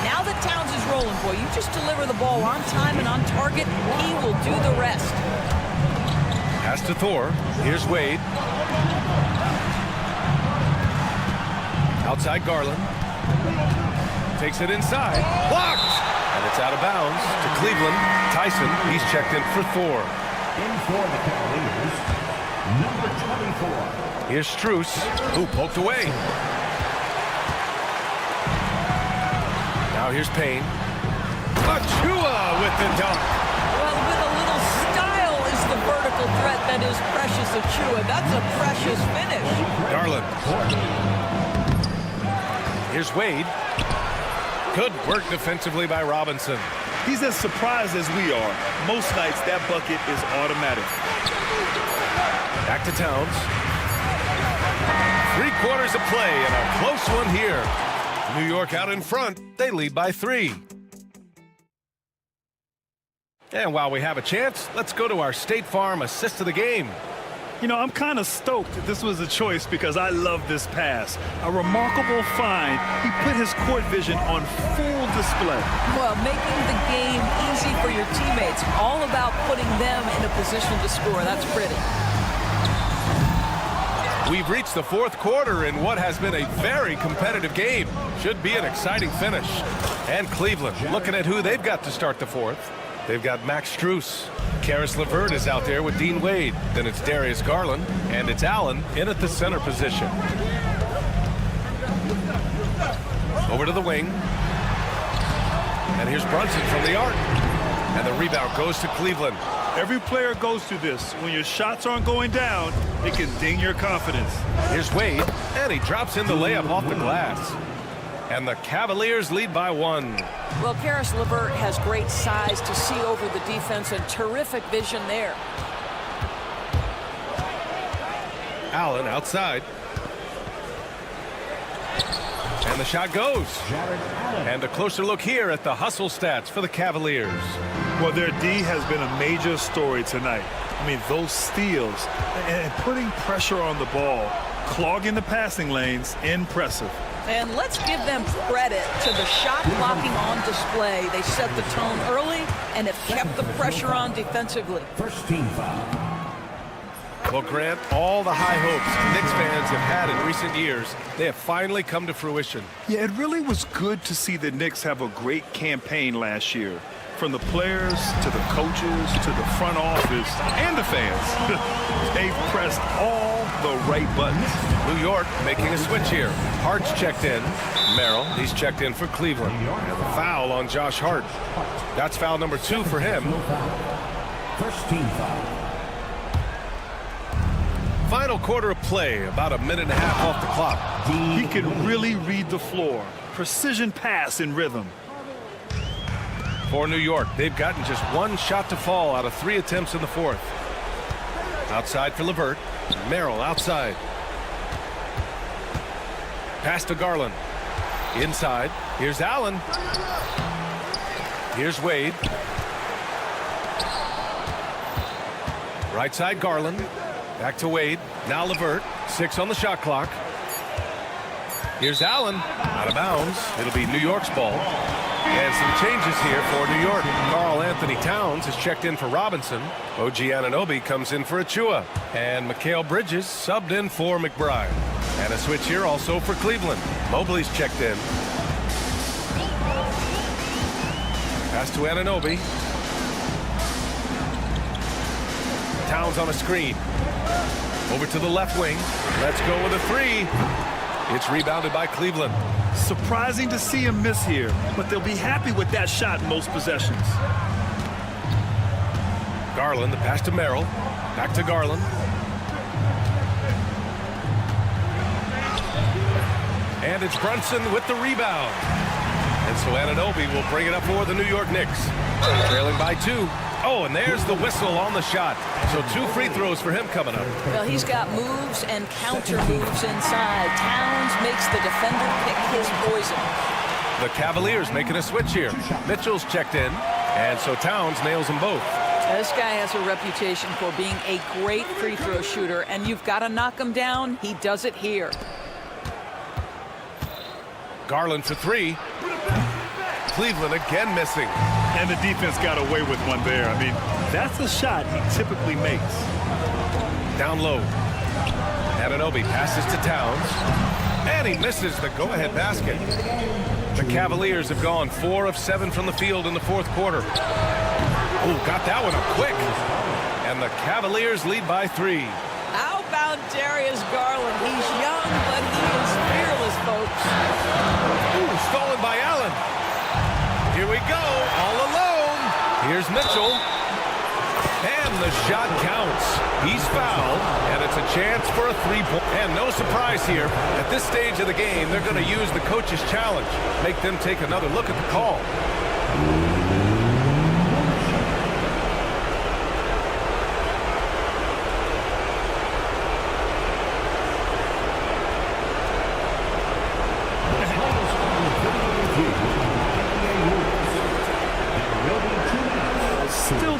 Now that Towns is rolling, boy, you just deliver the ball on time and on target, he will do the rest. Pass to Thor. Here's Wade. Outside Garland. Takes it inside. Blocked! And it's out of bounds to Cleveland. Tyson, he's checked in for Thor. In for the Cavaliers, number 24. Here's Strus, who poked away. Now here's Payne. Achua with the dunk. Well, with a little style is the vertical threat that is Precious Achua. That's a precious finish. Garland. Here's Wade. Good work defensively by Robinson. He's as surprised as we are. Most nights, that bucket is automatic. Back to Towns. 3/4 of play and a close one here. New York out in front. They lead by 3. And while we have a chance, let's go to our State Farm assist of the game. You know, I'm kind of stoked that this was a choice because I love this pass. A remarkable find. He put his court vision on full display. Well, making the game easy for your teammates. All about putting them in a position to score. That's pretty. We've reached the 4th quarter in what has been a very competitive game. Should be an exciting finish. And Cleveland looking at who they've got to start the 4th. They've got Max Strus. Caris LeVert is out there with Dean Wade. Then it's Darius Garland. And it's Allen in at the center position. Over to the wing. And here's Brunson from the arc. And the rebound goes to Cleveland. Every player goes through this. When your shots aren't going down, it can ding your confidence. Here's Wade. And he drops in the layup off the glass. And the Cavaliers lead by 1. Well, Caris LeVert has great size to see over the defense and terrific vision there. Allen outside. And the shot goes. And a closer look here at the hustle stats for the Cavaliers. Well, their D has been a major story tonight. I mean, those steals and putting pressure on the ball, clogging the passing lanes, impressive. And let's give them credit to the shot blocking on display. They set the tone early and have kept the pressure on defensively. First team foul. Well, Grant, all the high hopes Knicks fans have had in recent years, they have finally come to fruition. Yeah, it really was good to see the Knicks have a great campaign last year. From the players to the coaches to the front office and the fans. They've pressed all the right buttons. New York making a switch here. Hart's checked in. Merrill, he's checked in for Cleveland. And the foul on Josh Hart. That's foul number 2 for him. First team foul. Final quarter of play, about a minute and a half off the clock. He can really read the floor. Precision pass in rhythm. For New York, they've gotten just 1 shot to fall out of 3 attempts in the 4th. Outside for LeVert. Merrill outside. Pass to Garland. Inside. Here's Allen. Here's Wade. Right side Garland. Back to Wade. Now LeVert. 6 on the shot clock. Here's Allen. Out of bounds. It'll be New York's ball. And some changes here for New York. Karl Anthony Towns is checked in for Robinson. OG Anunoby comes in for Achua. And Mikal Bridges subbed in for McBride. And a switch here also for Cleveland. Mobley's checked in. Pass to Anunoby. Towns on a screen. Over to the left wing. Let's go with a 3. It's rebounded by Cleveland. Surprising to see him miss here, but they'll be happy with that shot in most possessions. Garland, the pass to Merrill. Back to Garland. And it's Brunson with the rebound. And so Anunoby will bring it up for the New York Knicks. Trailing by 2. Oh, and there's the whistle on the shot. So 2 free throws for him coming up. Well, he's got moves and counter moves inside. Towns makes the defender pick his poison. The Cavaliers making a switch here. Mitchell's checked in, and so Towns nails them both. This guy has a reputation for being a great free throw shooter, and you've got to knock him down. He does it here. Garland for 3. Cleveland again missing. And the defense got away with one there. I mean, that's a shot he typically makes. Down low. Anunoby passes to Towns. And he misses the go-ahead basket. The Cavaliers have gone 4 of 7 from the field in the 4th quarter. Oh, got that one up quick. And the Cavaliers lead by 3. How about Darius Garland? He's young, but he is fearless, folks. Ooh, stolen by Allen. Here we go, all alone. Here's Mitchell. And the shot counts. He's fouled, and it's a chance for a 3-point. And no surprise here. At this stage of the game, they're going to use the coach's challenge. Make them take another look at the call.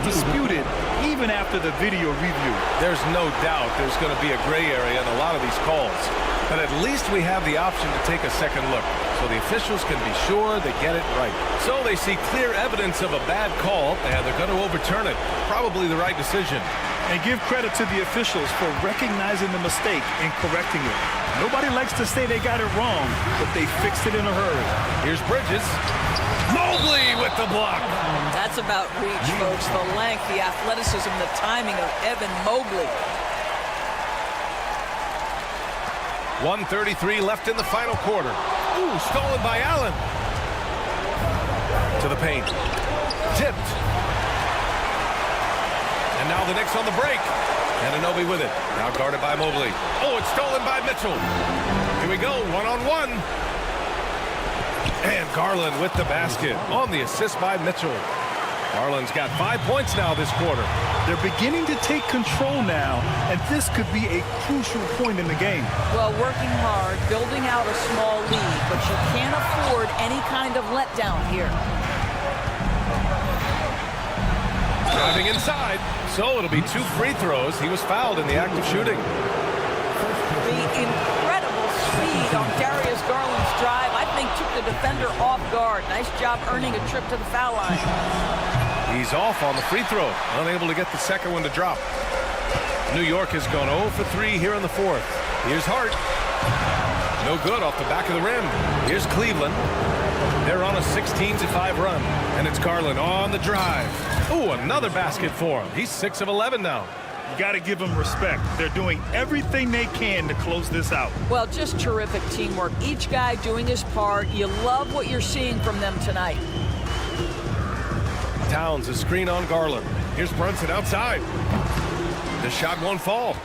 disputed even after the video review. There's no doubt there's going to be a gray area in a lot of these calls. But at least we have the option to take a second look, so the officials can be sure they get it right. So they see clear evidence of a bad call, and they're going to overturn it. Probably the right decision. And give credit to the officials for recognizing the mistake and correcting it. Nobody likes to say they got it wrong, but they fixed it in a hurry. Here's Bridges. Mobley with the block. That's about reach, folks. The length, the athleticism, the timing of Evan Mobley. 1:33 left in the final quarter. Ooh, stolen by Allen. To the paint. Tipped. And now the Knicks on the break. Anunoby with it. Now guarded by Mobley. Oh, it's stolen by Mitchell. Here we go, one-on-one. And Garland with the basket on the assist by Mitchell. Garland's got 5 points now this quarter. They're beginning to take control now, and this could be a crucial point in the game. Well, working hard, building out a small lead, but you can't afford any kind of letdown here. Driving inside, so it'll be 2 free throws. He was fouled in the act of shooting. The incredible speed on Darius Garland's drive, I think, took the defender off guard. Nice job earning a trip to the foul line. He's off on the free throw, unable to get the second one to drop. New York has gone 0 for 3 here in the fourth. Here's Hart. No good off the back of the rim. Here's Cleveland. They're on a 16-5 run, and it's Garland on the drive. Ooh, another basket for him. He's 6 of 11 now. You got to give them respect. They're doing everything they can to close this out. Well, just terrific teamwork. Each guy doing his part. You love what you're seeing from them tonight. Towns, a screen on Garland. Here's Brunson outside. The shot won't fall.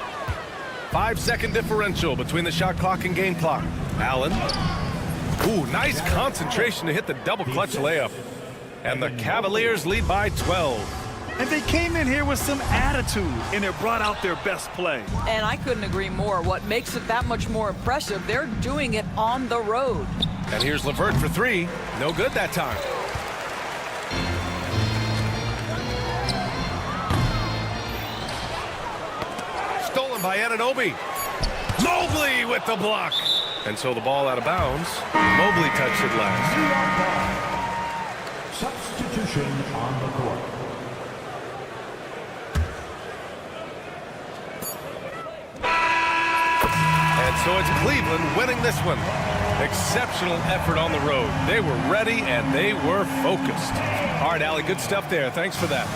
5-second differential between the shot clock and game clock. Allen. Ooh, nice concentration to hit the double clutch layup. And the Cavaliers lead by 12. And they came in here with some attitude, and it brought out their best play. And I couldn't agree more. What makes it that much more impressive, they're doing it on the road. And here's LeVert for 3. No good that time. Stolen by Anunoby. Mobley with the block. And so the ball out of bounds. Mobley touched it last. Substitution on the court. And so it's Cleveland winning this one. Exceptional effort on the road. They were ready and they were focused. All right, Allie, good stuff there. Thanks for that.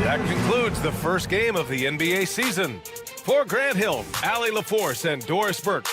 That concludes the first game of the NBA season. For Grant Hill, Allie LaForce, and Doris Burke.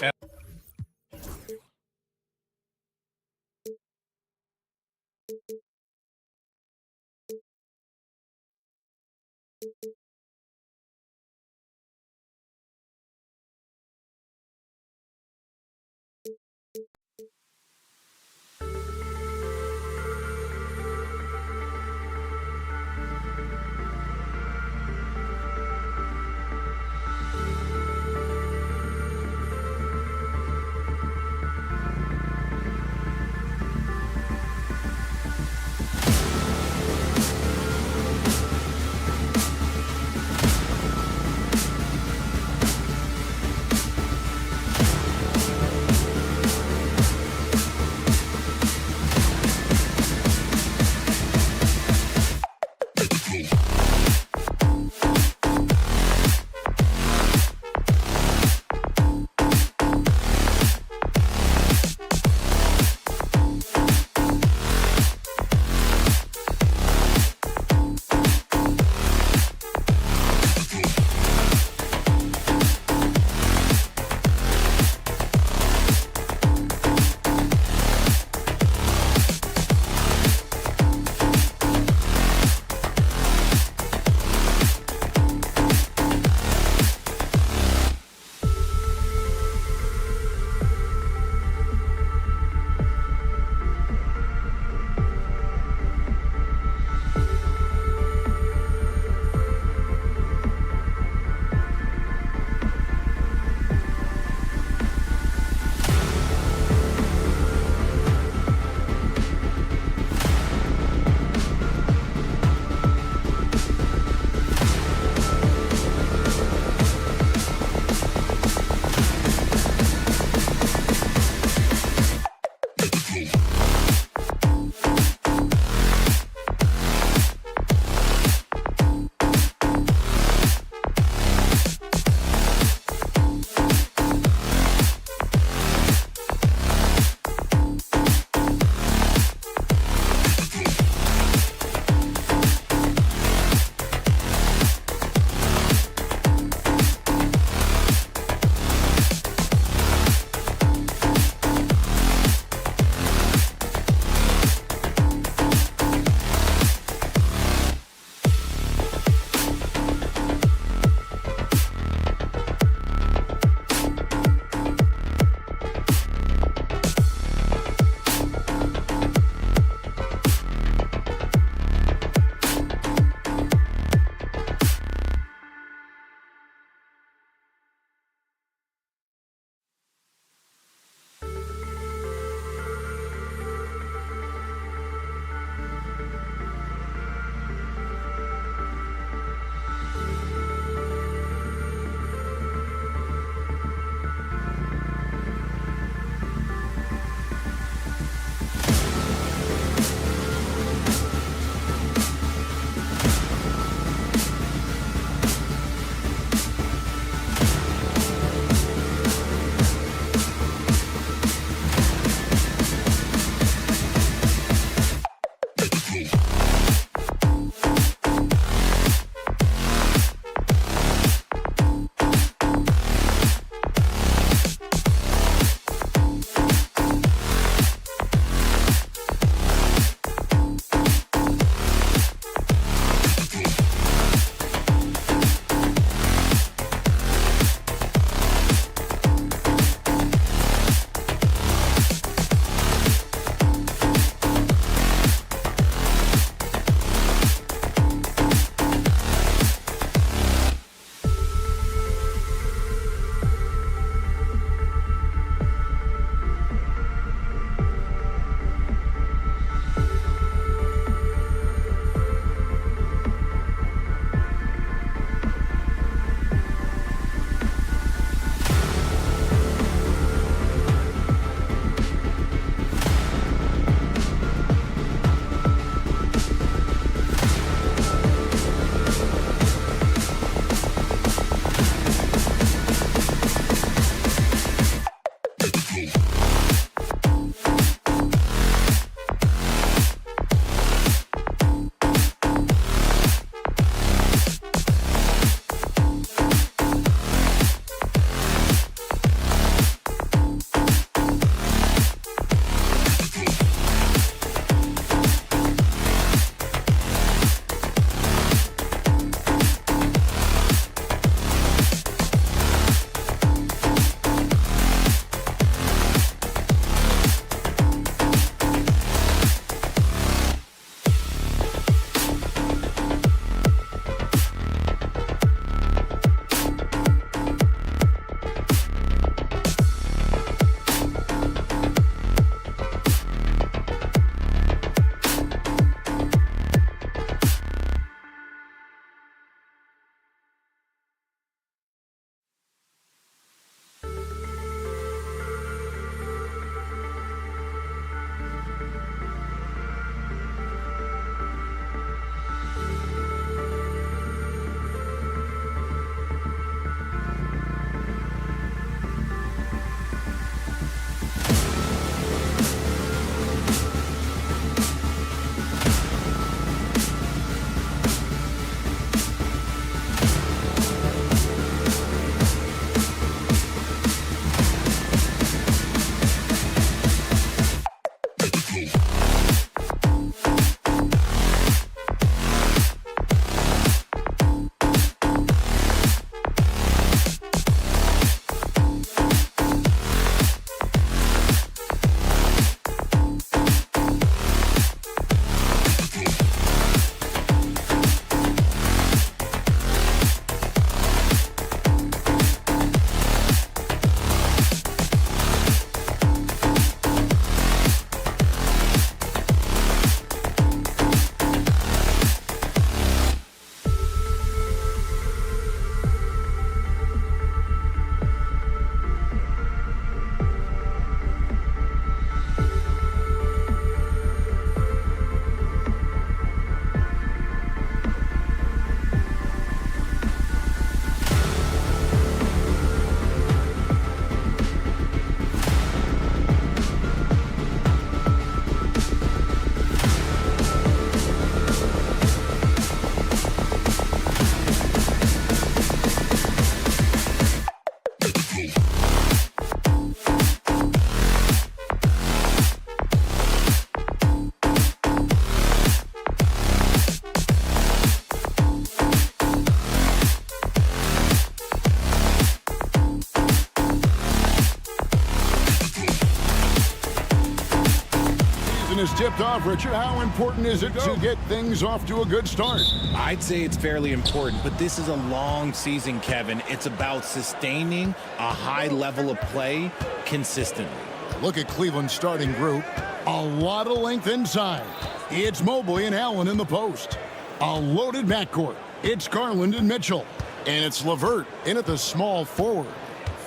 tipped off, Richard. How important is it to get things off to a good start? I'd say it's fairly important, but this is a long season, Kevin. It's about sustaining a high level of play consistently. Look at Cleveland's starting group. A lot of length inside. It's Mobley and Allen in the post. A loaded backcourt. It's Garland and Mitchell. And it's LeVert in at the small forward.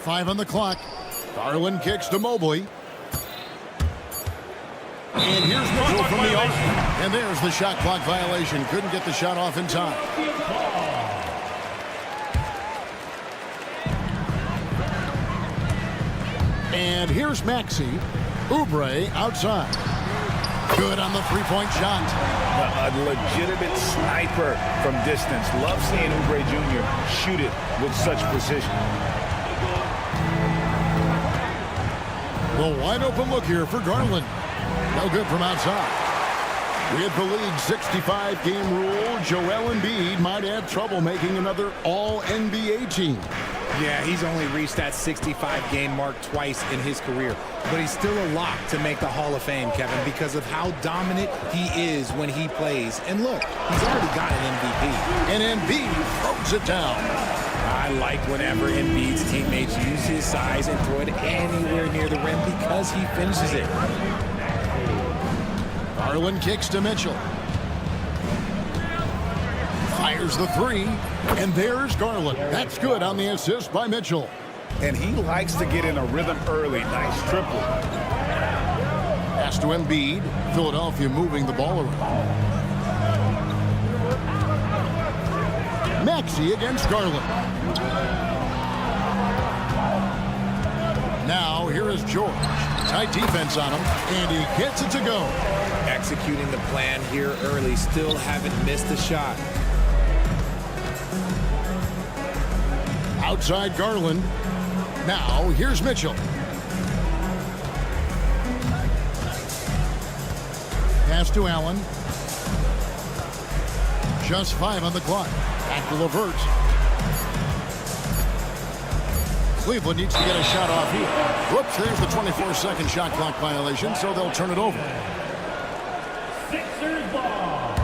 5 on the clock. Garland kicks to Mobley. And here's Mitchell from the arc. And there's the shot clock violation. Couldn't get the shot off in time. And here's Maxey. Oubre outside. Good on the three-point shot. A legitimate sniper from distance. Love seeing Oubre Jr. shoot it with such precision. The wide open look here for Garland. No good from outside. With the league's 65-game rule, Joel Embiid might have trouble making another All-NBA team. Yeah, he's only reached that 65-game mark twice in his career. But he's still a lock to make the Hall of Fame, Kevin, because of how dominant he is when he plays. And look, he's already got an MVP. And Embiid throws it down. I like whenever Embiid's teammates use his size and throw it anywhere near the rim because he finishes it. Garland kicks to Mitchell. Fires the three, and there's Garland. That's good on the assist by Mitchell. And he likes to get in a rhythm early. Nice triple. Pass to Embiid. Philadelphia moving the ball around. Maxey against Garland. Now here is George. Tight defense on him, and he gets it to go. Executing the plan here early. Still haven't missed a shot. Outside Garland. Now here's Mitchell. Pass to Allen. Just 5 on the clock. Back to LeVert. Cleveland needs to get a shot off here. Whoops, there's the 24-second shot clock violation, so they'll turn it over. Sixers ball.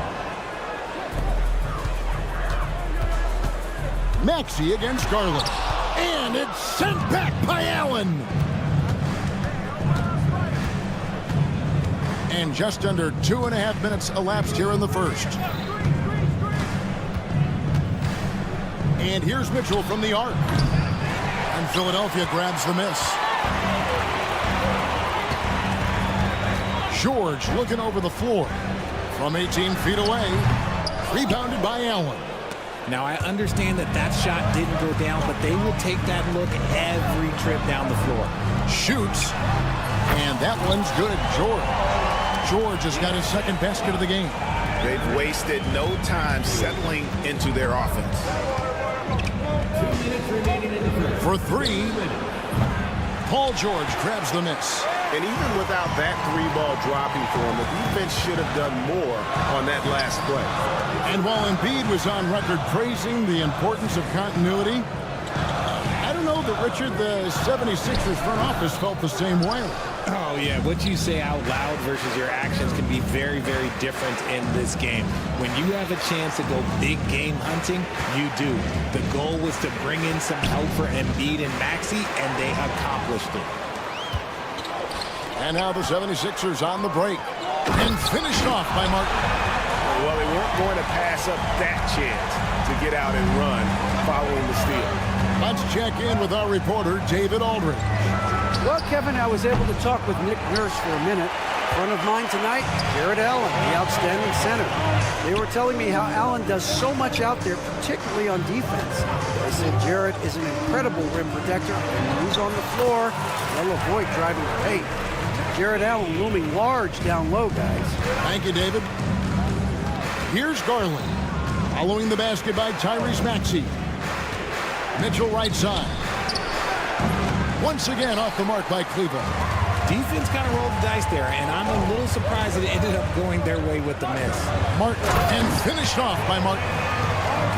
Maxey against Garland. And it's sent back by Allen. And just under 2.5 minutes elapsed here in the first. And here's Mitchell from the arc. And Philadelphia grabs the miss. George looking over the floor. From 18 feet away. Rebounded by Allen. Now, I understand that that shot didn't go down, but they will take that look every trip down the floor. Shoots. And that one's good. George has got his second basket of the game. They've wasted no time settling into their offense. 2 minutes remaining in the first. For three, Paul George grabs the miss. And even without that three-ball dropping for him, the defense should have done more on that last play. And while Embiid was on record praising the importance of continuity, I don't know that, Richard, the 76ers front office felt the same way. Oh, yeah. What you say out loud versus your actions can be very, very different in this game. When you have a chance to go big game hunting, you do. The goal was to bring in some help for Embiid and Maxey, and they accomplished it. And now the 76ers on the break. And finished off by Martin. Well, they weren't going to pass up that chance to get out and run following the steal. Let's check in with our reporter, David Aldridge. Well, Kevin, I was able to talk with Nick Nurse for a minute. Front of mine tonight, Jarrett Allen, the outstanding center. They were telling me how Allen does so much out there, particularly on defense. They said Jarrett is an incredible rim protector, and when he's on the floor, they'll avoid driving the paint. Jarrett Allen looming large down low, guys. Thank you, David. Here's Garland. Following the basket by Tyrese Maxey. Mitchell right side. Once again off the mark by Cleveland. Defense kind of rolled the dice there, and I'm a little surprised that it ended up going their way with the miss. Martin, and finished off by Martin.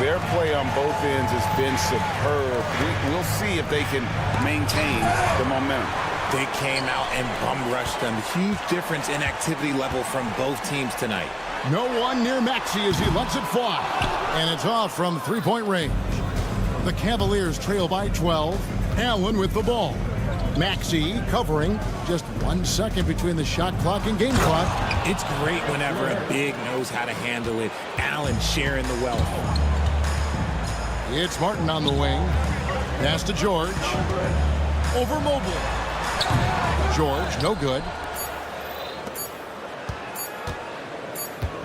Their play on both ends has been superb. We'll see if they can maintain the momentum. They came out and bum rushed them. Huge difference in activity level from both teams tonight. No one near Maxey as he lets it fly. And it's off from three-point range. The Cavaliers trail by 12. Allen with the ball. Maxey covering, just 1 second between the shot clock and game clock. It's great whenever a big knows how to handle it. Allen sharing the wealth. It's Martin on the wing. Pass to George. Over Mobley. George, no good.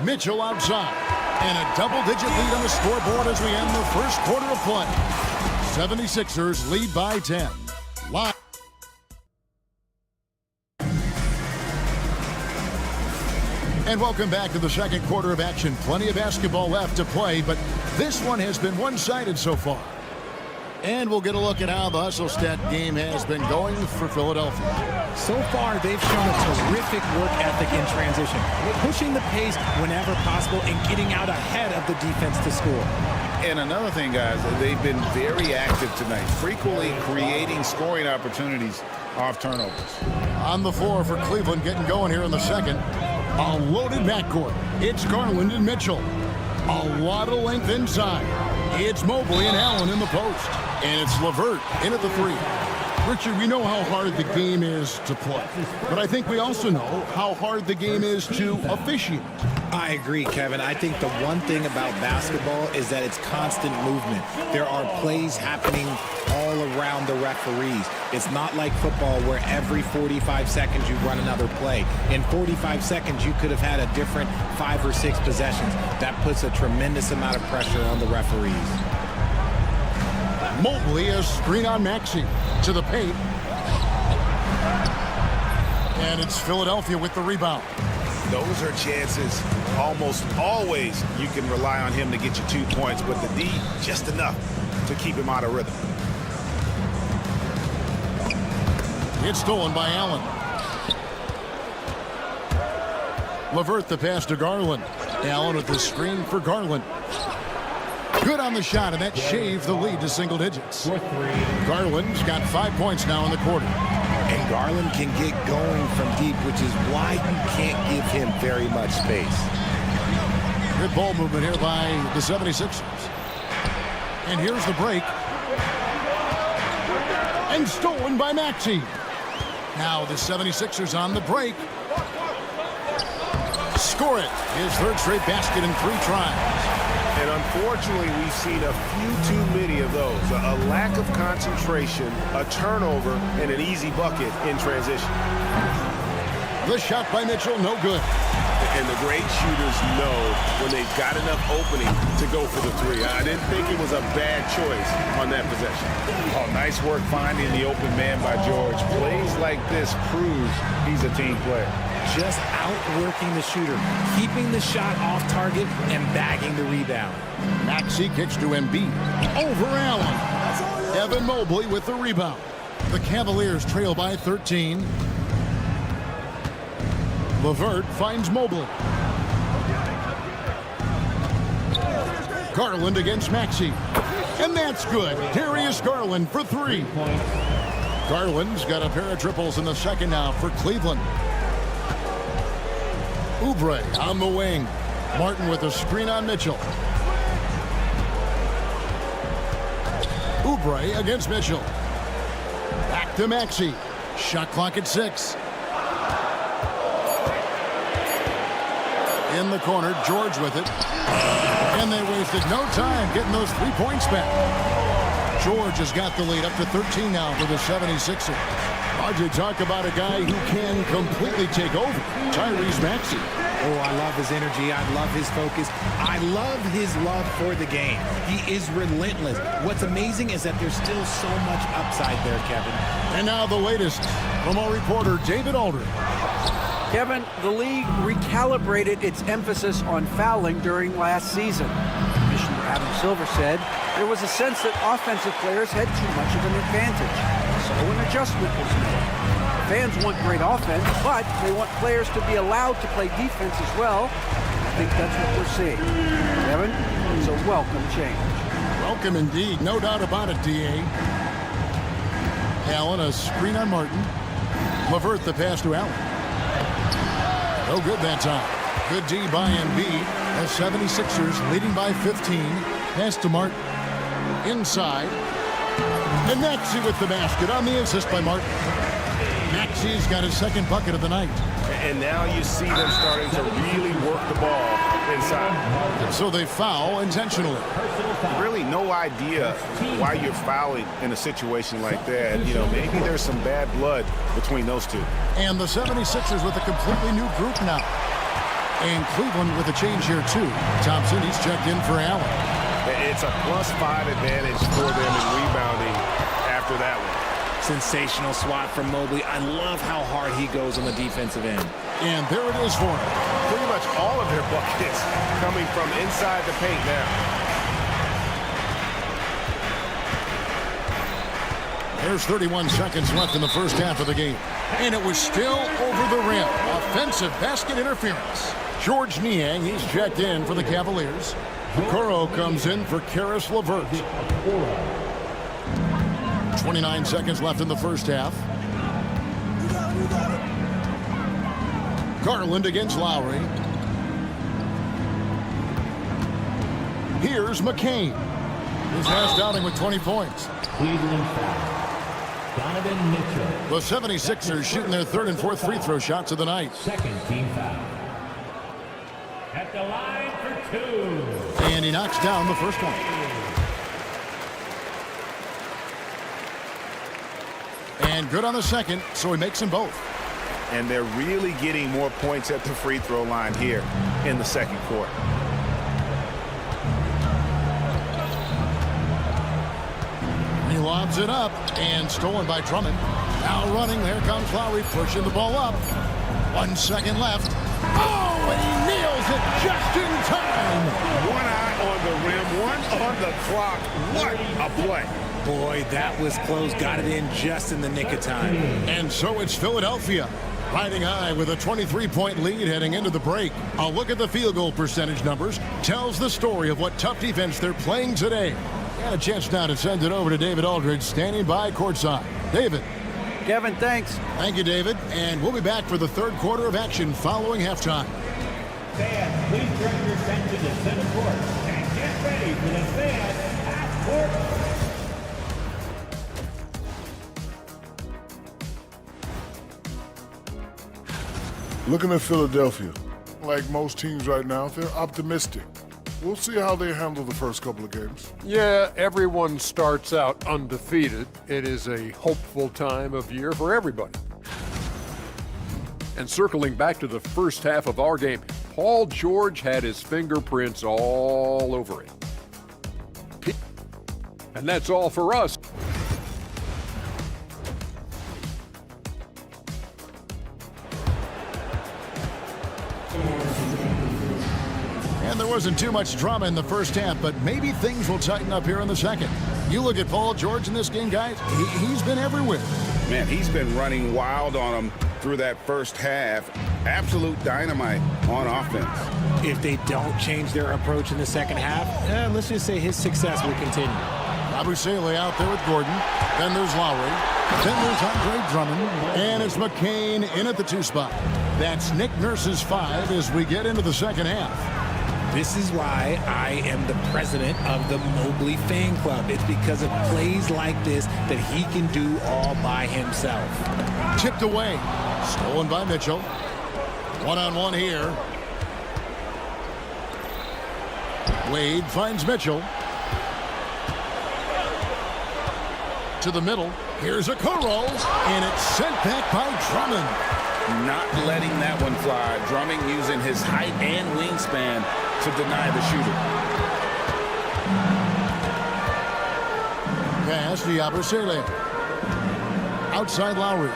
Mitchell outside. And a double-digit lead on the scoreboard as we end the first quarter of play. 76ers lead by 10. Live. And welcome back to the second quarter of action. Plenty of basketball left to play, but this one has been one-sided so far. And we'll get a look at how the hustle stat game has been going for Philadelphia. So far, they've shown a terrific work ethic in transition, pushing the pace whenever possible and getting out ahead of the defense to score. And another thing, guys, they've been very active tonight, frequently creating scoring opportunities off turnovers. On the floor for Cleveland, getting going here in the second. A loaded backcourt. It's Garland and Mitchell. A lot of length inside. It's Mobley and Allen in the post. And it's LeVert in at the three. Richard, we know how hard the game is to play, but I think we also know how hard the game is to officiate. I agree, Kevin. I think the one thing about basketball is that it's constant movement. There are plays happening all around the referees. It's not like football where every 45 seconds you run another play. In 45 seconds, you could have had a different 5 or 6 possessions. That puts a tremendous amount of pressure on the referees. Mobley, a screen on Maxey to the paint. And it's Philadelphia with the rebound. Those are chances. Almost always you can rely on him to get you 2 points, but the D, just enough to keep him out of rhythm. It's stolen by Allen. LeVert the pass to Garland. Allen with the screen for Garland. Good on the shot, and that shaved the lead to single digits. Garland's got 5 points now in the quarter. And Garland can get going from deep, which is why you can't give him very much space. Good ball movement here by the 76ers. And here's the break. And stolen by Maxey. Now the 76ers on the break. Score it. His third straight basket in 3 tries. And unfortunately, we've seen a few too many of those. A lack of concentration, a turnover, and an easy bucket in transition. The shot by Mitchell, no good. And the great shooters know when they've got enough opening to go for the 3. I didn't think it was a bad choice on that possession. Oh, nice work finding the open man by George. Plays like this proves he's a team player. Just outworking the shooter, keeping the shot off target and bagging the rebound. Maxey kicks to Embiid. Over Allen. Evan Mobley with the rebound. The Cavaliers trail by 13. LeVert finds Mobley. Garland against Maxey. And that's good. Darius Garland for 3. Garland's got a pair of triples in the second now for Cleveland. Oubre on the wing. Martin with a screen on Mitchell. Oubre against Mitchell. Back to Maxey. Shot clock at 6. In the corner, George with it. And they wasted no time getting those 3 points back. George has got the lead up to 13 now for the 76ers. Roger, talk about a guy who can completely take over. Tyrese Maxey. Oh, I love his energy. I love his focus. I love his love for the game. He is relentless. What's amazing is that there's still so much upside there, Kevin. And now the latest from our reporter, David Aldridge. Kevin, the league recalibrated its emphasis on fouling during last season. Commissioner Adam Silver said there was a sense that offensive players had too much of an advantage. So an adjustment was made. Fans want great offense, but they want players to be allowed to play defense as well. I think that's what we're seeing. Kevin, it's a welcome change. Welcome indeed. No doubt about it, D.A. Allen, a screen on Martin. LeVert the pass to Allen. No good that time. Good D by Embiid. The 76ers leading by 15. Pass to Martin. Inside. And Maxey with the basket on the assist by Martin. Maxey's got his second bucket of the night. And now you see them starting to really work the ball inside. So they foul intentionally. Really no idea why you're fouling in a situation like that. You know, maybe there's some bad blood between those two. And the 76ers with a completely new group now. And Cleveland with a change here too. Thompson, he's checked in for Allen. It's a +5 advantage for them in rebounding after that one. Sensational swat from Mobley. I love how hard he goes on the defensive end. And there it is for him. Pretty much all of their buckets coming from inside the paint now. There's 31 seconds left in the first half of the game. And it was still over the rim. Offensive basket interference. George Niang, he's checked in for the Cavaliers. CLA-RO comes in for Caris LeVert. 29 seconds left in the first half. Garland against Lowry. Here's McCain. His last outing with 20 points. Cleveland foul. Donovan Mitchell. The 76ers shooting their third and fourth free throw shots of the night. Second team foul. At the line for 2. And he knocks down the first one. And good on the second, so he makes them both. And they're really getting more points at the free throw line here in the second quarter. He lobs it up and stolen by Drummond. Now running, there comes Lowry pushing the ball up. 1 second left. Oh, and he nails it just in time. One eye on the rim, one on the clock. What a play. Boy, that was close. Got it in just in the nick of time. And so it's Philadelphia riding high with a 23-point lead heading into the break. A look at the field goal percentage numbers tells the story of what tough defense they're playing today. Got a chance now to send it over to David Aldridge, standing by courtside. David. Kevin, thanks. Thank you, David. And we'll be back for the third quarter of action following halftime. Fans, please turn your attention to center court and get ready for the fans half court. Looking at Philadelphia, like most teams right now, they're optimistic. We'll see how they handle the first couple of games. Yeah, everyone starts out undefeated. It is a hopeful time of year for everybody. And circling back to the first half of our game, Paul George had his fingerprints all over it. And that's all for us. And there wasn't too much drama in the first half, but maybe things will tighten up here in the second. You look at Paul George in this game, guys, he's been everywhere. Man, he's been running wild on them through that first half. Absolute dynamite on offense. If they don't change their approach in the second half, let's just say his success will continue. Abusele out there with Gordon. Then there's Lowry. Then there's Andre Drummond. And it's McCain in at the 2 spot. That's Nick Nurse's 5 as we get into the second half. This is why I am the president of the Mobley fan club. It's because of plays like this that he can do all by himself. Tipped away. Stolen by Mitchell. One-on-one here. Wade finds Mitchell. To the middle. Here's a CLA-RO. And it's sent back by Drummond. Not letting that one fly. Drummond using his height and wingspan to deny the shooter. Pass to Abusele. Outside Lowry.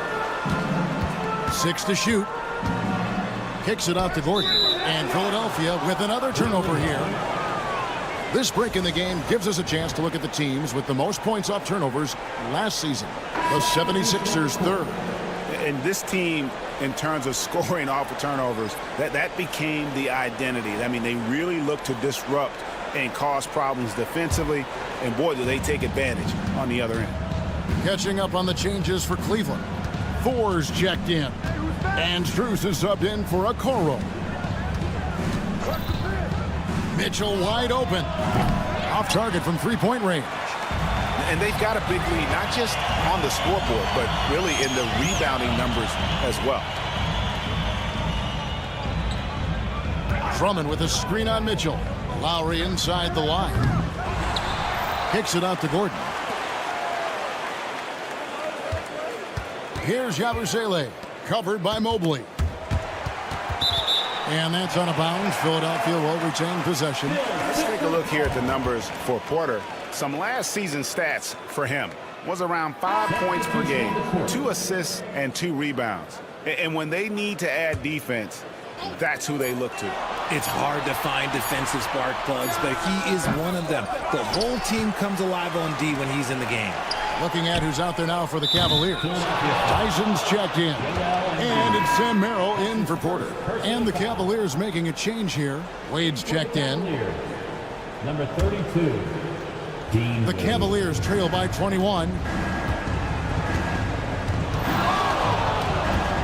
6 to shoot. Kicks it out to Gordon. And Philadelphia with another turnover here. This break in the game gives us a chance to look at the teams with the most points off turnovers last season. The 76ers third. And this team, in terms of scoring off of turnovers, that became the identity. I mean, they really look to disrupt and cause problems defensively. And boy, do they take advantage on the other end. Catching up on the changes for Cleveland. Thor's checked in. And Strus is subbed in for a CLA-RO. Mitchell wide open. Off target from three-point range. And they've got a big lead, not just on the scoreboard, but really in the rebounding numbers as well. Drummond with a screen on Mitchell. Lowry inside the line. Kicks it out to Gordon. Here's Yabusele, covered by Mobley. And that's out of bounds. Philadelphia will retain possession. Let's take a look here at the numbers for Porter. Some last season stats for him was around 5 points per game, 2 assists and 2 rebounds. And when they need to add defense, that's who they look to. It's hard to find defensive spark plugs, but he is one of them. The whole team comes alive on D when he's in the game. Looking at who's out there now for the Cavaliers. Tyson's checked in. And it's Sam Merrill in for Porter. And the Cavaliers making a change here. Wade's checked in. Number 32. The Cavaliers trail by 21.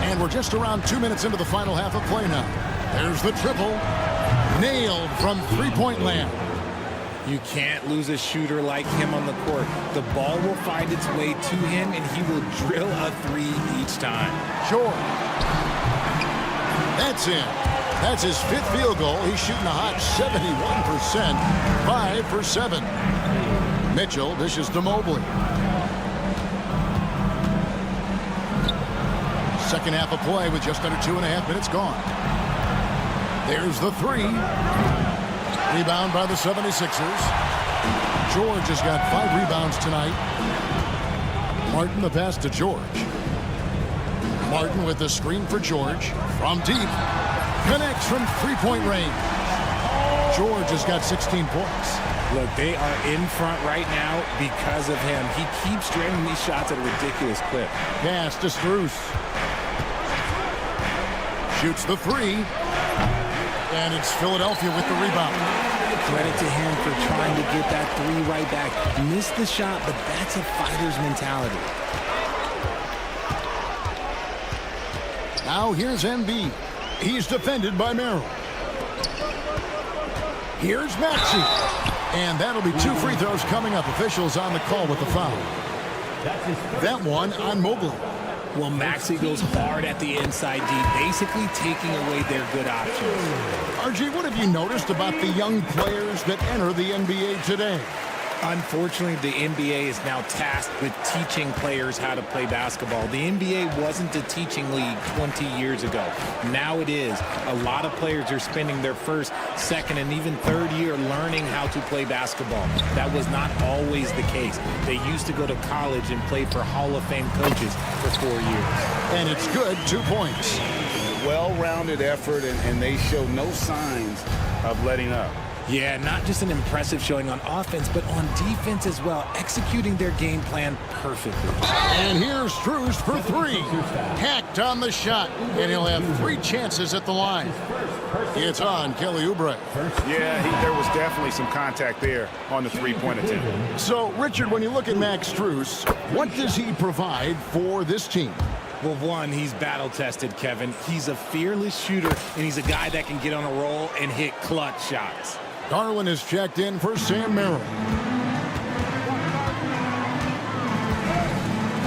And we're just around 2 minutes into the final half of play now. There's the triple. Nailed from three-point land. You can't lose a shooter like him on the court. The ball will find its way to him, and he will drill a three each time. Sure. That's in. That's his 5th field goal. He's shooting a hot 71%. 5 for 7. Mitchell dishes to Mobley. Second half of play with just under 2.5 minutes gone. There's the three. Rebound by the 76ers. George has got 5 rebounds tonight. Martin the pass to George. Martin with the screen for George. From deep. Connects from three-point range. George has got 16 points. Look, they are in front right now because of him. He keeps draining these shots at a ridiculous clip. Pass to Strus. Shoots the three. And it's Philadelphia with the rebound. Credit to him for trying to get that three right back. Missed the shot, but that's a fighter's mentality. Now here's Embiid. He's defended by Merrill. Here's Maxey. And that'll be 2 free throws coming up. Officials on the call with the foul. That one on Mobley. Well, Maxey goes hard at the inside D, basically taking away their good options. RG, what have you noticed about the young players that enter the NBA today? Unfortunately, the NBA is now tasked with teaching players how to play basketball. The NBA wasn't a teaching league 20 years ago. Now it is. A lot of players are spending their first, second, and even third year learning how to play basketball. That was not always the case. They used to go to college and play for Hall of Fame coaches for 4 years. And it's good, 2 points. Well-rounded effort, and they show no signs of letting up. Yeah, not just an impressive showing on offense, but on defense as well, executing their game plan perfectly. And here's Strus for 3. Hacked on the shot, and he'll have 3 chances at the line. It's on Kelly Oubre. Yeah, there was definitely some contact there on the three-point attempt. So, Richard, when you look at Max Strus, what does he provide for this team? Well, one, he's battle-tested, Kevin. He's a fearless shooter, and he's a guy that can get on a roll and hit clutch shots. Garland is checked in for Sam Merrill.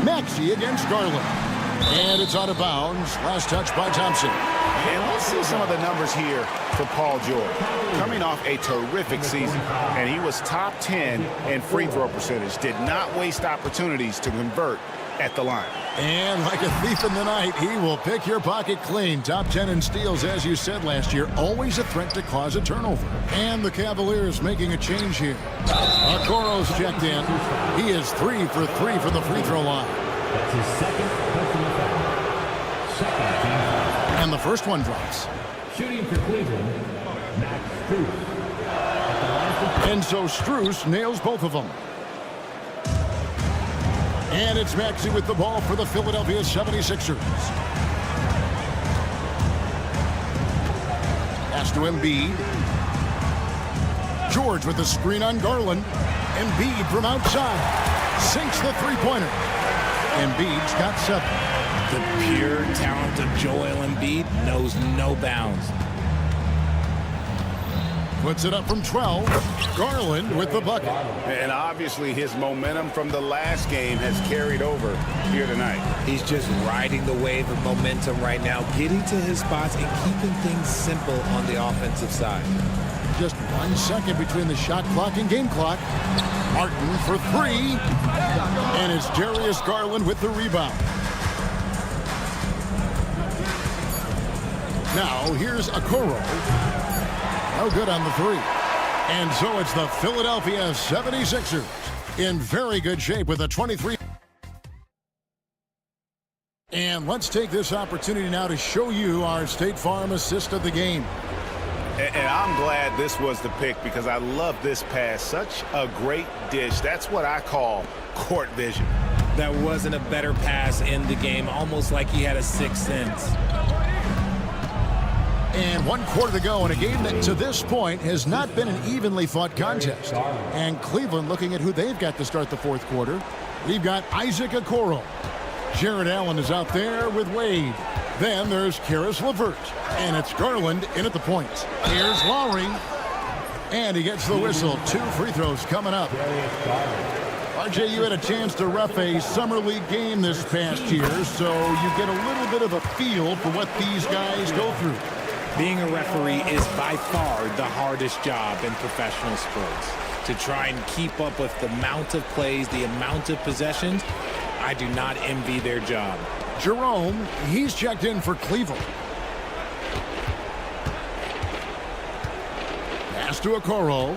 Maxey against Garland. And it's out of bounds. Last touch by Thompson. And let's see some of the numbers here for Paul George. Coming off a terrific season, and he was top 10 in free throw percentage. Did not waste opportunities to convert at the line. And like a thief in the night, he will pick your pocket clean. Top 10 in steals, as you said last year. Always a threat to cause a turnover. And the Cavaliers making a change here. Okoro's checked in. He is 3 for 3 from the free throw line. That's his second personal foul. Second team foul. And the first one drops. Shooting for Cleveland, Max Strus. And so Strus nails both of them. And it's Maxey with the ball for the Philadelphia 76ers. Pass to Embiid. George with the screen on Garland. Embiid from outside. Sinks the three-pointer. Embiid's got 7. The pure talent of Joel Embiid knows no bounds. Puts it up from 12. Garland with the bucket. And obviously his momentum from the last game has carried over here tonight. He's just riding the wave of momentum right now, getting to his spots and keeping things simple on the offensive side. Just 1 second between the shot clock and game clock. Martin for 3. And it's Darius Garland with the rebound. Now here's Okoro. No good on the 3. And so it's the Philadelphia 76ers in very good shape with a 23. And let's take this opportunity now to show you our State Farm assist of the game. And I'm glad this was the pick because I love this pass. Such a great dish. That's what I call court vision. That wasn't a better pass in the game, almost like he had a sixth sense. And 1 quarter to go in a game that to this point has not been an evenly fought contest. And Cleveland looking at who they've got to start the 4th quarter. We've got Isaac Okoro. Jared Allen is out there with Wade. Then there's Karis LeVert. And it's Garland in at the points. Here's Lowry. And he gets the whistle. 2 free throws coming up. RJ, you had a chance to ref a Summer League game this past year, so you get a little bit of a feel for what these guys go through. Being a referee is by far the hardest job in professional sports. To try and keep up with the amount of plays, the amount of possessions, I do not envy their job. Jerome, he's checked in for Cleveland. Pass to Okoro.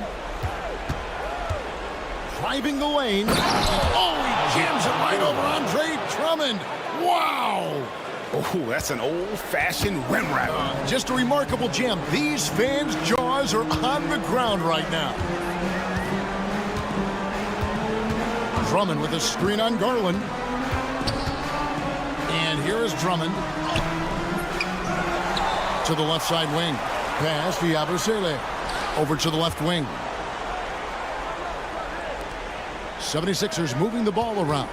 Driving the lane. Oh, he jams it right over Andre Drummond. Wow! Oh, that's an old-fashioned rim wrap. Just a remarkable jam. These fans' jaws are on the ground right now. Drummond with a screen on Garland. And here is Drummond. To the left side wing. Pass to Yabusele. Over to the left wing. 76ers moving the ball around.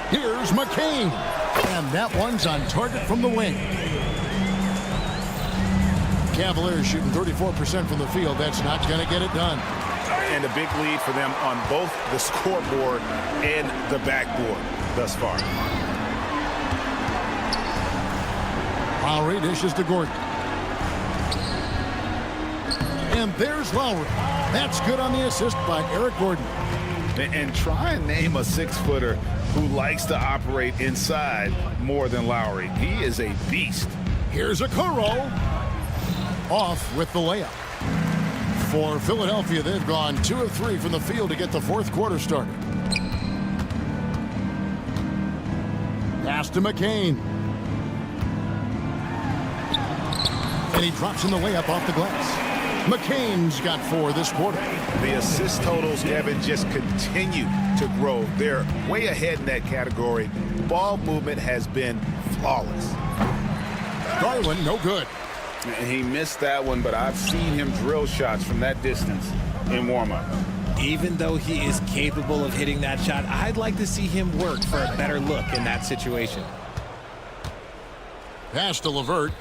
Here's McCain. And that one's on target from the wing. Cavaliers shooting 34% from the field. That's not going to get it done. And a big lead for them on both the scoreboard and the backboard thus far. Lowry dishes to Gordon. And there's Lowry. That's good on the assist by Eric Gordon. And try and name a 6-footer who likes to operate inside more than Lowry. He is a beast. Here's Okoro. Off with the layup. For Philadelphia, they've gone 2 of 3 from the field to get the 4th quarter started. Pass to McCain. And he drops in the layup off the glass. McCain's got 4 this quarter. The assist totals, Kevin, just continue to grow. They're way ahead in that category. Ball movement has been flawless. Garland, no good. And he missed that one, but I've seen him drill shots from that distance in warm-up. Even though he is capable of hitting that shot, I'd like to see him work for a better look in that situation. Pass to LeVert.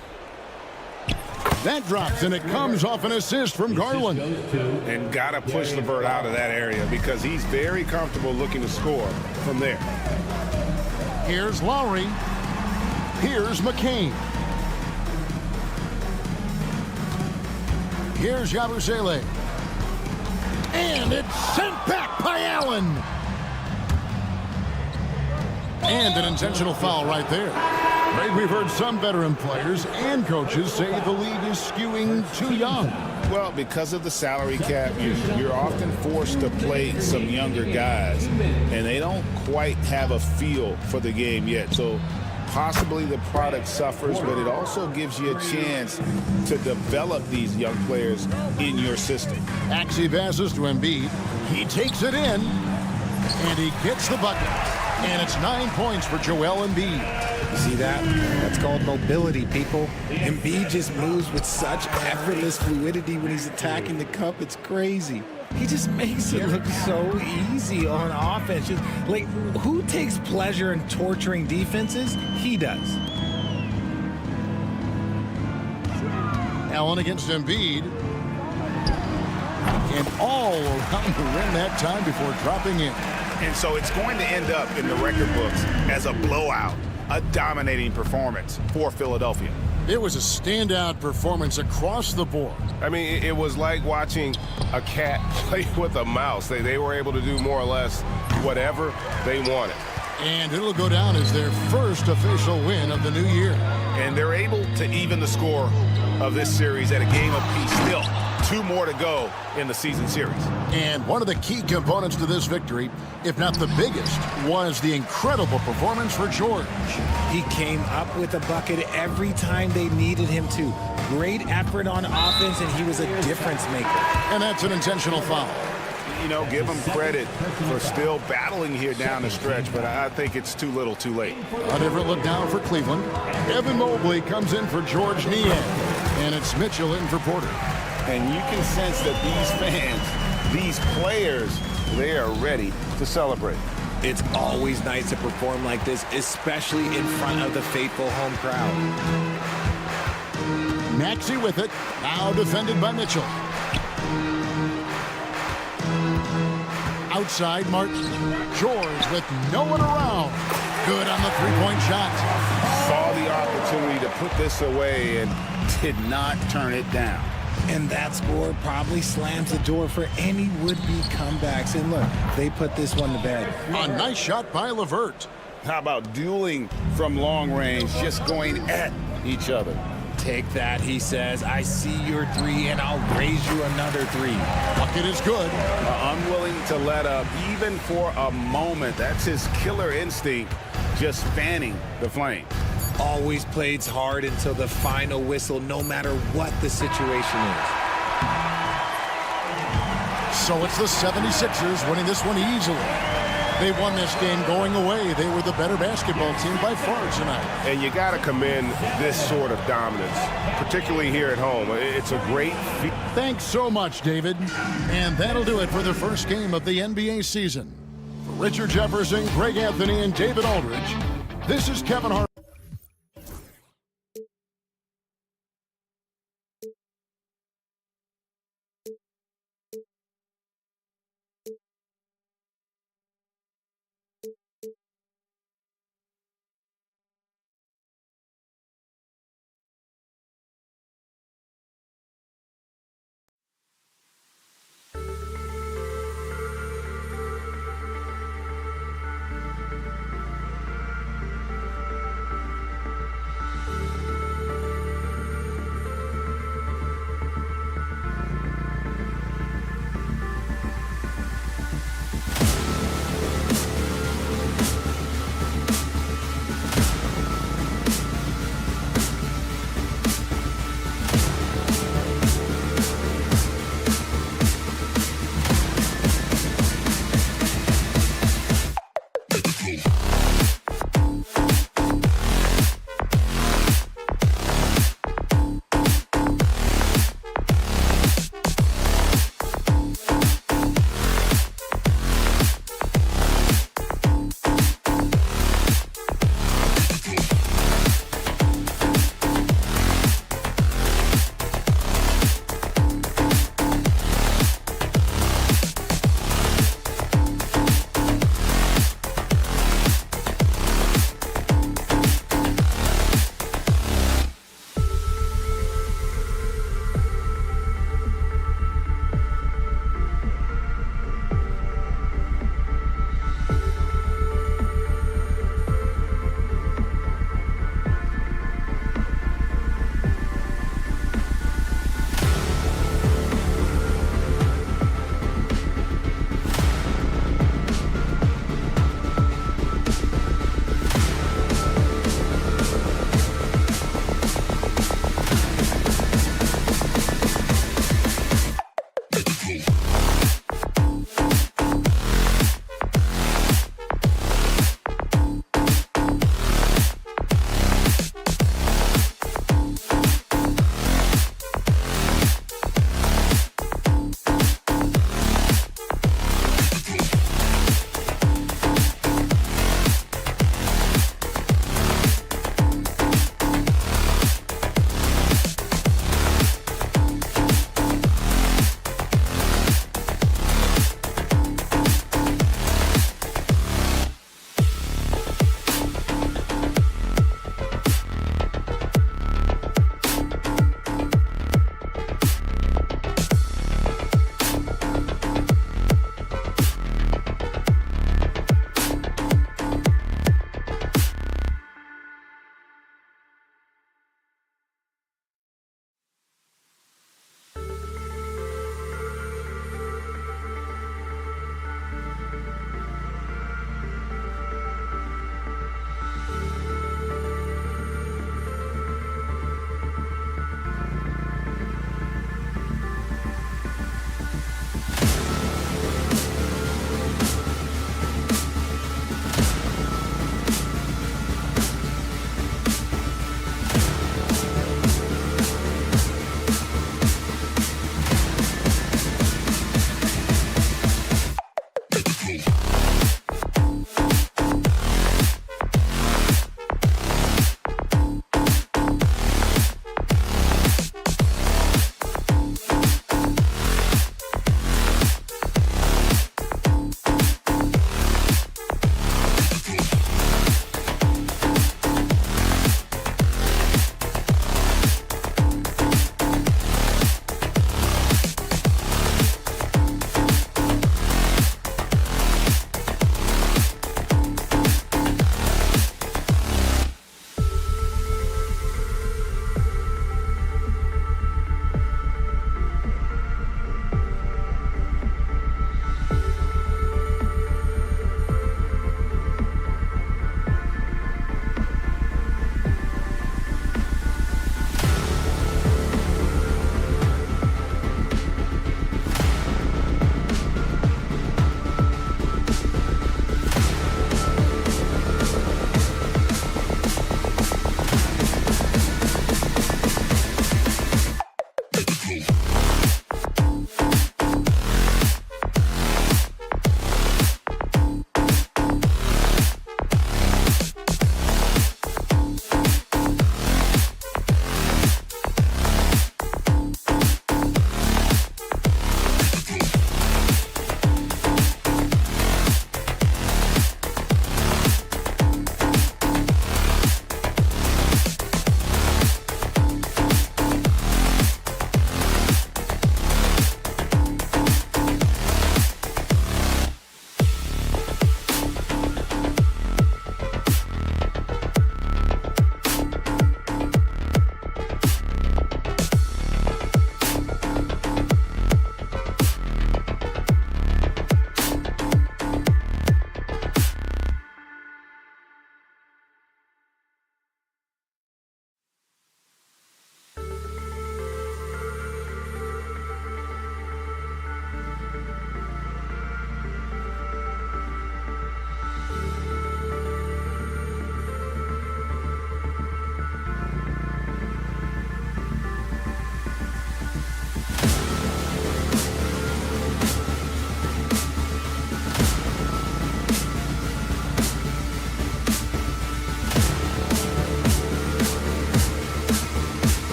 That drops, and it comes off an assist from Garland. And got to push LeVert out of that area because he's very comfortable looking to score from there. Here's Lowry. Here's McCain. Here's Yabusele. And it's sent back by Allen. And an intentional foul right there. Right, we've heard some veteran players and coaches say the league is skewing too young. Well, because of the salary cap, you're often forced to play some younger guys, and they don't quite have a feel for the game yet. So possibly the product suffers, but it also gives you a chance to develop these young players in your system. Axie passes to Embiid. He takes it in, and he gets the bucket. And it's 9 points for Joel Embiid. You see that? That's called mobility, people. Embiid just moves with such effortless fluidity when he's attacking the cup. It's crazy. He just makes it look so easy on offense. Just, like, who takes pleasure in torturing defenses? He does. Allen against Embiid. And all around the rim that time before dropping in. And so it's going to end up in the record books as a blowout, a dominating performance for Philadelphia. It was a standout performance across the board. I mean, it was like watching a cat play with a mouse. They were able to do more or less whatever they wanted. And it'll go down as their first official win of the new year. And they're able to even the score of this series at a game apiece. Still, 2 more to go in the season series. And one of the key components to this victory, if not the biggest, was the incredible performance for George. He came up with a bucket every time they needed him to. Great effort on offense, and he was a difference maker. And that's an intentional foul. You know, give him credit for still battling here down the stretch, but I think it's too little too late. A different look now for Cleveland. Evan Mobley comes in for George Niang, and it's Mitchell in for Porter. And you can sense that these fans, these players, they are ready to celebrate. It's always nice to perform like this, especially in front of the faithful home crowd. Maxey with it, now defended by Mitchell. Outside, Martin. George with no one around. Good on the three-point shot. Saw the opportunity to put this away and did not turn it down. And that score probably slams the door for any would-be comebacks. And look, they put this one to bed. A nice shot by LeVert. How about dueling from long range, just going at each other? Take that, he says. I see your 3, and I'll raise you another 3. Bucket is good. Unwilling to let up, even for a moment. That's his killer instinct, just fanning the flame. Always plays hard until the final whistle, no matter what the situation is. So it's the 76ers winning this one easily. They won this game going away. They were the better basketball team by far tonight. And you got to commend this sort of dominance, particularly here at home. It's a great feat. Thanks so much, David. And that'll do it for the first game of the NBA season. For Richard Jefferson, Greg Anthony, and David Aldridge, this is Kevin Hart.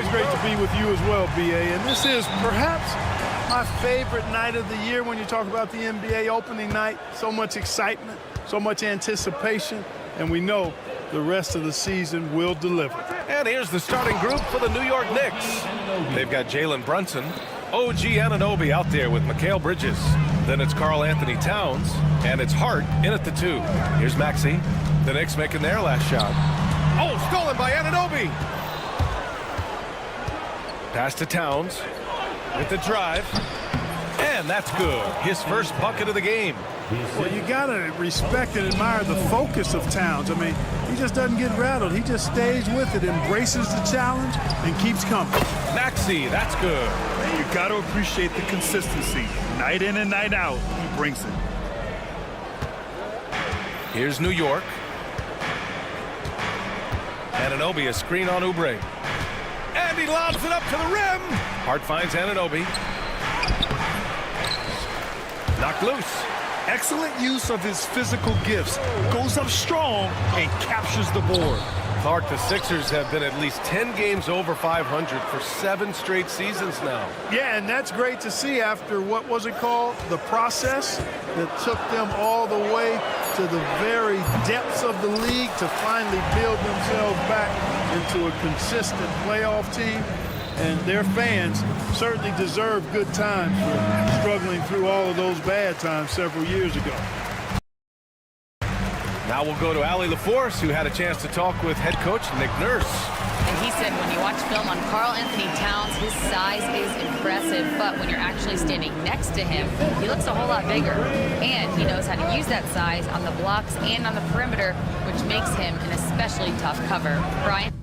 always great to be with you as well, B.A. And this is perhaps my favorite night of the year when you talk about the NBA opening night. So much excitement, so much anticipation, and we know the rest of the season will deliver. And here's the starting group for the New York Knicks. They've got Jalen Brunson, OG Anunoby out there with Mikal Bridges. Then it's Karl Anthony Towns, and it's Hart in at the 2. Here's Maxey. The Knicks making their last shot. Oh, stolen by Anunoby. Pass to Towns with the drive. And that's good. His first bucket of the game. Well, you got to respect and admire the focus of Towns. I mean, he just doesn't get rattled. He just stays with it, embraces the challenge, and keeps coming. Maxey, that's good. You got to appreciate the consistency. Night in and night out, he brings it. Here's New York. Anunoby, a screen on Oubre. And he lobs it up to the rim. Hart finds Anunoby. Knocked loose. Excellent use of his physical gifts. Goes up strong and captures the board. Clark, the Sixers have been at least 10 games over 500 for 7 straight seasons now. Yeah, and that's great to see after, what was it called? The process that took them all the way to the very depths of the league to finally build themselves back into a consistent playoff team. And their fans certainly deserve good times for struggling through all of those bad times several years ago. Now we'll go to Allie LaForce, who had a chance to talk with head coach Nick Nurse. And he said when you watch film on Karl Anthony Towns, his size is impressive, but when you're actually standing next to him, he looks a whole lot bigger. And he knows how to use that size on the blocks and on the perimeter, which makes him an especially tough cover. Brian?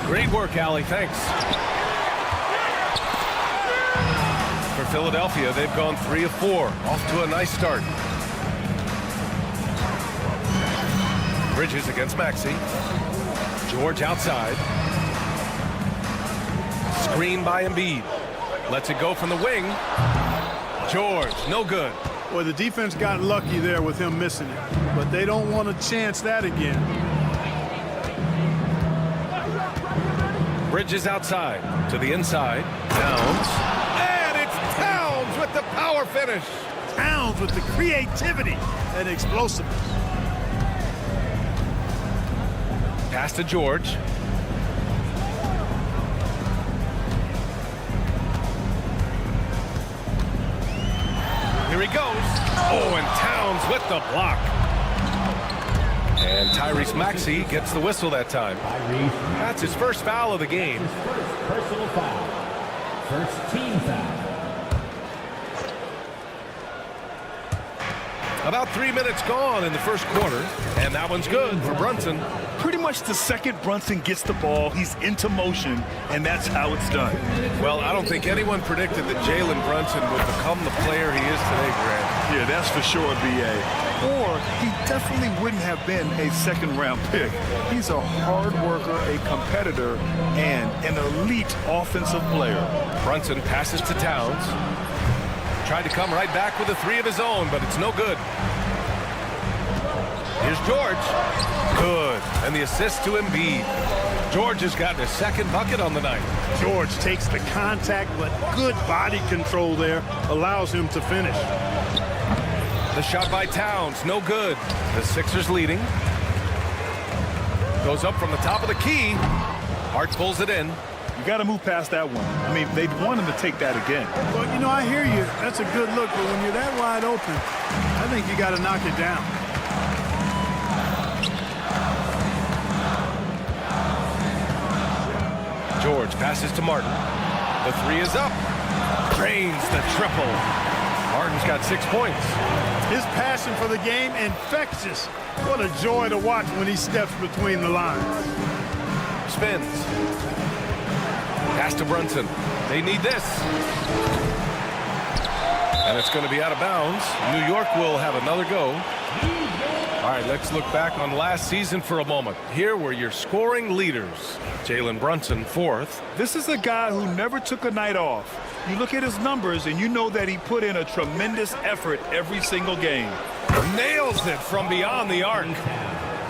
Great work, Allie. Thanks. For Philadelphia, they've gone 3 of 4. Off to a nice start. Bridges against Maxey. George outside. Screen by Embiid. Lets it go from the wing. George, no good. Well, the defense got lucky there with him missing it, but they don't want to chance that again. Bridges outside to the inside. Towns. And it's Towns with the power finish. Towns with the creativity and explosiveness. Pass to George. Here he goes. Oh, and Towns with the block. And Tyrese Maxey gets the whistle that time. That's his first foul of the game. His first personal foul. First team foul. About 3 minutes gone in the first quarter, and that one's good for Brunson. Pretty much the second Brunson gets the ball, he's into motion, and that's how it's done. Well, I don't think anyone predicted that Jalen Brunson would become the player he is today, Grant. Yeah, that's for sure, B.A. Or he definitely wouldn't have been a second-round pick. He's a hard worker, a competitor, and an elite offensive player. Brunson passes to Towns. Tried to come right back with a 3 of his own, but it's no good. Here's George. Good. And the assist to Embiid. George has gotten his second bucket on the night. George takes the contact, but good body control there allows him to finish. The shot by Towns, no good. The Sixers leading. Goes up from the top of the key. Hart pulls it in. You got to move past that one. I mean, they'd want him to take that again. Well, you know, I hear you. That's a good look, but when you're that wide open, I think you got to knock it down. George passes to Martin. The 3 is up. Drains the triple. Martin's got 6 points. His passion for the game, infectious. What a joy to watch when he steps between the lines. Spins. Pass to Brunson. They need this. And it's going to be out of bounds. New York will have another go. All right, let's look back on last season for a moment. Here were your scoring leaders. Jalen Brunson, 4th. This is a guy who never took a night off. You look at his numbers, and you know that he put in a tremendous effort every single game. Nails it from beyond the arc.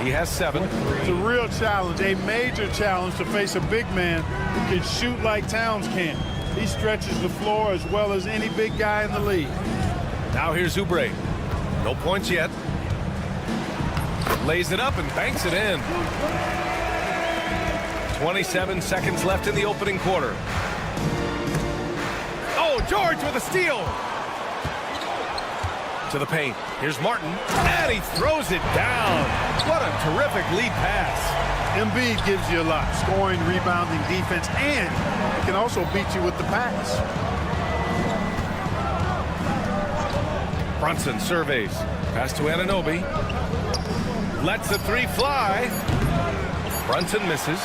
He has 7. It's a real challenge, a major challenge to face a big man who can shoot like Towns can. He stretches the floor as well as any big guy in the league. Now here's Oubre. No points yet. Lays it up and banks it in. 27 seconds left in the opening quarter. Oh, George with a steal. To the paint. Here's Martin, and he throws it down. What a terrific lead pass. Embiid gives you a lot, scoring, rebounding, defense, and he can also beat you with the pass. Brunson surveys. Pass to Anunoby. Lets the 3 fly. Brunson misses.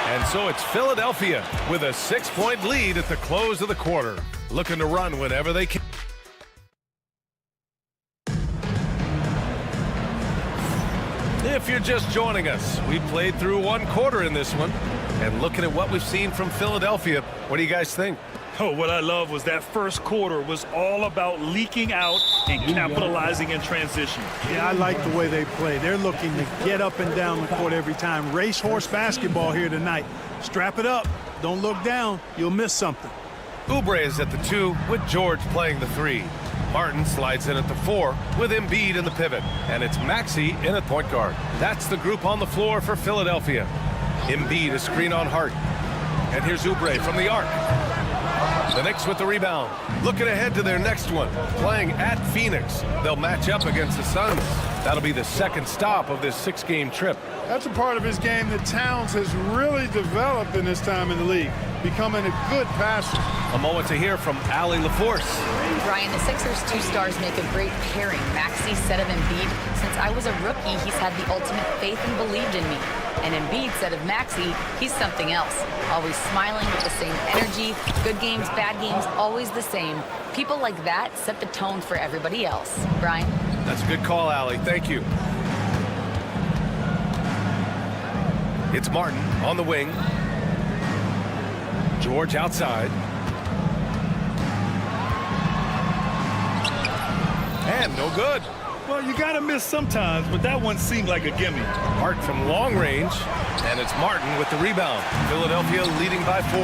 And so it's Philadelphia with a 6-point lead at the close of the quarter. Looking to run whenever they can. If you're just joining us, we played through 1 quarter in this one. And looking at what we've seen from Philadelphia, what do you guys think? Oh, what I love was that first quarter was all about leaking out and capitalizing in transition. Yeah, I like the way they play. They're looking to get up and down the court every time. Racehorse basketball here tonight. Strap it up. Don't look down. You'll miss something. Oubre is at the 2 with George playing the 3. Martin slides in at the 4 with Embiid in the pivot. And it's Maxey in at point guard. That's the group on the floor for Philadelphia. Embiid a screen on Hart. And here's Oubre from the arc. The Knicks with the rebound. Looking ahead to their next one. Playing at Phoenix. They'll match up against the Suns. That'll be the second stop of this 6-game trip. That's a part of his game that Towns has really developed in his time in the league, becoming a good passer. A moment to hear from Allie LaForce. Brian, the Sixers' 2 stars make a great pairing. Maxey said of Embiid, since I was a rookie, he's had the ultimate faith and believed in me. And Embiid said of Maxey, he's something else. Always smiling with the same energy. Good games, bad games, always the same. People like that set the tone for everybody else. Brian? That's a good call, Allie. Thank you. It's Martin on the wing. George outside. And no good. Well, you got to miss sometimes, but that one seemed like a gimme. Hart from long range, and it's Martin with the rebound. Philadelphia leading by 4.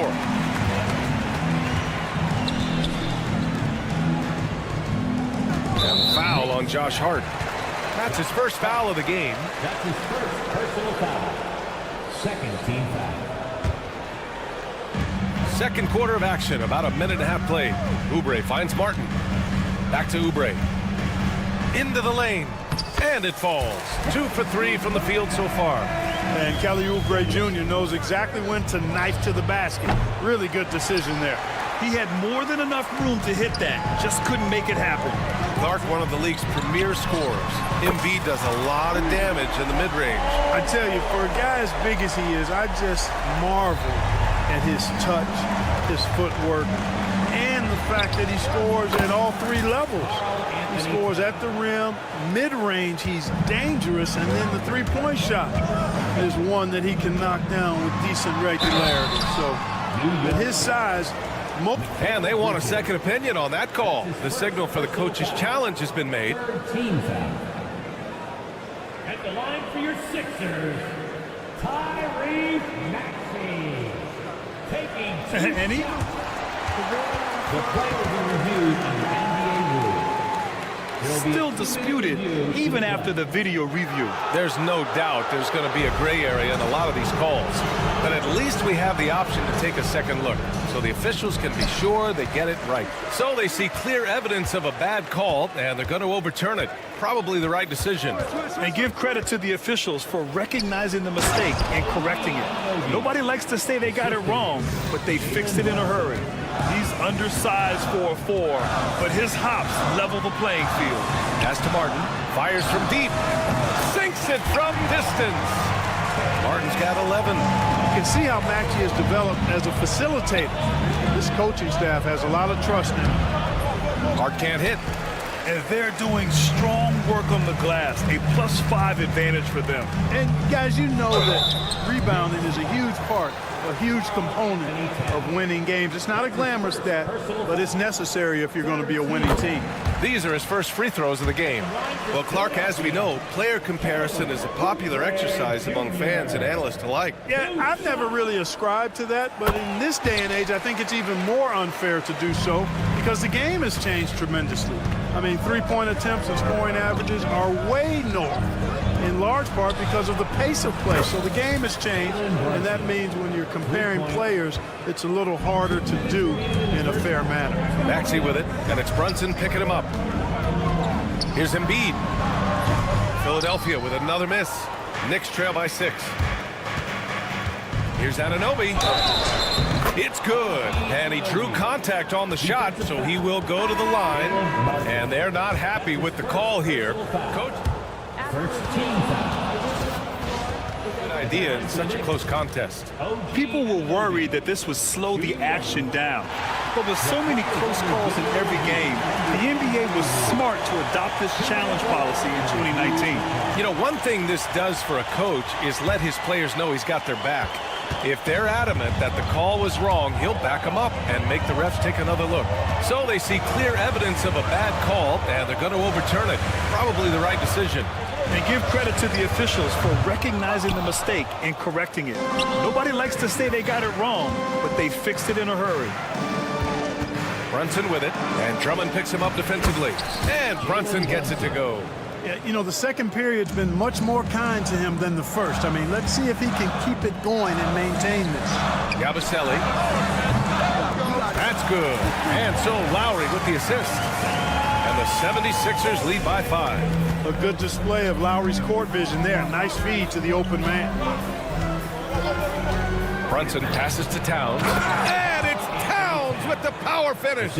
And foul on Josh Hart. That's his first foul of the game. That's his first personal foul. Second team foul. Second quarter of action, about a minute and a half played. Oubre finds Martin. Back to Oubre. Into the lane, and it falls. 2 for 3 from the field so far. And Kelly Oubre Jr. knows exactly when to knife to the basket. Really good decision there. He had more than enough room to hit that, just couldn't make it happen. Clark, one of the league's premier scorers. Embiid does a lot of damage in the mid-range. I tell you, for a guy as big as he is, I just marvel at his touch, his footwork, and the fact that he scores at all 3 levels. He scores at the rim, mid-range, he's dangerous, and then the 3-point shot is one that he can knock down with decent regularity. So, at his size, and they want a second opinion on that call. The signal for the coach's challenge has been made. Team foul. At the line for your Sixers, Tyrese Maxey. Taking 2 and he... The play will be reviewed under NBA rules. Still disputed, even after the video review. There's no doubt there's going to be a gray area in a lot of these calls. But at least we have the option to take a second look, so the officials can be sure they get it right. So they see clear evidence of a bad call, and they're going to overturn it. Probably the right decision. And give credit to the officials for recognizing the mistake and correcting it. Nobody likes to say they got it wrong, but they fixed it in a hurry. He's undersized for a 4, but his hops level the playing field. Pass to Martin. Fires from deep. Sinks it from distance. Martin's got 11. You can see how Maxey has developed as a facilitator. This coaching staff has a lot of trust in him. Hart can't hit. and they're doing strong work on the glass, a +5 advantage for them. And guys, you know that rebounding is a huge part, a huge component of winning games. It's not a glamour stat, but it's necessary if you're going to be a winning team. These are his first free throws of the game. Well, Clark, as we know, player comparison is a popular exercise among fans and analysts alike. Yeah, I've never really ascribed to that, but in this day and age, I think it's even more unfair to do so because the game has changed tremendously. I mean, three-point attempts and scoring averages are way north, in large part because of the pace of play. So the game has changed, and that means when you're comparing players, it's a little harder to do in a fair manner. Maxey with it, and it's Brunson picking him up. Here's Embiid. Philadelphia with another miss. Knicks trail by 6. Here's Anunoby. It's good. And he drew contact on the shot, so he will go to the line. And they're not happy with the call here. Coach? First team foul. Good idea in such a close contest. People were worried that this would slow the action down. But with so many close calls in every game, the NBA was smart to adopt this challenge policy in 2019. You know, one thing this does for a coach is let his players know he's got their back. If they're adamant that the call was wrong, he'll back them up and make the refs take another look. So they see clear evidence of a bad call, and they're going to overturn it. Probably the right decision. And give credit to the officials for recognizing the mistake and correcting it. Nobody likes to say they got it wrong, but they fixed it in a hurry. Brunson with it, and Drummond picks him up defensively. And Brunson gets it to go. Yeah, you know, the second period's been much more kind to him than the first. I mean, let's see if he can keep it going and maintain this. Yabusele. That's good. And so Lowry with the assist. And the 76ers lead by 5. A good display of Lowry's court vision there. Nice feed to the open man. Brunson passes to Towns. And it's Towns with the power finish.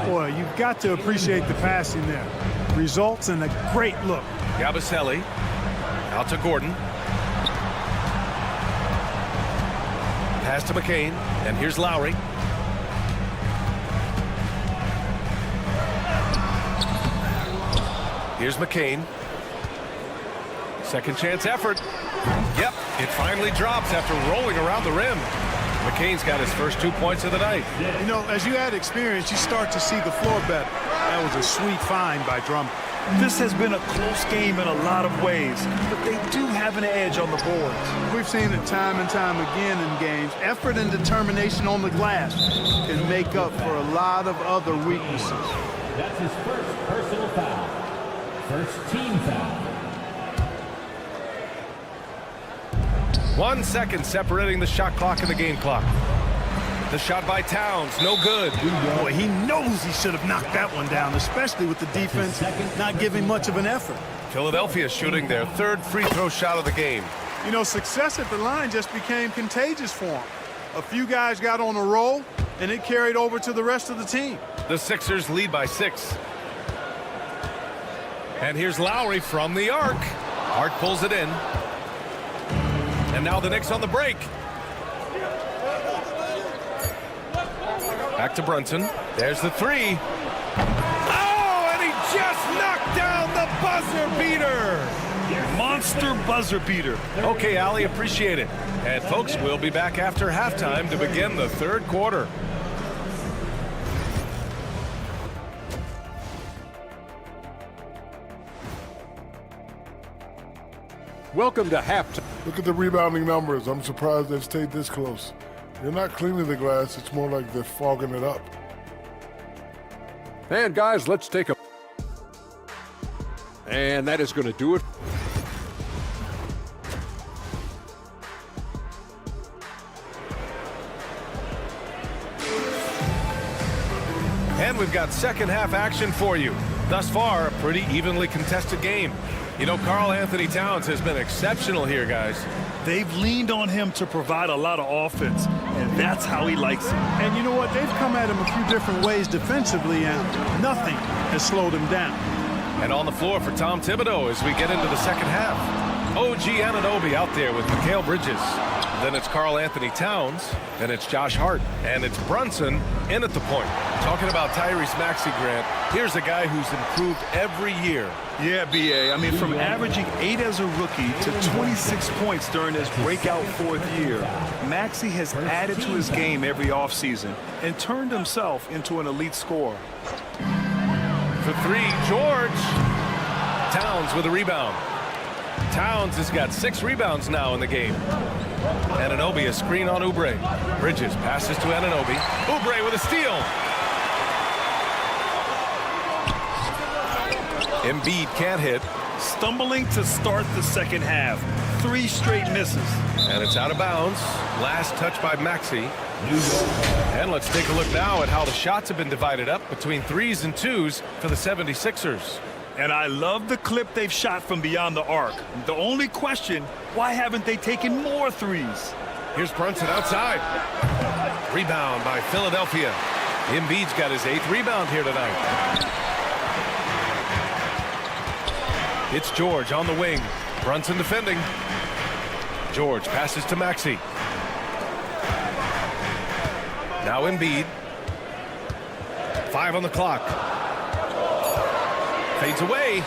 Boy, you've got to appreciate the passing there. Results in a great look. Yabusele out to Gordon. Pass to McCain, and here's Lowry. Here's McCain. Second chance effort. Yep, it finally drops after rolling around the rim. McCain's got his first 2 points of the night. You know, as you add experience, you start to see the floor better. That was a sweet find by Drummond. This has been a close game in a lot of ways, but they do have an edge on the boards. We've seen it time and time again in games. Effort and determination on the glass can make up for a lot of other weaknesses. That's his first personal foul. First team foul. 1 second separating the shot clock and the game clock. The shot by Towns, no good. Boy, he knows he should have knocked that one down, especially with the defense not giving much of an effort. Philadelphia shooting their third free throw shot of the game. You know, success at the line just became contagious for him. A few guys got on a roll, and it carried over to the rest of the team. The Sixers lead by 6. And here's Lowry from the arc. Hart pulls it in. And now the Knicks on the break. Back to Brunson. There's the 3. Oh, and he just knocked down the buzzer beater. Monster buzzer beater. Okay, Allie, appreciate it. And folks, we'll be back after halftime to begin the third quarter. Welcome to halftime. Look at the rebounding numbers. I'm surprised they've stayed this close. They're not cleaning the glass. It's more like they're fogging it up. And guys, let's take a... And that is going to do it. And we've got second half action for you. Thus far, a pretty evenly contested game. You know, Karl Anthony Towns has been exceptional here, guys. They've leaned on him to provide a lot of offense, and that's how he likes it. And you know what? They've come at him a few different ways defensively, and nothing has slowed him down. And on the floor for Tom Thibodeau as we get into the second half. OG Anunoby out there with Mikal Bridges. Then it's Karl Anthony Towns. Then it's Josh Hart. And it's Brunson in at the point. Talking about Tyrese Maxey, Grant, here's a guy who's improved every year. Yeah, B.A. I mean, from averaging 8 as a rookie to 26 points during his breakout 4th year, Maxey has added to his game every offseason and turned himself into an elite scorer. For 3, George. Towns with a rebound. Towns has got 6 rebounds now in the game. Anunoby, a screen on Oubre. Bridges passes to Anunoby. Oubre with a steal. Embiid can't hit. Stumbling to start the second half. 3 straight misses. And it's out of bounds. Last touch by Maxey. And let's take a look now at how the shots have been divided up between 3s and 2s for the 76ers. And I love the clip they've shot from beyond the arc. The only question, why haven't they taken more 3s? Here's Brunson outside. Rebound by Philadelphia. Embiid's got his 8th rebound here tonight. It's George on the wing. Brunson defending. George passes to Maxey. Now Embiid. 5 on the clock. Fades away.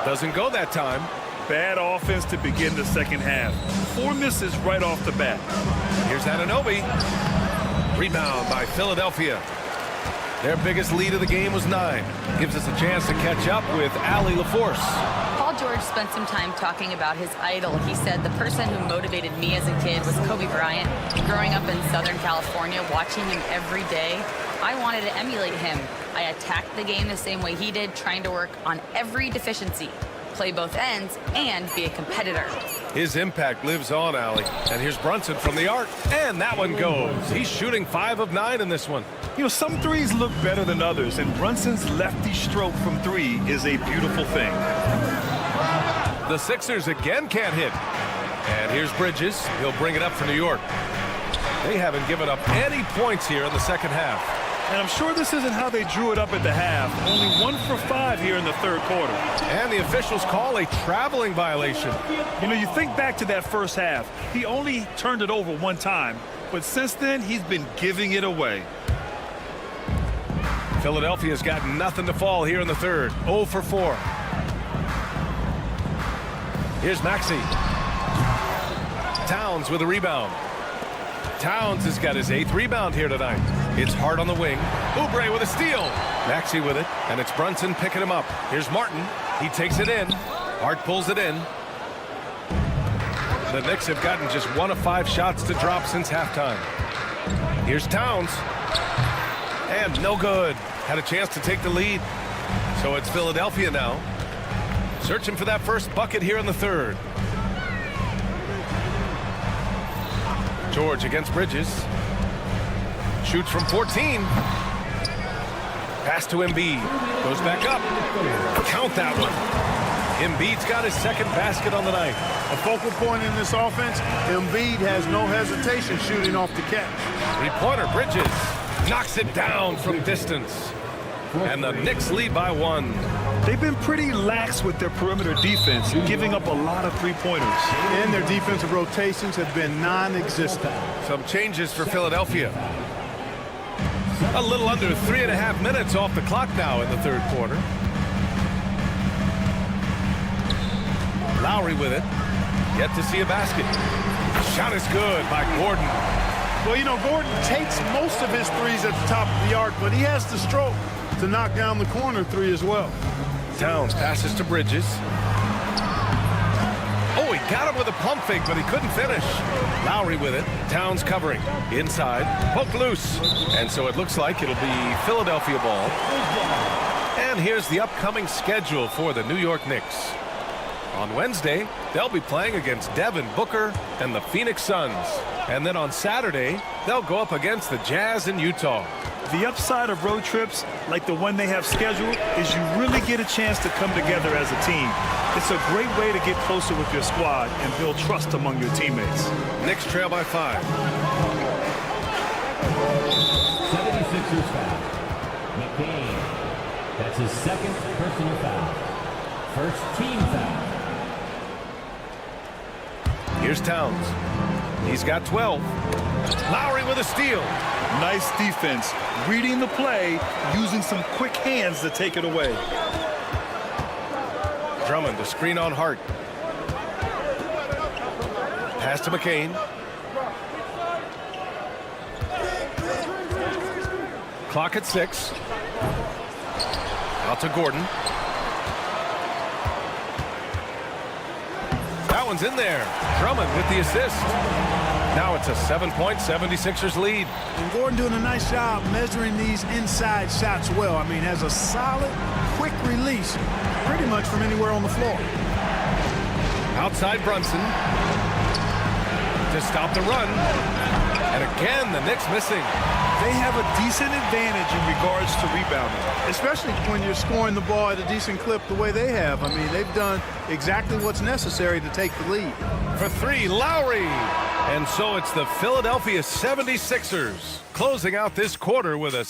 Doesn't go that time. Bad offense to begin the second half. 4 misses right off the bat. Here's Anunoby. Rebound by Philadelphia. Their biggest lead of the game was 9. Gives us a chance to catch up with Allie LaForce. Paul George spent some time talking about his idol. He said, the person who motivated me as a kid was Kobe Bryant. Growing up in Southern California, watching him every day, I wanted to emulate him. I attacked the game the same way he did, trying to work on every deficiency, play both ends, and be a competitor. His impact lives on, Allie. And here's Brunson from the arc. And that one goes. He's shooting 5 of 9 in this one. You know, some 3s look better than others, and Brunson's lefty stroke from 3 is a beautiful thing. The Sixers again can't hit. And here's Bridges. He'll bring it up for New York. They haven't given up any points here in the second half. And I'm sure this isn't how they drew it up at the half. Only 1 for 5 here in the 3rd quarter. And the officials call a traveling violation. You know, you think back to that first half. He only turned it over 1 time. But since then, he's been giving it away. Philadelphia's got nothing to fall here in the 3rd. 0 for 4. Here's Maxey. Towns with a rebound. Towns has got his 8th rebound here tonight. It's Hart on the wing. Oubre with a steal. Maxey with it, and it's Brunson picking him up. Here's Martin. He takes it in. Hart pulls it in. The Knicks have gotten just 1 of 5 shots to drop since halftime. Here's Towns. And no good. Had a chance to take the lead. So it's Philadelphia now. Searching for that first bucket here in the 3rd. George against Bridges. Shoots from 14. Pass to Embiid. Goes back up. Count that one. Embiid's got his 2nd basket on the night. A focal point in this offense, Embiid has no hesitation shooting off the catch. 3-pointer, Bridges. Knocks it down from distance. And the Knicks lead by 1. They've been pretty lax with their perimeter defense, giving up a lot of 3-pointers. And their defensive rotations have been non-existent. Some changes for Philadelphia. A little under 3.5 minutes off the clock now in the 3rd quarter. Lowry with it. Yet to see a basket. Shot is good by Gordon. Well, you know, Gordon takes most of his 3s at the top of the arc, but he has the stroke to knock down the corner 3 as well. Towns passes to Bridges. Oh, he got him with a pump fake, but he couldn't finish. Lowry with it. Towns covering. Inside. Poked loose. And so it looks like it'll be Philadelphia ball. And here's the upcoming schedule for the New York Knicks. On Wednesday, they'll be playing against Devin Booker and the Phoenix Suns. And then on Saturday, they'll go up against the Jazz in Utah. The upside of road trips, like the one they have scheduled, is you really get a chance to come together as a team. It's a great way to get closer with your squad and build trust among your teammates. Knicks trail by 5. 76ers foul. McCain. That's his 2nd personal foul. First team foul. Here's Towns. He's got 12. Lowry with a steal. Nice defense. Reading the play, using some quick hands to take it away. Drummond to screen on Hart. Pass to McCain. Clock at 6. Out to Gordon. That one's in there. Drummond with the assist. Now it's a 7-point 76ers lead. And Gordon doing a nice job measuring these inside shots well. I mean, has a solid, quick release pretty much from anywhere on the floor. Outside Brunson to stop the run. And again, the Knicks missing. They have a decent advantage in regards to rebounding. Especially when you're scoring the ball at a decent clip the way they have. I mean, they've done exactly what's necessary to take the lead. For 3, Lowry. And so it's the Philadelphia 76ers closing out this quarter with a...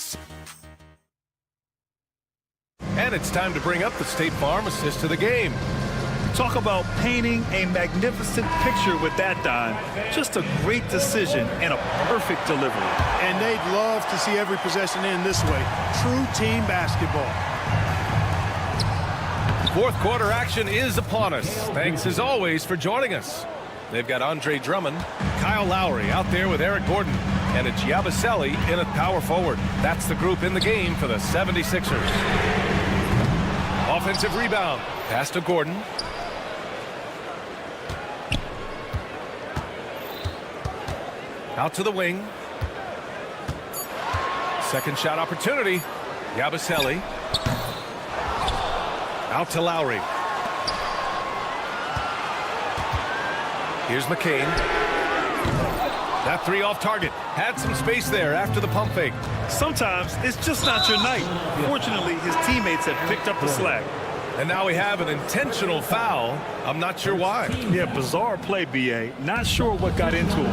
And it's time to bring up the State Farm assist to the game. Talk about painting a magnificent picture with that dime. Just a great decision and a perfect delivery. And they'd love to see every possession end this way. True team basketball. Fourth quarter action is upon us. Thanks as always for joining us. They've got Andre Drummond, Kyle Lowry out there with Eric Gordon, and it's Yabusele in at power forward. That's the group in the game for the 76ers. Offensive rebound. Pass to Gordon. Out to the wing. Second shot opportunity. Yabusele. Out to Lowry. Here's McCain. That 3 off target. Had some space there after the pump fake. Sometimes it's just not your night. Fortunately, his teammates have picked up the slack. And now we have an intentional foul. I'm not sure why. Yeah, bizarre play, B.A. Not sure what got into him.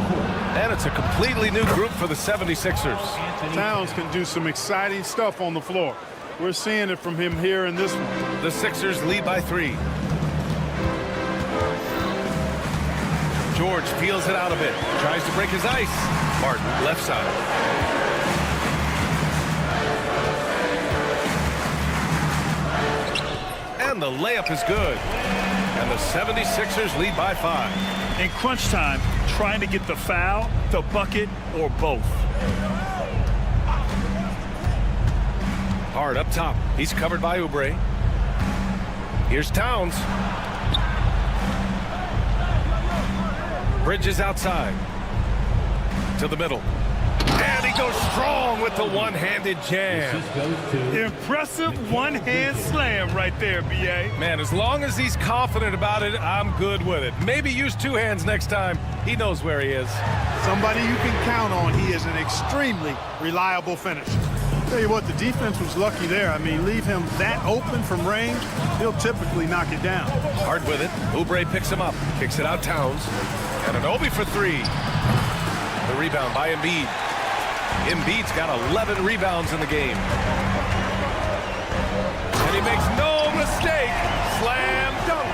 And it's a completely new group for the 76ers. Towns can do some exciting stuff on the floor. We're seeing it from him here in this one. The Sixers lead by 3. George feels it out a bit. Tries to break his ice. Martin, left side. And the layup is good. And the 76ers lead by 5. In crunch time, trying to get the foul, the bucket, or both. Hard up top. He's covered by Oubre. Here's Towns. Bridges outside. To the middle. And he goes strong with the one-handed jam. Impressive one-hand slam right there, B.A. Man, as long as he's confident about it, I'm good with it. Maybe use 2 hands next time. He knows where he is. Somebody you can count on. He is an extremely reliable finisher. Tell you what, the defense was lucky there. I mean, leave him that open from range, he'll typically knock it down. Hard with it. Oubre picks him up. Kicks it out Towns. And an Obi for 3. The rebound by Embiid. Embiid's got 11 rebounds in the game. And he makes no mistake. Slam dunk.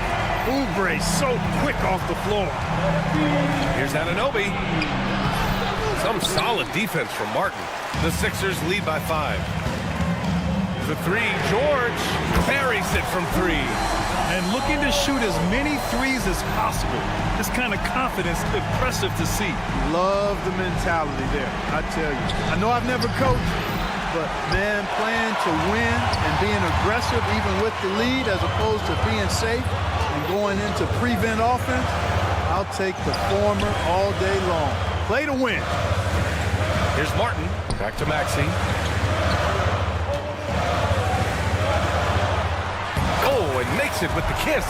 Oubre so quick off the floor. Here's Anunoby. Some solid defense from Martin. The Sixers lead by 5. The 3, George buries it from 3. And looking to shoot as many threes as possible. This kind of confidence, impressive to see. Love the mentality there, I tell you. I know I've never coached, but man, playing to win and being aggressive even with the lead as opposed to being safe and going into prevent offense, I'll take the former all day long. Play to win. Here's Martin. Back to Maxey. Oh, and makes it with the kiss.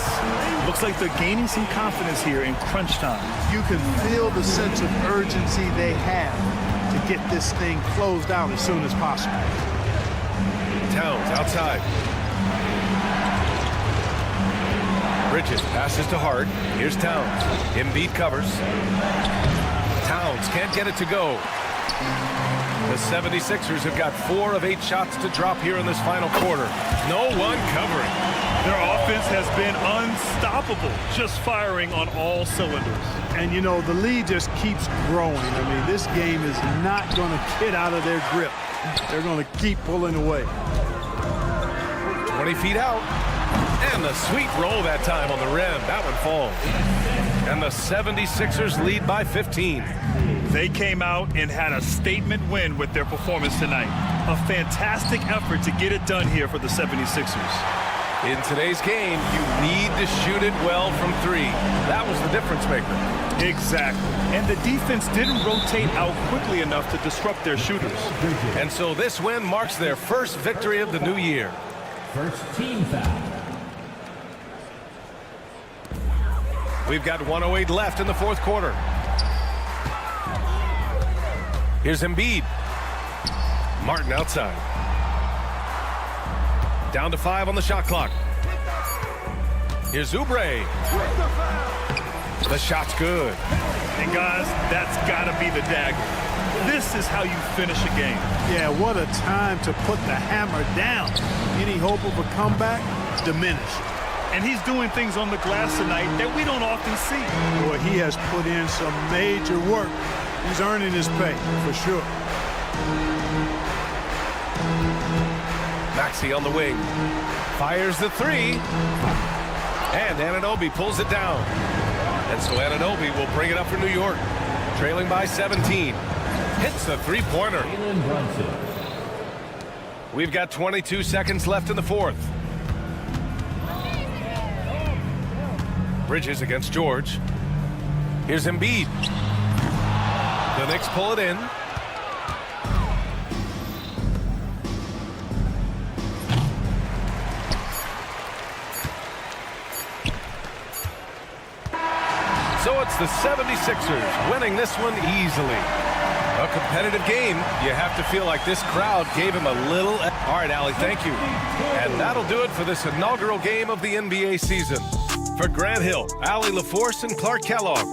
Looks like they're gaining some confidence here in crunch time. You can feel the sense of urgency they have to get this thing closed out as soon as possible. Towns outside. Bridges passes to Hart. Here's Towns. Embiid covers. Towns can't get it to go. The 76ers have got 4 of 8 shots to drop here in this final quarter. No one covering. Their offense has been unstoppable, just firing on all cylinders. And, you know, the lead just keeps growing. I mean, this game is not going to get out of their grip. They're going to keep pulling away. 20 feet out. And the sweet roll that time on the rim. That one falls. And the 76ers lead by 15. They came out and had a statement win with their performance tonight. A fantastic effort to get it done here for the 76ers. In today's game, you need to shoot it well from 3. That was the difference maker. Exactly. And the defense didn't rotate out quickly enough to disrupt their shooters. And so this win marks their first victory of the new year. First team foul. We've got 1:08 left in the fourth quarter. Here's Embiid. Martin outside. Down to 5 on the shot clock. Here's Oubre. The shot's good. And guys, that's got to be the dagger. This is how you finish a game. Yeah, what a time to put the hammer down. Any hope of a comeback? Diminished. And he's doing things on the glass tonight that we don't often see. Boy, he has put in some major work. He's earning his pay, for sure. Maxey on the wing. Fires the 3. And Anunoby pulls it down. And so Anunoby will bring it up for New York. Trailing by 17. Hits the three-pointer. We've got 22 seconds left in the fourth. Bridges against George. Here's Embiid. The Knicks pull it in. So it's the 76ers winning this one easily. A competitive game. You have to feel like this crowd gave him a little... All right, Allie, thank you. And that'll do it for this inaugural game of the NBA season. For Grant Hill, Allie LaForce, and Clark Kellogg.